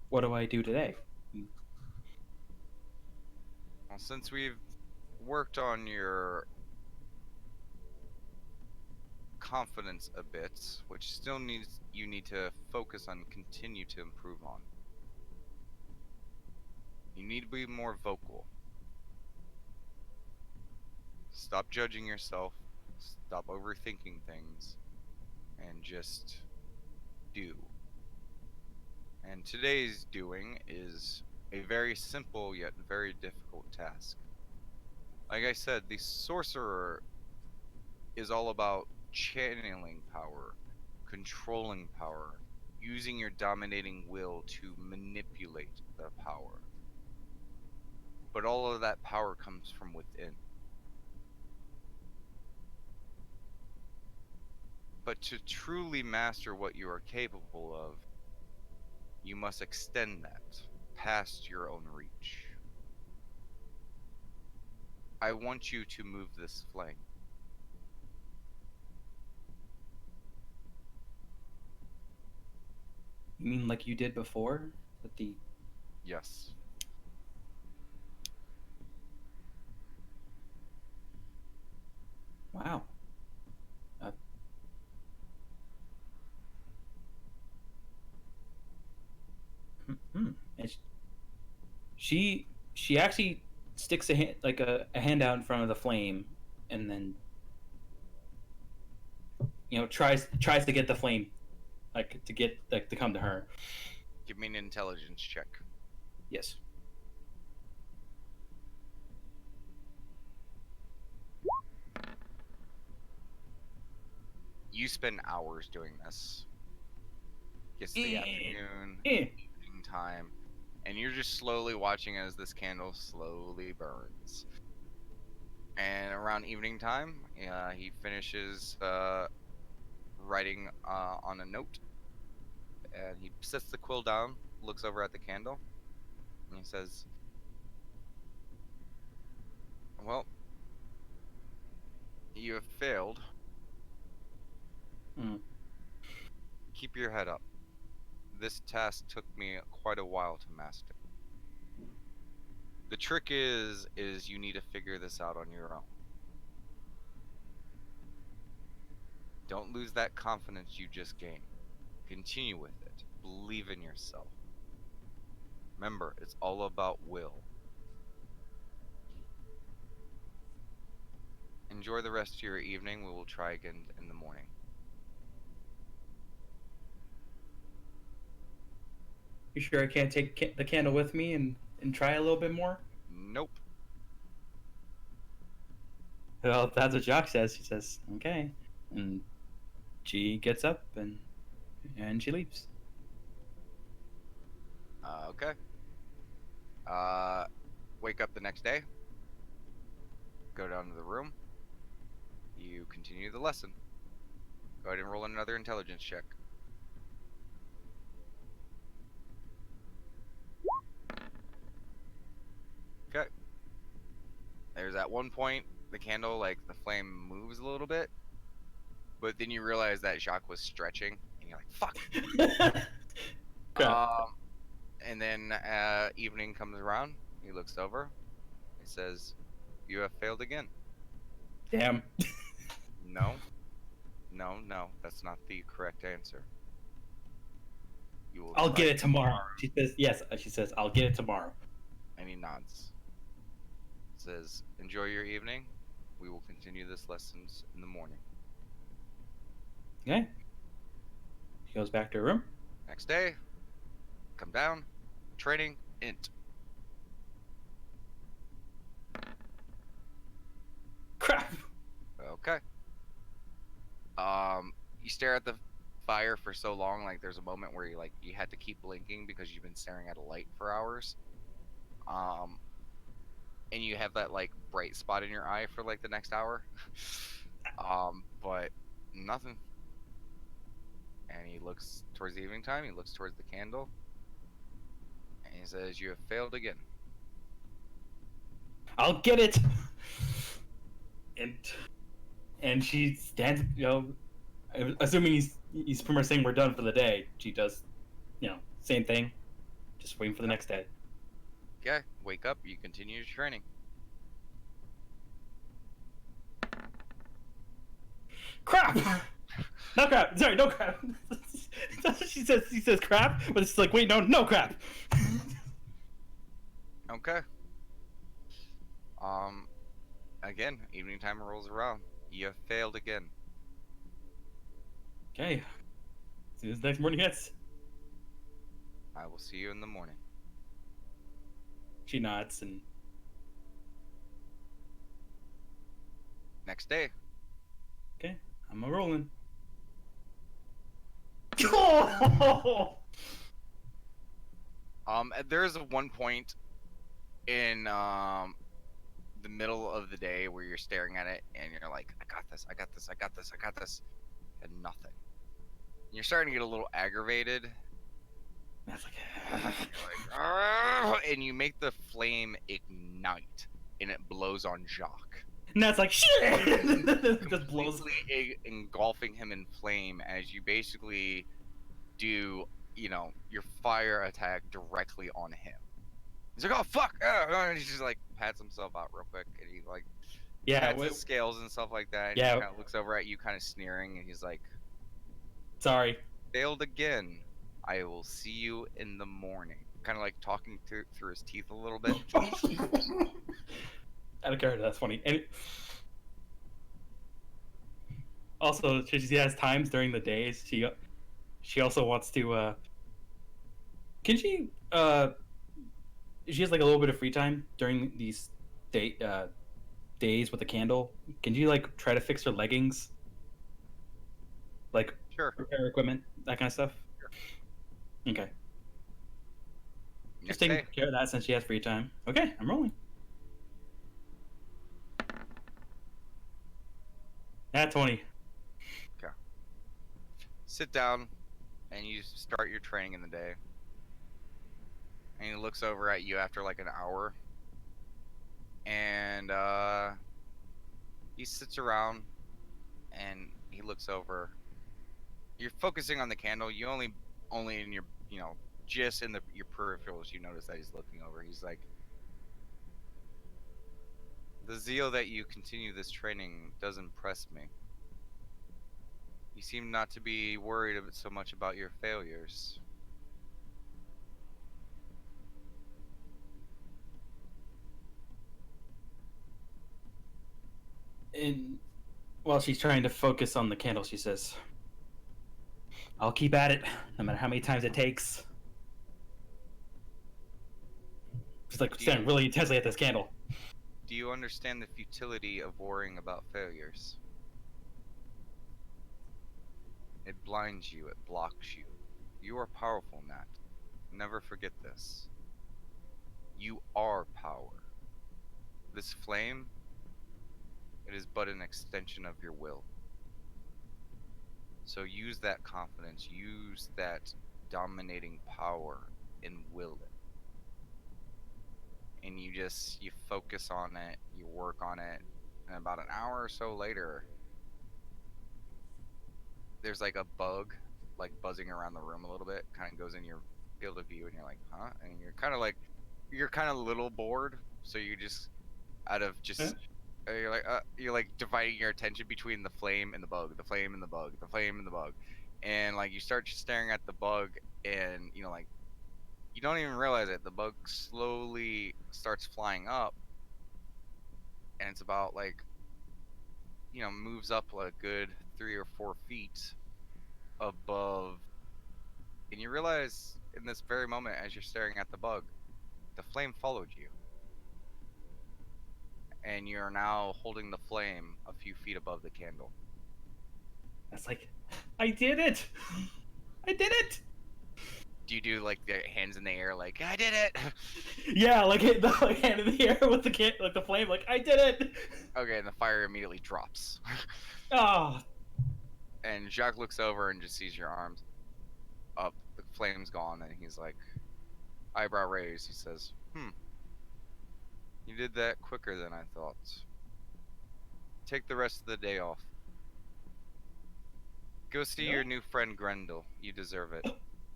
what do I do today?" Well, since we've worked on your confidence a bit, which still needs you need to focus on, continue to improve on. You need to be more vocal. Stop judging yourself, stop overthinking things, and just do. And today's doing is a very simple yet very difficult task. Like I said, the sorcerer is all about channeling power, controlling power, using your dominating will to manipulate the power. But all of that power comes from within. But to truly master what you are capable of, you must extend that past your own reach. I want you to move this flame. You mean like you did before with the? Yes. Wow. Uh, hmm. And she actually sticks a hand, like a hand out in front of the flame, and then tries to get the flame, like to get like to come to her. Give me an intelligence check. Yes. You spend hours doing this. Gets to the afternoon, Eh. evening time, and you're just slowly watching as this candle slowly burns. And around evening time, he finishes writing on a note, and he sets the quill down, looks over at the candle, and he says, "Well, you have failed. Mm. Keep your head up. This task took me quite a while to master. The trick is you need to figure this out on your own. Don't lose that confidence you just gained. Continue with it. Believe in yourself. Remember, it's all about will. Enjoy the rest of your evening. We will try again in the morning." You sure I can't take the candle with me and try a little bit more? Nope. Well, that's what Jock says. She says, "Okay," and she gets up and she leaves. Okay. Uh, Wake up the next day. Go down to the room. You continue the lesson. Go ahead and roll another intelligence check. Okay. There's at one point the candle, like the flame moves a little bit, but then you realize that Jacques was stretching, and you're like, "Fuck." Crap. Um, and then evening comes around. He looks over. He says, "You have failed again." Damn. No, no, no. That's not the correct answer. You will I'll try get it tomorrow. She says, yes. She says, "I'll get it tomorrow." And he nods. Says, "Enjoy your evening. We will continue this lessons in the morning." Okay. She goes back to her room. Next day, come down. Training int. Crap. Okay. You stare at the fire for so long, like there's a moment where you had to keep blinking because you've been staring at a light for hours. Um, and you have that like bright spot in your eye for like the next hour. But nothing. And he looks towards the evening time. He looks towards the candle, and he says, "You have failed again." I'll get it. And she stands, assuming he's pretty much saying we're done for the day. She does, same thing, just waiting for the next day. Okay, wake up. You continue your training. Crap. No crap. Sorry, no crap. That's what she says. She says crap, but it's like, wait, no crap. Okay. Again, evening time rolls around. You have failed again. Okay. As soon as next morning hits. I will see you in the morning. She nods and Next day. okay, I'm a rolling. Oh! There's one point in the middle of the day where you're staring at it and you're like, I got this, I got this, I got this, I got this, and nothing. You're starting to get a little aggravated. That's like, You're like, "Argh!" and you make the flame ignite, and it blows on Jacques, and that's like shit. It just blows. completely engulfing him in flame as you basically do, your fire attack directly on him. He's like, "Oh fuck!" And he just like pats himself out real quick, and he like Yeah, pats his scales and stuff like that. And Yeah. he kind of looks over at you, kind of sneering, and he's like, sorry. "Failed again. I will see you in the morning." Kind of like talking through his teeth a little bit. I don't care. That's funny. And also, she has times during the days. She also wants to. Can she? She has like a little bit of free time during these days with the candle. Can you like try to fix her leggings? Like Sure. repair equipment, that kind of stuff. Okay. Just Next taking day. care of that since she has free time. Okay, I'm rolling. At 20. Sit down, and you start your training in the day. And he looks over at you after like an hour, and he sits around, and he looks over. You're focusing on the candle. You only in your just in your peripherals you notice that he's looking over. He's like, the zeal that you continue this training does impress me. You seem not to be worried so much about your failures. And while she's trying to focus on the candle, she says, I'll keep at it, no matter how many times it takes. She's like staring really intensely at this candle. Do you understand the futility of worrying about failures? It blinds you, it blocks you. You are powerful, Nat. Never forget this. You are power. This flame, it is but an extension of your will. So use that confidence, use that dominating power, and will it. And you focus on it, you work on it, and about an hour or so later, there's like a bug like buzzing around the room a little bit, kind of goes in your field of view, and you're like, huh? And you're kind of a little bored, so you just out of just you're like dividing your attention between the flame and the bug, the flame and the bug, the flame and the bug, and like you start staring at the bug, and like you don't even realize it. The bug slowly starts flying up, and it's about like moves up like a good 3 or 4 feet above, and you realize in this very moment as you're staring at the bug, the flame followed you. And you're now holding the flame a few feet above the candle. That's like, I did it! I did it! Do you do like the hands in the air, like I did it? Yeah, like the like, hand in the air with the flame, like I did it! Okay, and the fire immediately drops. Oh, And Jacques looks over and just sees your arms up. The flame's gone, and he's like, eyebrow raised. He says, you did that quicker than I thought. Take the rest of the day off. Go see your new friend Grendel. You deserve it.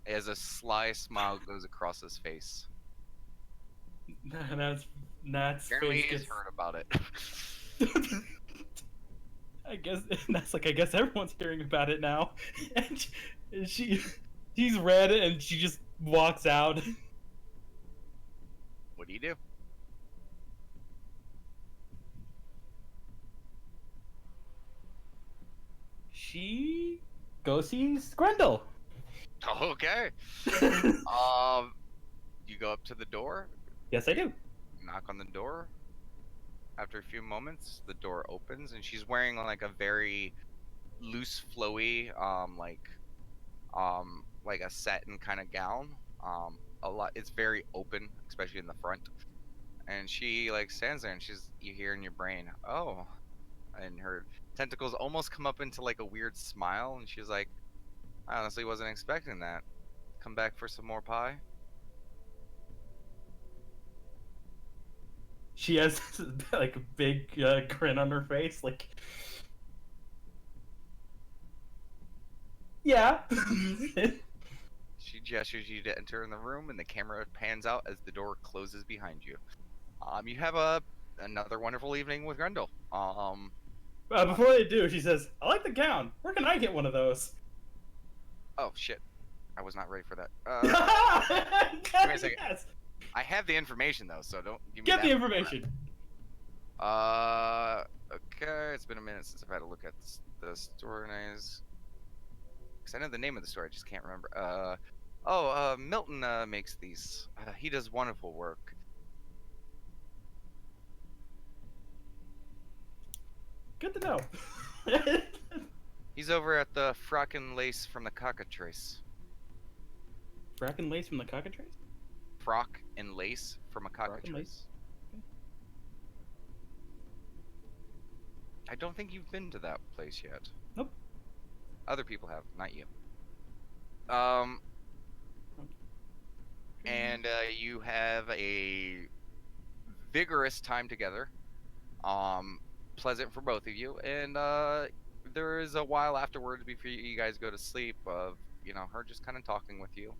As a sly smile goes across his face. Nat's Apparently face he's gets... heard about it. I guess everyone's hearing about it now. And she's red and she just walks out. What do you do? She goes sees Grendel. Okay. You go up to the door, Yes, I do. knock on the door. After a few moments, the door opens, and she's wearing like a very loose, flowy, like a satin kind of gown. A lot. It's very open, especially in the front. And she like stands there, and you hear in your brain, oh, and her tentacles almost come up into like a weird smile, and she's like, I honestly wasn't expecting that. Come back for some more pie? She has like a big grin on her face, like, yeah. She gestures you to enter in the room, and the camera pans out as the door closes behind you. You have another wonderful evening with Grendel. Before they do, she says, "I like the gown. Where can I get one of those?" Oh shit, I was not ready for that. Give me a second. Yes. I have the information though, so don't give me Get that the for information. Okay, it's been a minute since I've had to look at the story names. Cause I know the name of the store, I just can't remember. Milton makes these. He does wonderful work. Good to know. He's over at the Frock and Lace from the Cockatrice. Frack and lace from the cockatrice? Frock and Lace from a Frock and Cockatrice. lace. Okay. I don't think you've been to that place yet. Nope. Other people have, not you. And you have a vigorous time together. Pleasant for both of you, and there is a while afterwards before you guys go to sleep of her just kind of talking with you.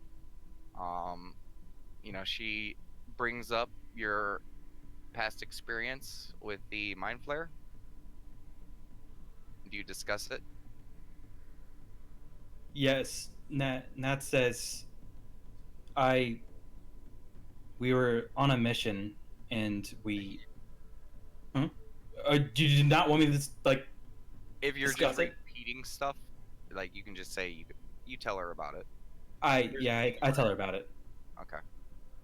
She brings up your past experience with the mind flare. Do you discuss it? Yes, Nat says, we were on a mission, and we... Huh? You did not want me to, like, If you're discuss just it? repeating stuff, like you can just say you tell her about it. I tell her about it. Okay.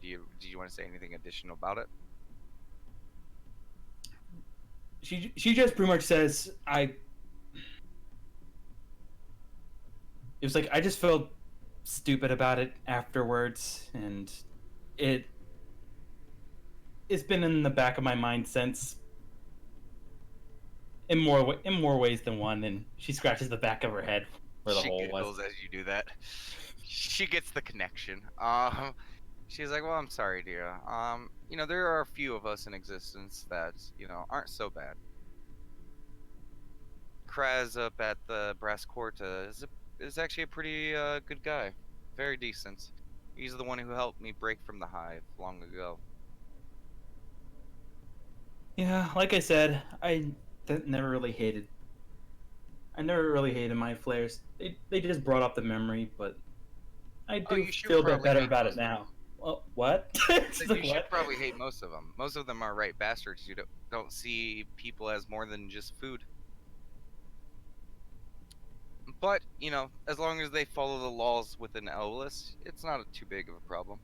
Do you want to say anything additional about it? She just pretty much says, it was like, I just felt stupid about it afterwards, and it's been in the back of my mind since, in more ways than one. And she scratches the back of her head where the She hole giggles was. as you do that. She gets the connection. She's like, well, I'm sorry, dear. There are a few of us in existence that, aren't so bad. Kraz up at the Brass Court is actually a pretty good guy. Very decent. He's the one who helped me break from the hive long ago. Yeah, like I said, I never really hated. I never really hated my flares. They just brought up the memory, but I do you should feel a bit probably better hate about most it of them. now. Well, what? It's You like, should what? probably hate most of them. Most of them are right bastards. You don't see people as more than just food. But, as long as they follow the laws within Ellis, it's not too big of a problem.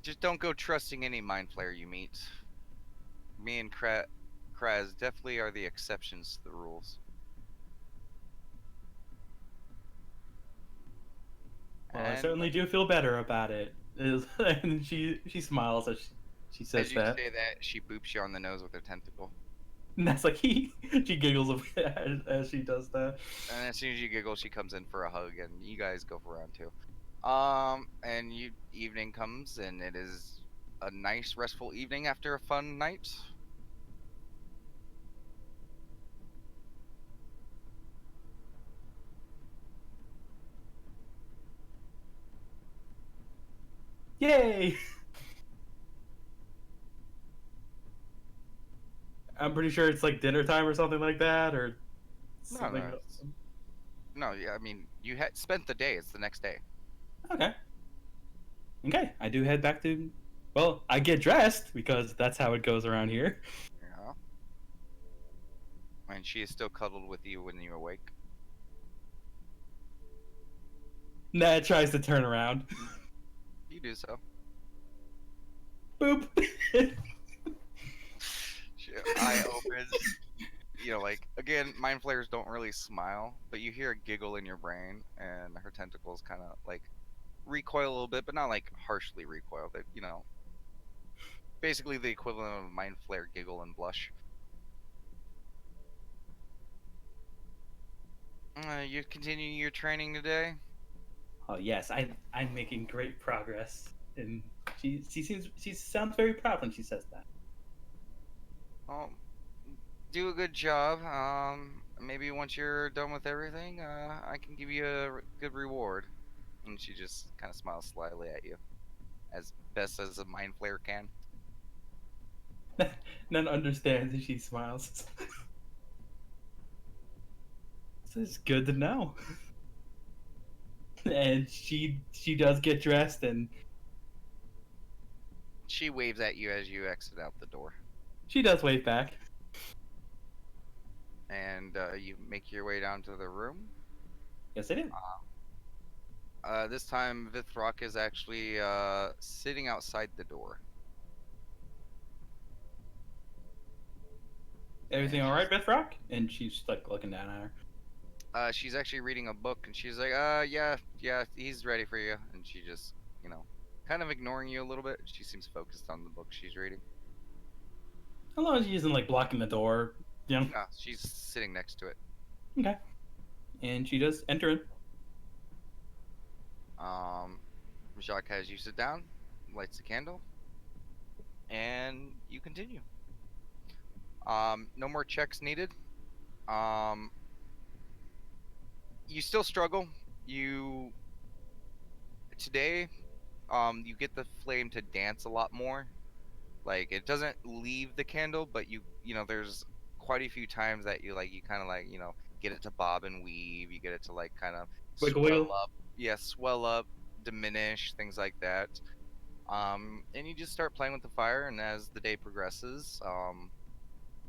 Just don't go trusting any mind flayer you meet. Me and Kraz definitely are the exceptions to the rules. Well, I And certainly do feel better about it. And she smiles as she says as you that. say that, she boops you on the nose with her tentacle. And that's like she giggles as she does that. And as soon as you giggle, she comes in for a hug, and you guys go for round two. And evening comes, and it is a nice, restful evening after a fun night. Yay! I'm pretty sure it's like dinner time or something like that, or something. No, yeah, I mean, you had spent the day. It's the next day. Okay. Okay, I do head back to. Well, I get dressed because that's how it goes around here. Yeah. And she is still cuddled with you when you awake. Ned tries to turn around. You do so. Boop. Eye opens. You know, like again, mind flayers don't really smile, but you hear a giggle in your brain, and her tentacles kind of like recoil a little bit, but not like harshly recoil. They, you know, basically the equivalent of a mind flare giggle and blush. You continue your training today. Oh yes, I'm making great progress, and she sounds very proud when she says that. Well, do a good job. Maybe once you're done with everything, I can give you a good reward. And she just kind of smiles slyly at you, as best as a mind flayer can. None understands, and she smiles. This is good to know. And she does get dressed, and She waves at you as you exit out the door, she does wave back. and you make your way down to the room. Yes, I did. This time, Vithrock is actually sitting outside the door. Everything And all right, Beth Rock? And she's like looking down at her. she's actually reading a book, and she's like, yeah, he's ready for you. And she just, you know, kind of ignoring you a little bit. She seems focused on the book she's reading. How long as she isn't like blocking the door, you know? No, she's sitting next to it. Okay. And she does enter in. Um, Jacques has you sit down, lights a candle, and you continue. No more checks needed. Um, you still struggle. You today, you get the flame to dance a lot more. Like it doesn't leave the candle, but you know, there's quite a few times that you kind of like, you know, get it to bob and weave. You get it to like kind of Wiggle swell wiggle. up, yeah, swell up, diminish, things like that. And you just start playing with the fire, and as the day progresses,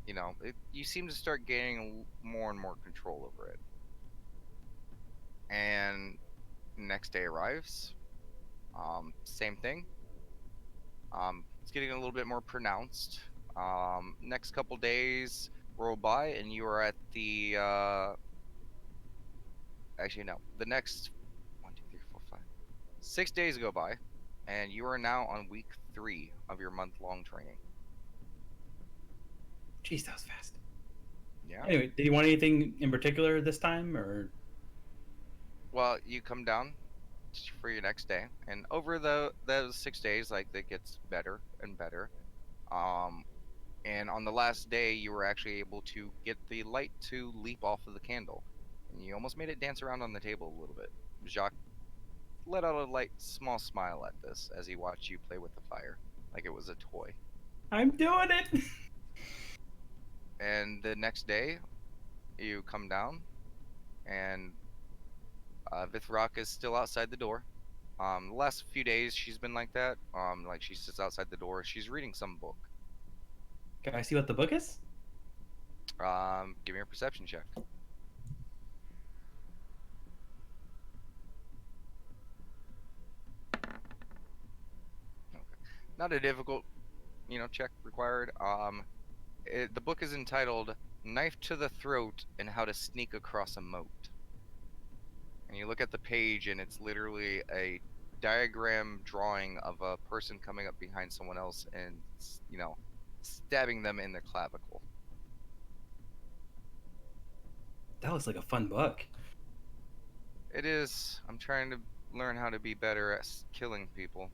you know, you seem to start gaining more and more control over it. And next day arrives. Same thing. It's getting a little bit more pronounced. Next couple days roll by, and you are at the. Actually, no. The next 6 days go by, and you are now on week 3 of your month-long training. Jeez, that was fast. Yeah. Anyway, did you want anything in particular this time, or? Well, you come down for your next day, and over those 6 days, like it gets better and better. Um, and on the last day, you were actually able to get the light to leap off of the candle, and you almost made it dance around on the table a little bit. Jacques let out a light, small smile at this as he watched you play with the fire, like it was a toy. I'm doing it. And the next day, you come down, and Vithrock is still outside the door. The last few days she's been like that. Like she sits outside the door. She's reading some book. Can I see what the book is? Give me a perception check. Okay. Not a difficult, you know, check required. The book is entitled "Knife to the Throat and How to Sneak Across a Moat." And you look at the page, and it's literally a diagram drawing of a person coming up behind someone else and, you know, stabbing them in the clavicle. That looks like a fun book. It is. I'm trying to learn how to be better at killing people.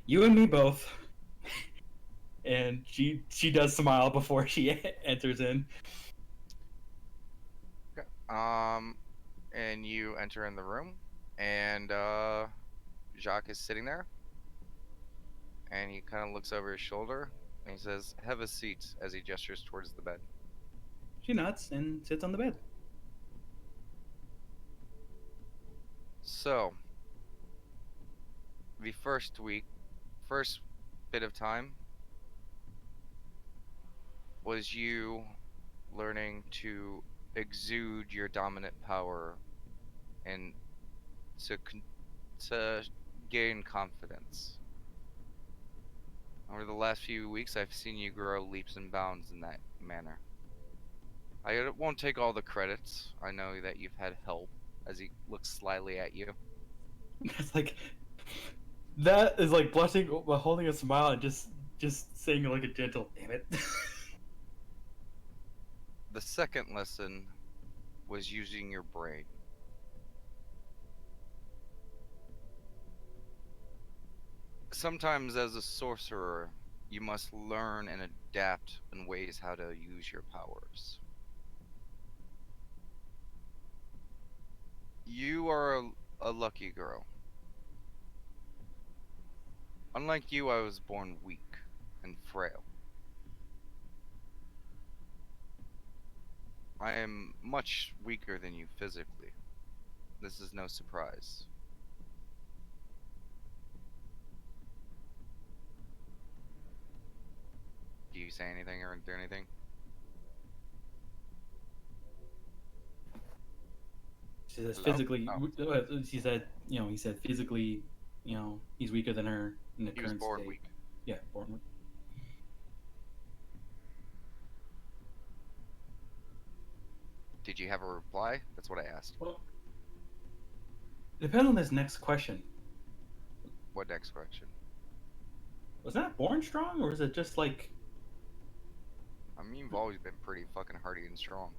You and me both. And she does smile before she enters in. Okay. And you enter in the room, and Jacques is sitting there, and he kind of looks over his shoulder, and he says, "Have a seat," as he gestures towards the bed. She nods and sits on the bed. So, the first bit of time was you learning to exude your dominant power and to gain confidence. Over the last few weeks, I've seen you grow leaps and bounds in that manner. I won't take all the credits. I know that you've had help, as he looks slyly at you. It's like that is like blushing while holding a smile and just saying like a gentle "damn it." The second lesson was using your brain. Sometimes, as a sorcerer, you must learn and adapt in ways how to use your powers. You are a lucky girl. Unlike you, I was born weak and frail. I am much weaker than you physically. This is no surprise. Do you say anything or do anything? She says Hello? physically. Oh, She said, he said physically, he's weaker than her in the he was current born state. weak. Yeah, born weak. Did you have a reply? That's what I asked. Well, depends on this next question. What next question? Was that born strong, or is it just like I mean, you've always been pretty fucking hardy and strong.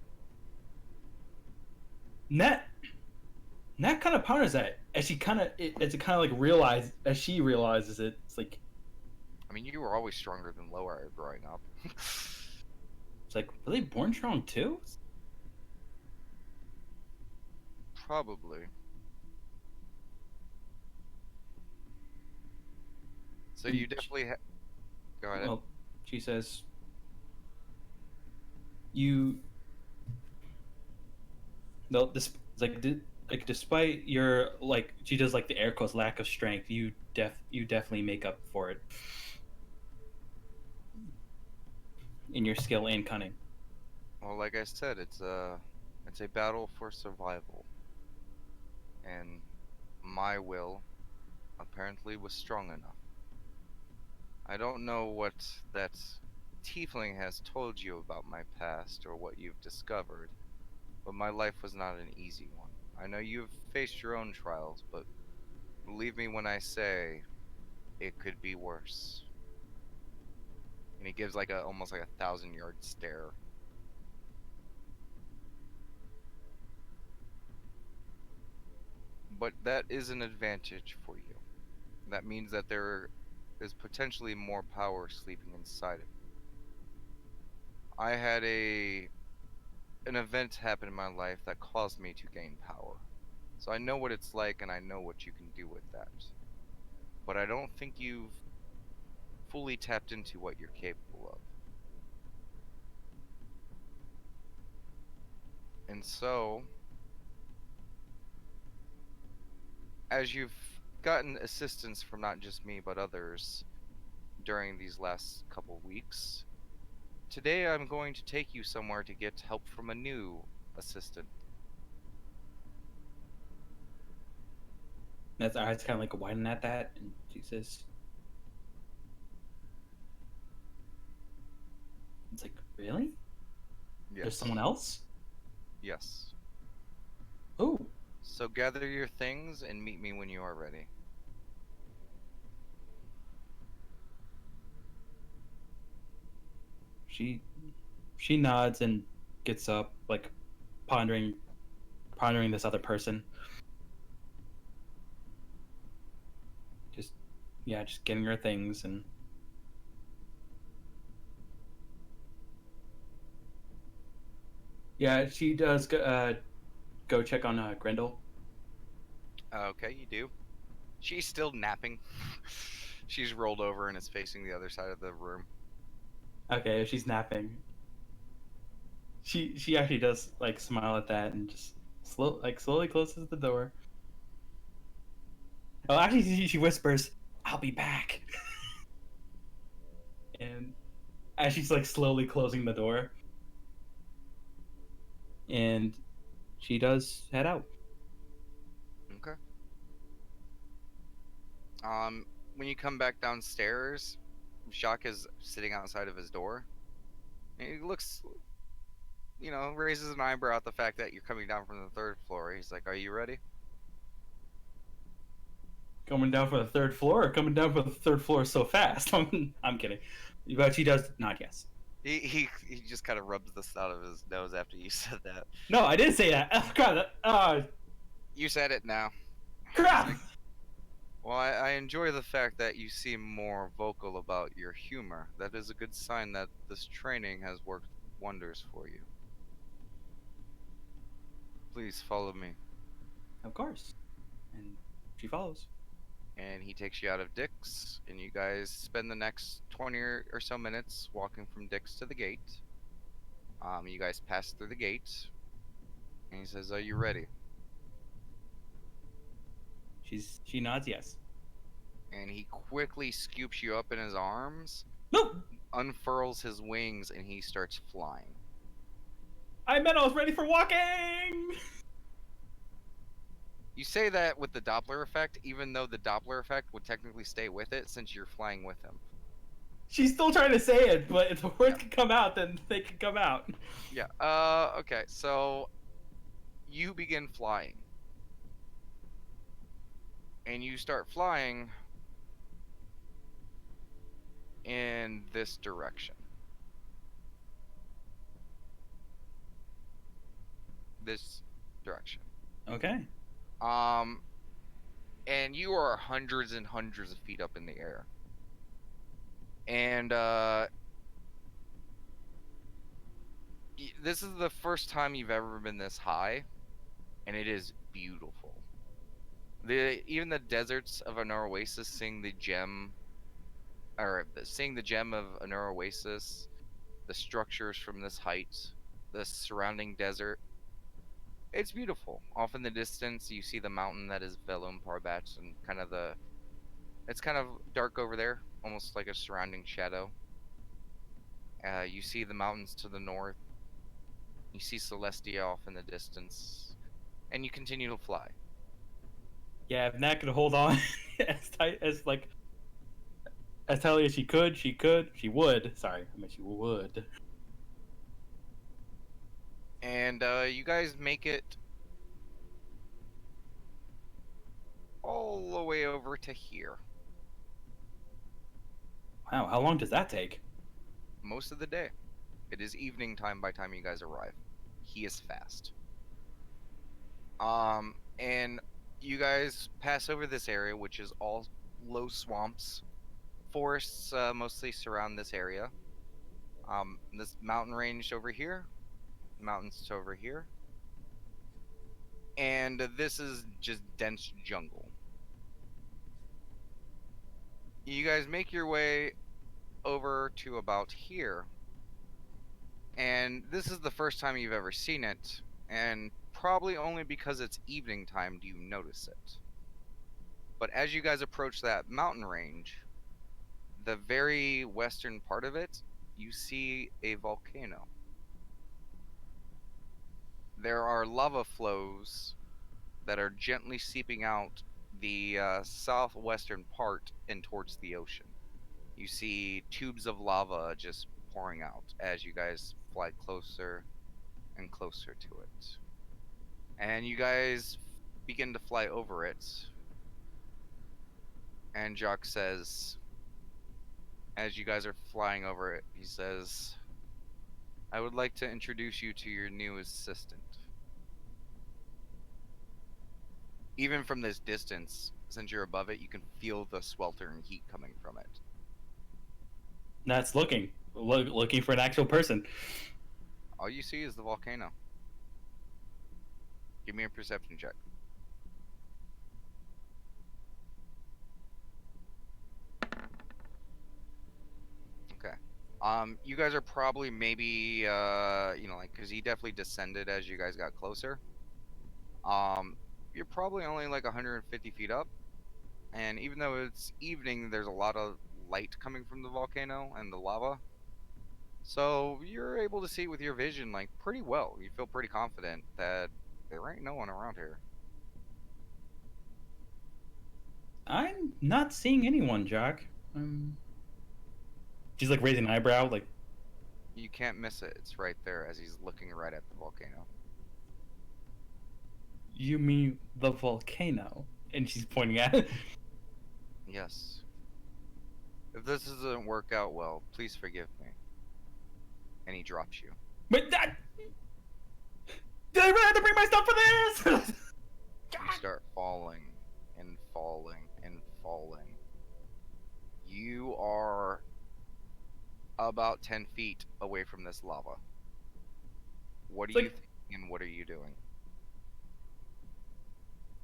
Net? Net kind of ponders that as she as it kind of like realize as she realizes it. It's like I mean, you were always stronger than Lower growing up. it's like were they born strong too? Probably. So you definitely go ahead. Well, she says you. No, this like despite your like she does like the air quotes lack of strength, you definitely make up for it in your skill and cunning. Well, like I said, it's a battle for survival, and my will apparently was strong enough. I don't know what that tiefling has told you about my past or what you've discovered, but my life was not an easy one. I know you've faced your own trials, but believe me when I say it could be worse. And he gives like almost like 1,000-yard stare. But that is an advantage for you. That means that there is potentially more power sleeping inside of you. I had an event happen in my life that caused me to gain power. So I know what it's like and I know what you can do with that. But I don't think you've fully tapped into what you're capable of. And so, as you've gotten assistance from not just me but others during these last couple weeks, today I'm going to take you somewhere to get help from a new assistant. That's our eyes kind of like widen at that, and she says, "It's like really? Yes. There's someone else? Yes. Oh, So gather your things and meet me when you are ready." she she nods and gets up, like pondering this other person. Just just getting her things and she does go check on Grendel. Okay, you do. She's still napping. She's rolled over and is facing the other side of the room. Okay, if she's napping. She actually does like smile at that and just slowly closes the door. Oh, actually, she whispers, "I'll be back." And as she's like slowly closing the door, and she does head out. When you come back downstairs, Jacques is sitting outside of his door. And he looks, raises an eyebrow at the fact that you're coming down from the third floor. He's like, "Are you ready?" Coming down from the third floor, or coming down from the third floor so fast? I'm kidding. But she does nod yes. He just kind of rubs the out of his nose after you said that. No, I didn't say that. Oh, God. You said it now. Crap! Well, I enjoy the fact that you seem more vocal about your humor. That is a good sign that this training has worked wonders for you. Please follow me. Of course. And she follows. And he takes you out of Dick's, and you guys spend the next 20 or so minutes walking from Dick's to the gate. You guys pass through the gate, and he says, "Are you ready?" She nods yes. And he quickly scoops you up in his arms, No! unfurls his wings, and he starts flying. I meant I was ready for walking! You say that with the Doppler effect, even though the Doppler effect would technically stay with it since you're flying with him. She's still trying to say it, but if the words can come out, then they can come out. Yeah. Okay. So you begin flying, and you start flying in this direction. This direction. Okay. And you are hundreds and hundreds of feet up in the air. And this is the first time you've ever been this high, and it is beautiful. Even the deserts of an oasis seeing the gem of an oasis, the structures from this height, the surrounding desert. It's beautiful. Off in the distance, you see the mountain that is Velum Parbat, and it's kind of dark over there, almost like a surrounding shadow. You see the mountains to the north. You see Celestia off in the distance, and you continue to fly. Yeah, if Nat could hold on as tight as tightly as she would. Sorry, I meant she would. And you guys make it all the way over to here. Wow, how long does that take? Most of the day. It is evening time by the time you guys arrive. He is fast. And you guys pass over this area, which is all low swamps. Forests mostly surround this area. This mountain range over here, mountains to over here. And this is just dense jungle. You guys make your way over to about here. And this is the first time you've ever seen it, and probably only because it's evening time do you notice it. But as you guys approach that mountain range, the very western part of it, you see a volcano. There are lava flows that are gently seeping out the southwestern part and towards the ocean. You see tubes of lava just pouring out as you guys fly closer and closer to it. And you guys begin to fly over it. And Jacques says, as you guys are flying over it, he says, "I would like to introduce you to your new assistant." Even from this distance, since you're above it, you can feel the sweltering heat coming from it. Nat's looking for an actual person. All you see is the volcano. Give me a perception check. Okay. You guys are probably maybe, because he definitely descended as you guys got closer. You're probably only like 150 feet up. And even though it's evening, there's a lot of light coming from the volcano and the lava. So you're able to see with your vision like pretty well. You feel pretty confident that there ain't no one around here. I'm not seeing anyone, Jock. She's like raising an eyebrow, like, You can't miss it. It's right there as he's looking right at the volcano. you mean the volcano? And she's pointing at it. Yes. If this doesn't work out well, please forgive me. And he drops you. But that. Did I really have to bring my stuff for this? You start falling and falling and falling. You are about 10 feet away from this lava. What are It's you like- thinking and what are you doing?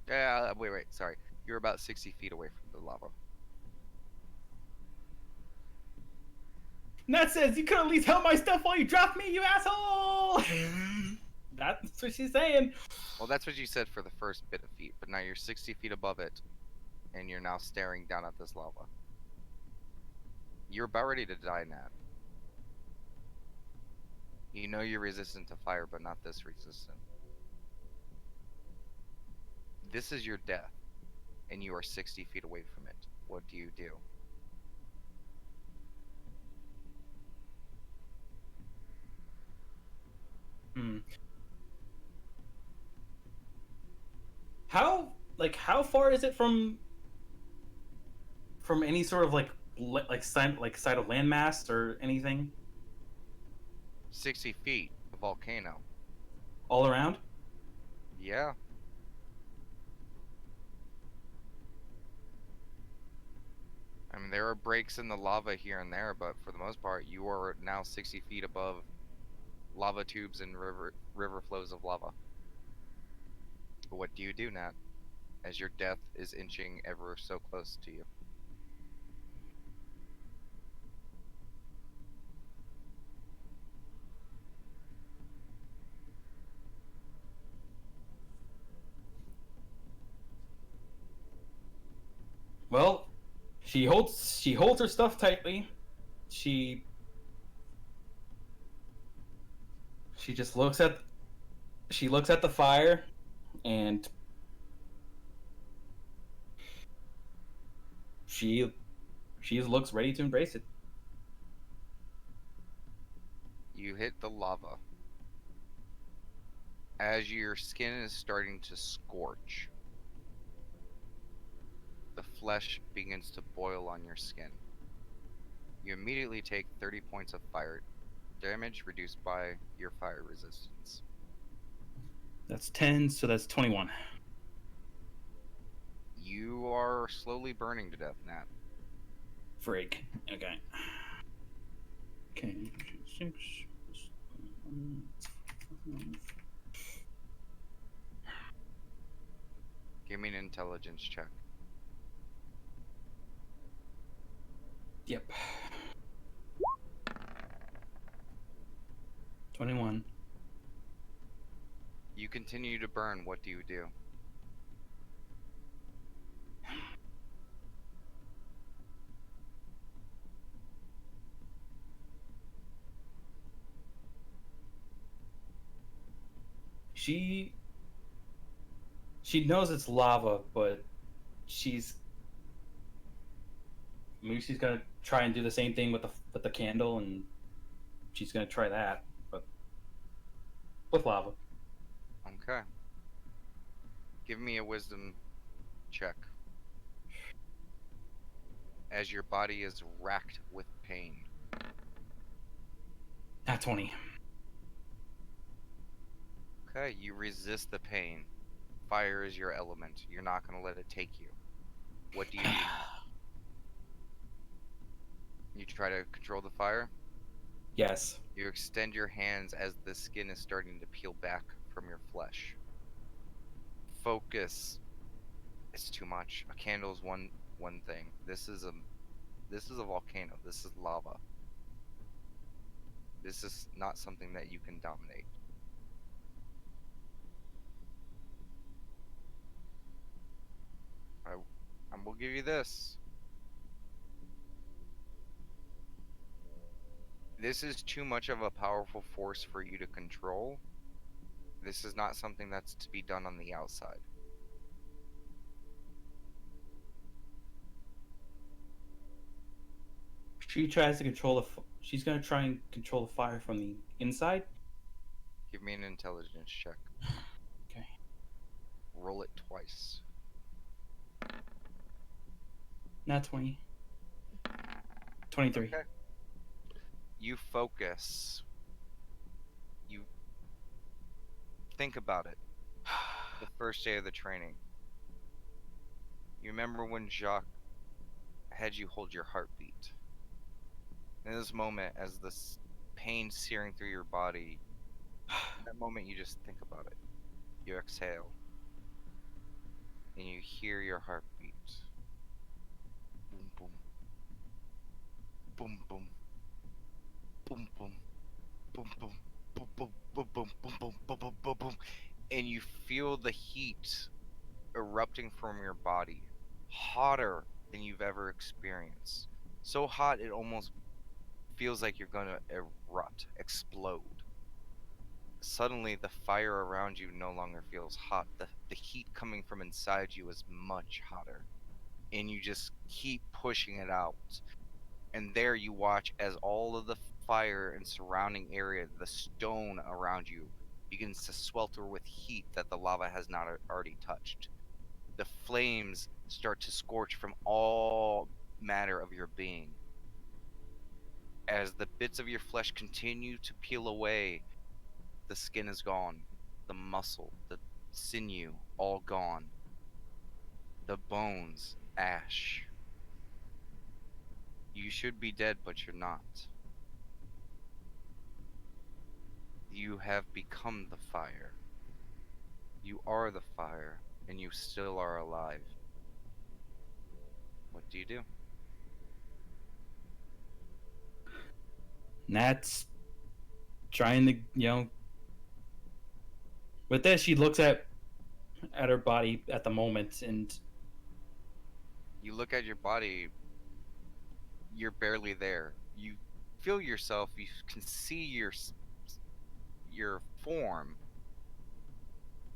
Yeah, wait, sorry. You're about 60 feet away from the lava. Nat says, you could at least help my stuff while you drop me, you asshole! That's what she's saying. Well, that's what you said for the first bit of feet, but now you're 60 feet above it, and you're now staring down at this lava. You're about ready to die, Nat. You know you're resistant to fire, but not this resistant. This is your death, and you are 60 feet away from it. What do you do? Hmm. How far is it from any sort of side of landmass or anything 60 feet, the volcano. all around? Yeah. I mean, there are breaks in the lava here and there, but for the most part, you are now 60 feet above lava tubes and river flows of lava. What do you do, Nat, as your death is inching ever so close to you? Well, she holds her stuff tightly. She just looks at the fire and she looks ready to embrace it. You hit the lava. As your skin is starting to scorch, the flesh begins to boil on your skin. You immediately take 30 points of fire damage reduced by your fire resistance. That's 10, so that's 21. You are slowly burning to death, Nat. Freak. Okay. Okay. 6. Give me an intelligence check. Yep. 21. You continue to burn. What do you do? She knows it's lava, but maybe she's gonna try and do the same thing with the candle, and she's gonna try that, but with lava. Okay. Give me a wisdom check. As your body is racked with pain. Not 20. Okay, you resist the pain. Fire is your element. You're not going to let it take you. What do you do now? You try to control the fire? Yes. You extend your hands as the skin is starting to peel back from your flesh. Focus. It's too much. A candle is one thing. This is a volcano. This is lava. This is not something that you can dominate. I will give you this. This is too much of a powerful force for you to control. This is not something that's to be done on the outside. she tries to control she's gonna try and control the fire from the inside. Give me an intelligence check. Okay. Roll it twice. Not 20. 23. Okay. You focus. You think about it. The first day of the training. You remember when Jacques had you hold your heartbeat. In this moment, as this pain searing through your body, in that moment you just think about it. You exhale. And you hear your heartbeat. Boom, boom. Boom, boom. Boom, boom. Boom, boom. Boom, boom. Boom, boom. Boom, boom. Boom, boom. Boom, boom. And you feel the heat erupting from your body, hotter than you've ever experienced. So hot it almost feels like you're gonna erupt, explode. Suddenly, the fire around you no longer feels hot. The heat coming from inside you is much hotter. And you just keep pushing it out. And there you watch as all of the fire and surrounding area, the stone around you, begins to swelter with heat that the lava has not already touched. The flames start to scorch from all matter of your being. As the bits of your flesh continue to peel away, the skin is gone, the muscle, the sinew, all gone, the bones, ash. You should be dead, but you're not. You have become the fire. You are the fire, and you still are alive. What do you do? Nat's trying to, with this, she looks at her body at the moment, and You look at your body, you're barely there. You feel yourself, you can see your form,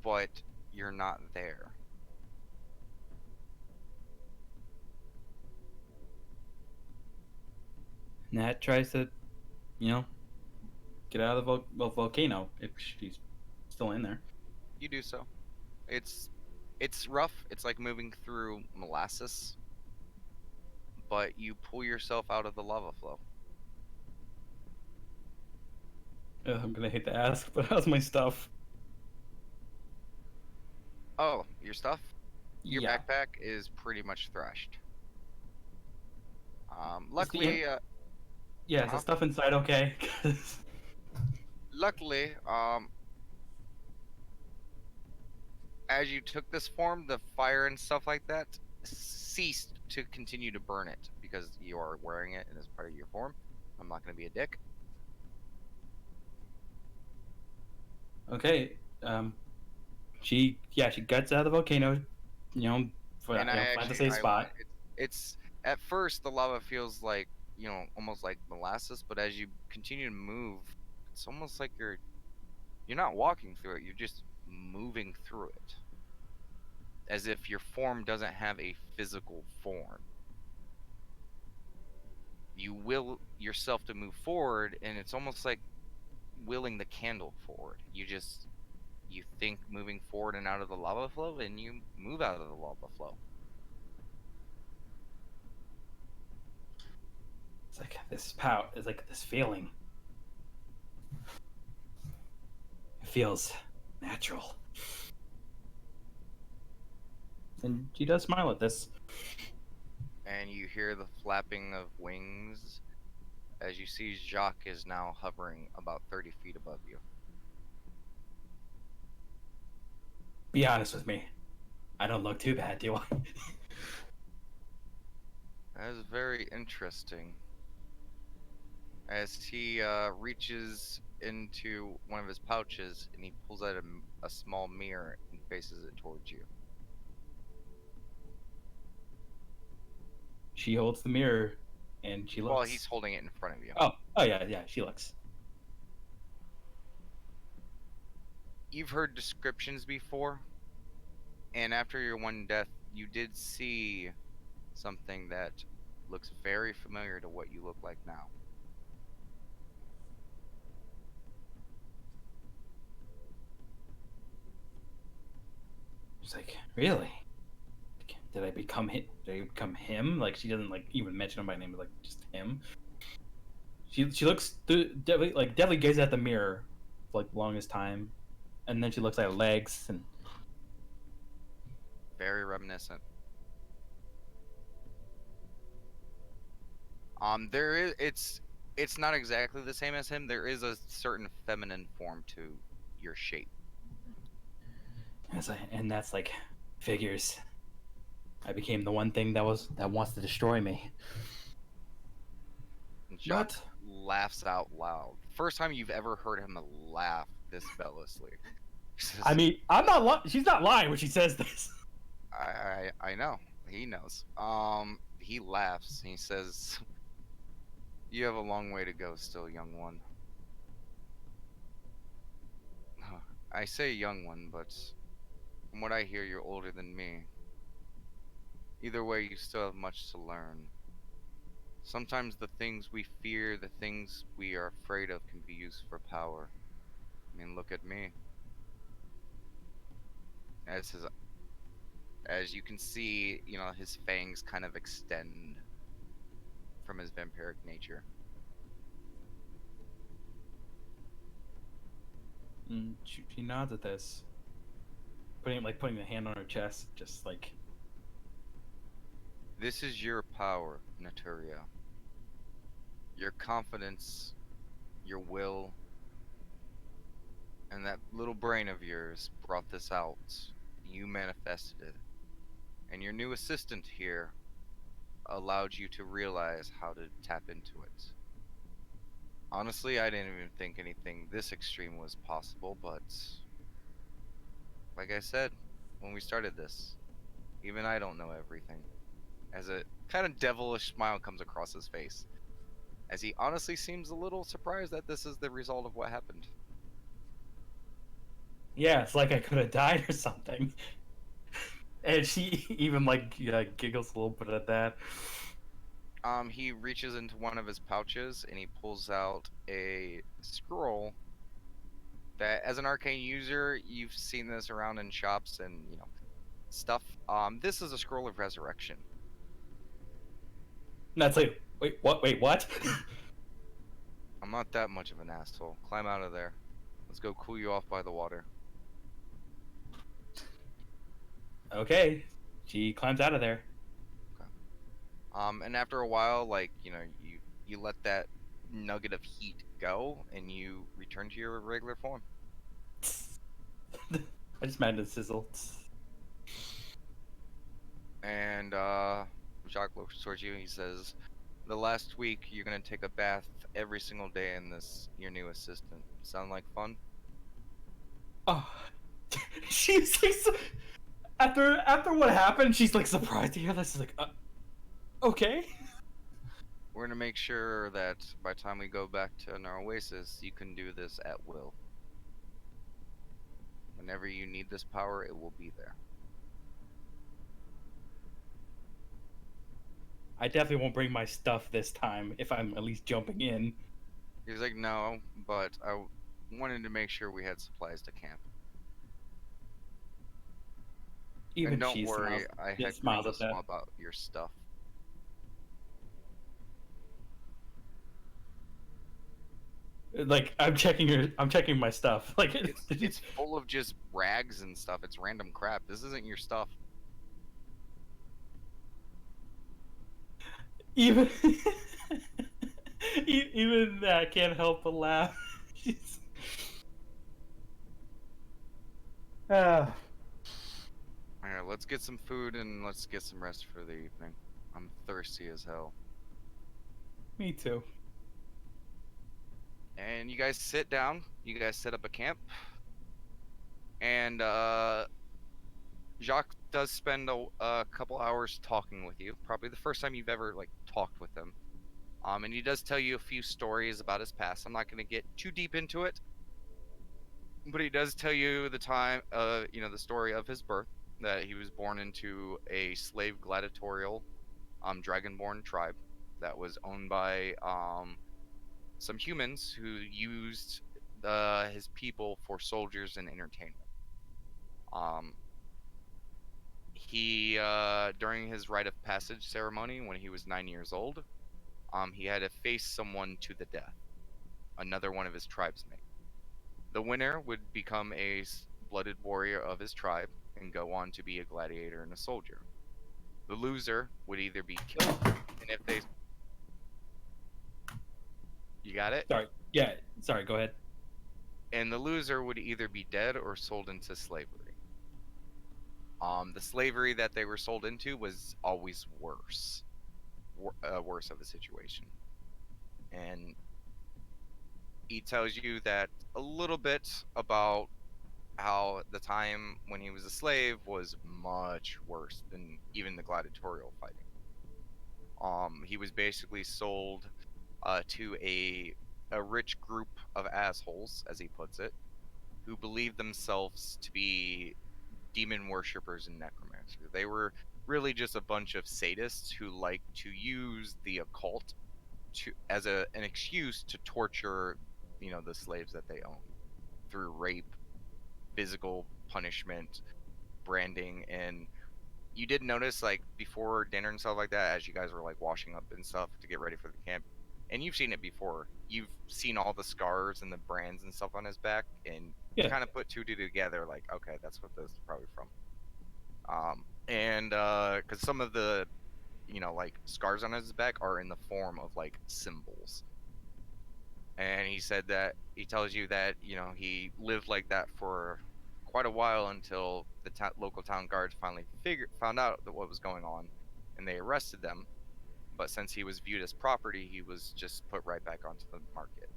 but you're not there. Nat tries to, you know, get out of the volcano if she's still in there. You do so. It's rough. It's like moving through molasses, but you pull yourself out of the lava flow. I'm gonna hate to ask, but how's my stuff? Oh, your stuff? Your Yeah. backpack is pretty much thrashed. Is the Luckily, Yeah, is the uh-huh. stuff inside okay? 'Cause- Luckily, as you took this form, the fire and stuff like that ceased to continue to burn it because you are wearing it and it's part of your form. I'm not going to be a dick. okay. She gets out of the volcano, And finds a safe I want spot. it's at first the lava feels like, almost like molasses, but as you continue to move, it's almost like you're not walking through it, you're just moving through it. As if your form doesn't have a physical form. You will yourself to move forward, and it's almost like willing the candle forward. You think moving forward and out of the lava flow, and you move out of the lava flow. It's like this power. It's like this feeling. It feels natural. And she does smile at this. And you hear the flapping of wings as you see Jacques is now hovering about 30 feet above you. Be honest with me. I don't look too bad, do I? That is very interesting. As he reaches into one of his pouches and he pulls out a small mirror and faces it towards you. She holds the mirror, and she looks. Well, he's holding it in front of you. Oh yeah. She looks. You've heard descriptions before, and after your one death, you did see something that looks very familiar to what you look like now. She's like, really? Did I become him? Did I become him? Like she doesn't like even mention him by name, like just him. She looks through definitely gazes at the mirror for like the longest time, and then she looks at her legs and Very reminiscent. There is it's not exactly the same as him. There is a certain feminine form to your shape. and that's like figures. I became the one thing that wants to destroy me. And Jacques What? laughs out loud. First time you've ever heard him laugh this bellously. He says, I mean, I'm not. She's not lying when she says this. I know. He knows. He laughs. He says, "You have a long way to go still, young one." I say young one, but from what I hear, you're older than me. Either way, you still have much to learn. Sometimes the things we fear, the things we are afraid of, can be used for power. I mean, look at me. As his, as you can see, his fangs kind of extend from his vampiric nature. She nods at this, putting the hand on her chest, just like This is your power, Naturia. Your confidence, your will, and that little brain of yours brought this out. You manifested it. And your new assistant here allowed you to realize how to tap into it. Honestly, I didn't even think anything this extreme was possible, but like I said when we started this, even I don't know everything. As a kind of devilish smile comes across his face, as he honestly seems a little surprised that this is the result of what happened. yeah, it's like I could have died or something. And she even like giggles a little bit at that. He reaches into one of his pouches and he pulls out a scroll that, as an arcane user, you've seen this around in shops and stuff. This is a scroll of resurrection. And that's like, wait, what? Wait, what? I'm not that much of an asshole. Climb out of there. Let's go cool you off by the water. Okay, she climbs out of there. And after a while, you let that nugget of heat go, and you return to your regular form. I just imagine a sizzle. And Jacques looks towards you. And he says, "The last week, you're gonna take a bath every single day in this. Your new assistant. Sound like fun?" Oh, she's like, after what happened, she's like surprised to hear this. She's like, okay. We're gonna make sure that by the time we go back to our oasis, you can do this at will. Whenever you need this power, it will be there. I definitely won't bring my stuff this time if I'm at least jumping in. He's like, "No, but I wanted to make sure we had supplies to camp." Even And don't she worry, I had smiles at that. about your stuff. Like I'm checking my stuff. Like It's full of just rags and stuff. It's random crap. This isn't your stuff. even even that can't help but laugh. Ah, Alright, let's get some food and let's get some rest for the evening. I'm thirsty as hell. me too. And you guys sit down. You guys set up a camp. And Jacques does spend a couple hours talking with you. Probably the first time you've ever talked with him. And he does tell you a few stories about his past. I'm not going to get too deep into it, but he does tell you the story of his birth. That he was born into a slave gladiatorial dragonborn tribe that was owned by some humans who used his people for soldiers and entertainment. Um, he during his rite of passage ceremony when he was 9 years old, he had to face someone to the death, another one of his tribesmen. The winner would become a blooded warrior of his tribe and go on to be a gladiator and a soldier. The loser would either be killed, and if they, you got it, Sorry. Yeah. Sorry. Go ahead. and the loser would either be dead or sold into slavery. The slavery that they were sold into was always worse, worse of a situation, and he tells you that a little bit about how the time when he was a slave was much worse than even the gladiatorial fighting. He was basically sold to a rich group of assholes, as he puts it, who believed themselves to be demon worshippers and necromancers. They were really just a bunch of sadists who like to use the occult to as an excuse to torture, the slaves that they own through rape, physical punishment, branding, and you did notice like before dinner and stuff like that, as you guys were like washing up and stuff to get ready for the camp, and you've seen it before. You've seen all the scars and the brands and stuff on his back, and Yeah. kind of put two together, like, okay, that's what this is probably from. And because some of the, like scars on his back are in the form of like symbols. And he said that he tells you that he lived like that for quite a while until the local town guards finally found out that what was going on, and they arrested them. But since he was viewed as property, he was just put right back onto the market.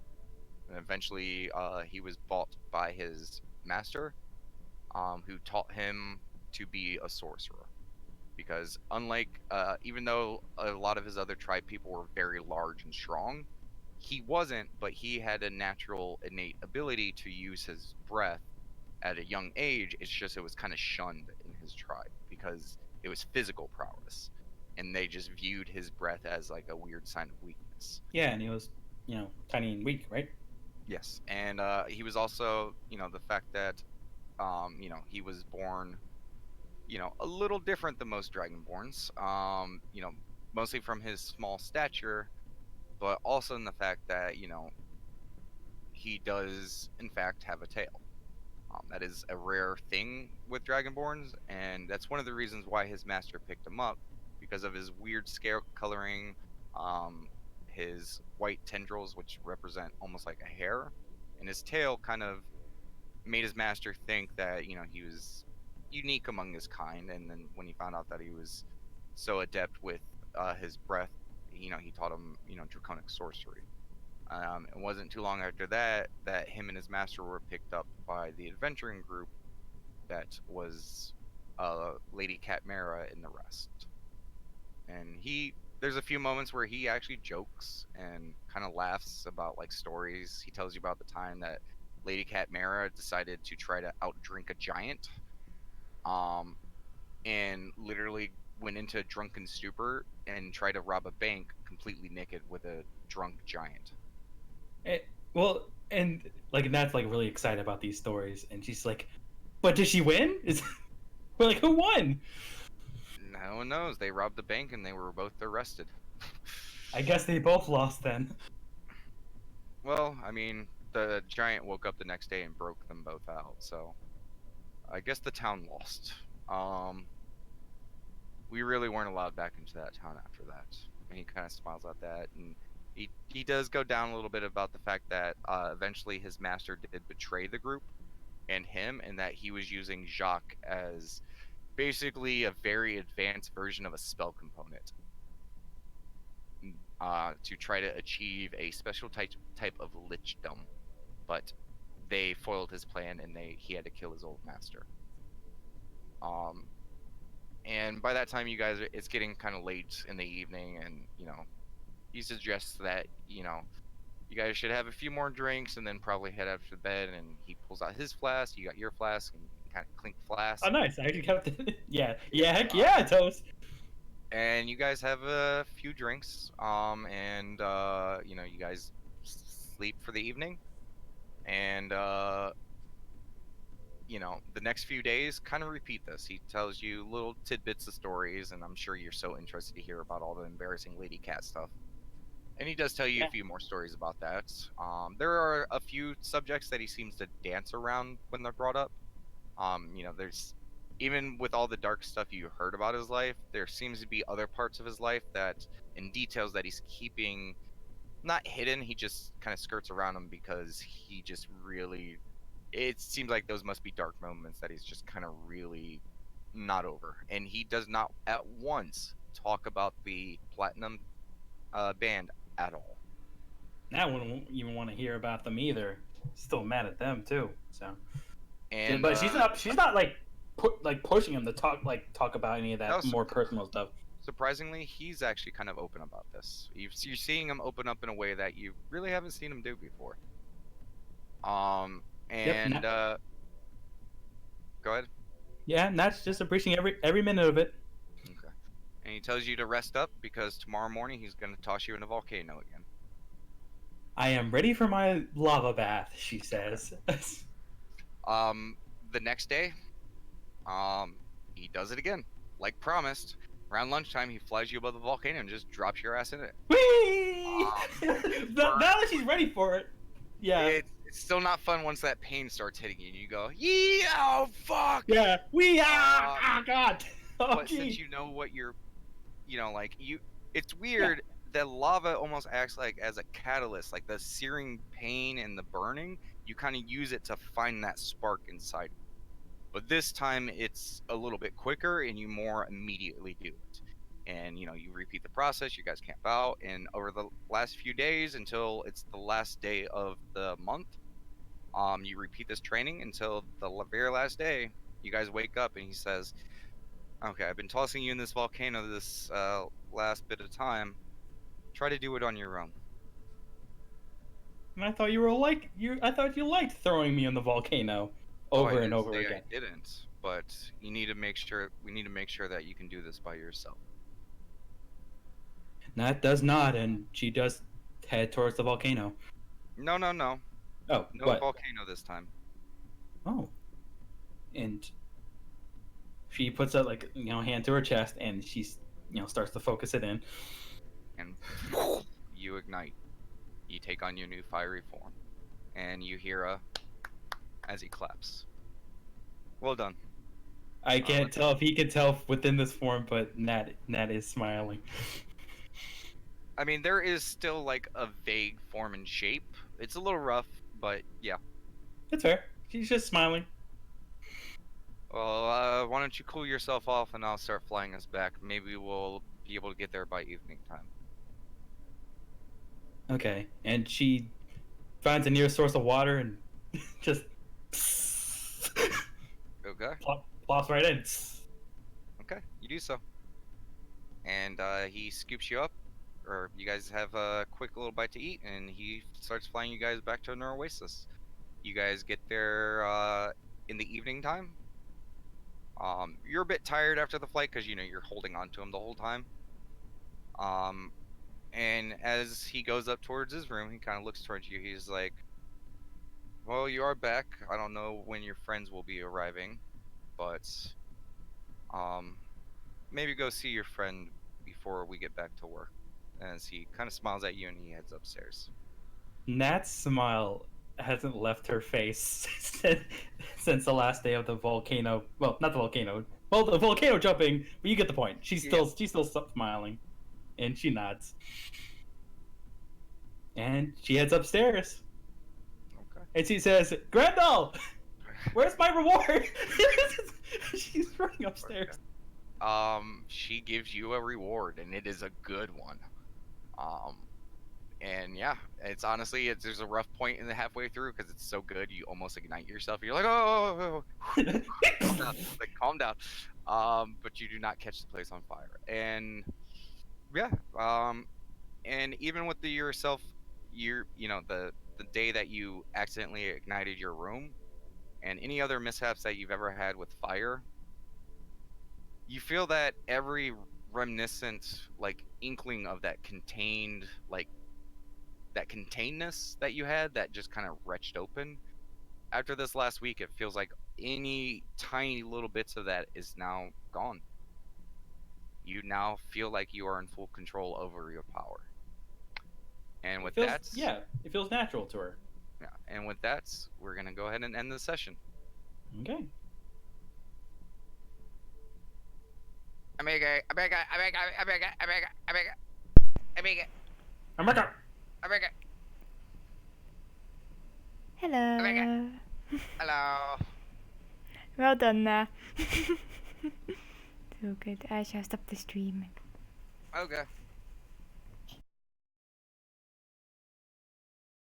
And eventually, he was bought by his master, who taught him to be a sorcerer. Because unlike, even though a lot of his other tribe people were very large and strong, he wasn't, but he had a natural innate ability to use his breath at a young age. It's just it was kind of shunned in his tribe because it was physical prowess, and they just viewed his breath as like a weird sign of weakness. Yeah, and he was, tiny and weak, right? Yes, and he was also, the fact that, he was born, a little different than most dragonborns. Mostly from his small stature, but also in the fact that he does in fact have a tail. That is a rare thing with dragonborns, and that's one of the reasons why his master picked him up, because of his weird scale coloring, his white tendrils, which represent almost like a hair, and his tail kind of made his master think that he was unique among his kind. And then when he found out that he was so adept with his breath, he taught him draconic sorcery. It wasn't too long after that that him and his master were picked up by the adventuring group that was Lady Catmera and the rest. And there's a few moments where he actually jokes and kind of laughs about like stories. He tells you about the time that Lady Catmera decided to try to outdrink a giant, and literally went into a drunken stupor and tried to rob a bank completely naked with a drunk giant. Well, and like Nat's like really excited about these stories, and she's like, "But did she win?" We're like, "Who won?" No one knows. They robbed the bank and they were both arrested. I guess they both lost then. Well, I mean, the giant woke up the next day and broke them both out, so I guess the town lost. We really weren't allowed back into that town after that. And he kind of smiles at that, and he does go down a little bit about the fact that eventually his master did betray the group and him, and that he was using Jacques as basically a very advanced version of a spell component to try to achieve a special type of lichdom. But they foiled his plan, and he had to kill his old master. And by that time, you guys, it's getting kind of late in the evening, and he suggests that you guys should have a few more drinks and then probably head out to bed. And he pulls out his flask, you got your flask, and kind of clink flask. Oh, nice! I actually kept it. Yeah, heck yeah, Toast. and you guys have a few drinks, and you guys sleep for the evening, and the next few days kind of repeat this. He tells you little tidbits of stories, and I'm sure you're so interested to hear about all the embarrassing lady cat stuff. And he does tell you a Yeah. few more stories about that. There are a few subjects that he seems to dance around when they're brought up. There's even with all the dark stuff you heard about his life, there seems to be other parts of his life that, in details that he's keeping not hidden, he just kind of skirts around them because he just really. It seems like those must be dark moments that he's just kind of really not over, and he does not at once talk about the platinum band at all. I wouldn't even want to hear about them either. Still mad at them too. So, And but she's not like pushing him to talk about any of that that was more personal stuff. surprisingly, he's actually kind of open about this. You're seeing him open up in a way that you really haven't seen him do before. Yep. And go ahead. Yeah, and that's just appreciating every minute of it. Okay. And he tells you to rest up because tomorrow morning he's going to toss you in a volcano again. I am ready for my lava bath, she says. The next day, he does it again, like promised. Around lunchtime, he flies you above the volcano and just drops your ass in it. Whee! Now burn. that she's ready for it. Yeah. It's still not fun once that pain starts hitting you and you go, yeah, oh fuck. Yeah. God. Oh, But since gee. you know what you're, it's weird. The lava almost acts like as a catalyst, like the searing pain and the burning. You kind of use it to find that spark inside. But this time it's a little bit quicker and you more immediately do it. And you repeat the process. You guys camp out, and over the last few days until it's the last day of the month, you repeat this training until the very last day. You guys wake up and he says, "Okay, I've been tossing you in this volcano this last bit of time. Try to do it on your own." And I thought you were like you. I thought you liked throwing me in the volcano Oh, I over and didn't over say again. I didn't, but you need to make sure. We need to make sure that you can do this by yourself. That does not, and she does head towards the volcano. No, no, no, Oh, no what? volcano this time. Oh, and she puts a hand to her chest, and she's starts to focus it in. And you ignite. You take on your new fiery form, and you hear as he claps. Well done. I can't tell if he can tell within this form, but Nat is smiling. I mean, there is still like a vague form and shape. It's a little rough, but yeah. That's fair. She's just smiling. Well, why don't you cool yourself off, and I'll start flying us back. Maybe we'll be able to get there by evening time. Okay, and she finds the nearest source of water and just Okay. plops right in. Okay, you do so. And he scoops you up, or you guys have a quick little bite to eat, and he starts flying you guys back to an oasis. You guys get there in the evening time. You're a bit tired after the flight because you're holding on to him the whole time. And as he goes up towards his room, he kind of looks towards you. He's like, "Well, you are back. I don't know when your friends will be arriving, but maybe go see your friend before we get back to work." As he kind of smiles at you and he heads upstairs. Nat's smile hasn't left her face since the last day of the volcano. Well, not the volcano. Well, the volcano jumping, but you get the point. She's still smiling, and she nods. And she heads upstairs. Okay. And she says, "Grendel, where's my reward?" She's running upstairs. She gives you a reward, and it is a good one. And yeah, it's honestly, there's a rough point in the halfway through because it's so good, you almost ignite yourself. You're like, oh, like calm down. But you do not catch the place on fire. And yeah, and even with yourself, the day that you accidentally ignited your room, and any other mishaps that you've ever had with fire, you feel that every reminiscent, like inkling of that contained, like that containedness that you had that just kind of retched open. After this last week, it feels like any tiny little bits of that is now gone. You now feel like you are in full control over your power. And It with feels, that, yeah, it feels natural to her. yeah, and with that, we're gonna go ahead and end the session. Okay. Amiga, amiga, amiga, amiga, amiga, amiga, amiga, Oh my god. amiga, Hello. hello. Well done there. So good. I shall stop the stream. Okay.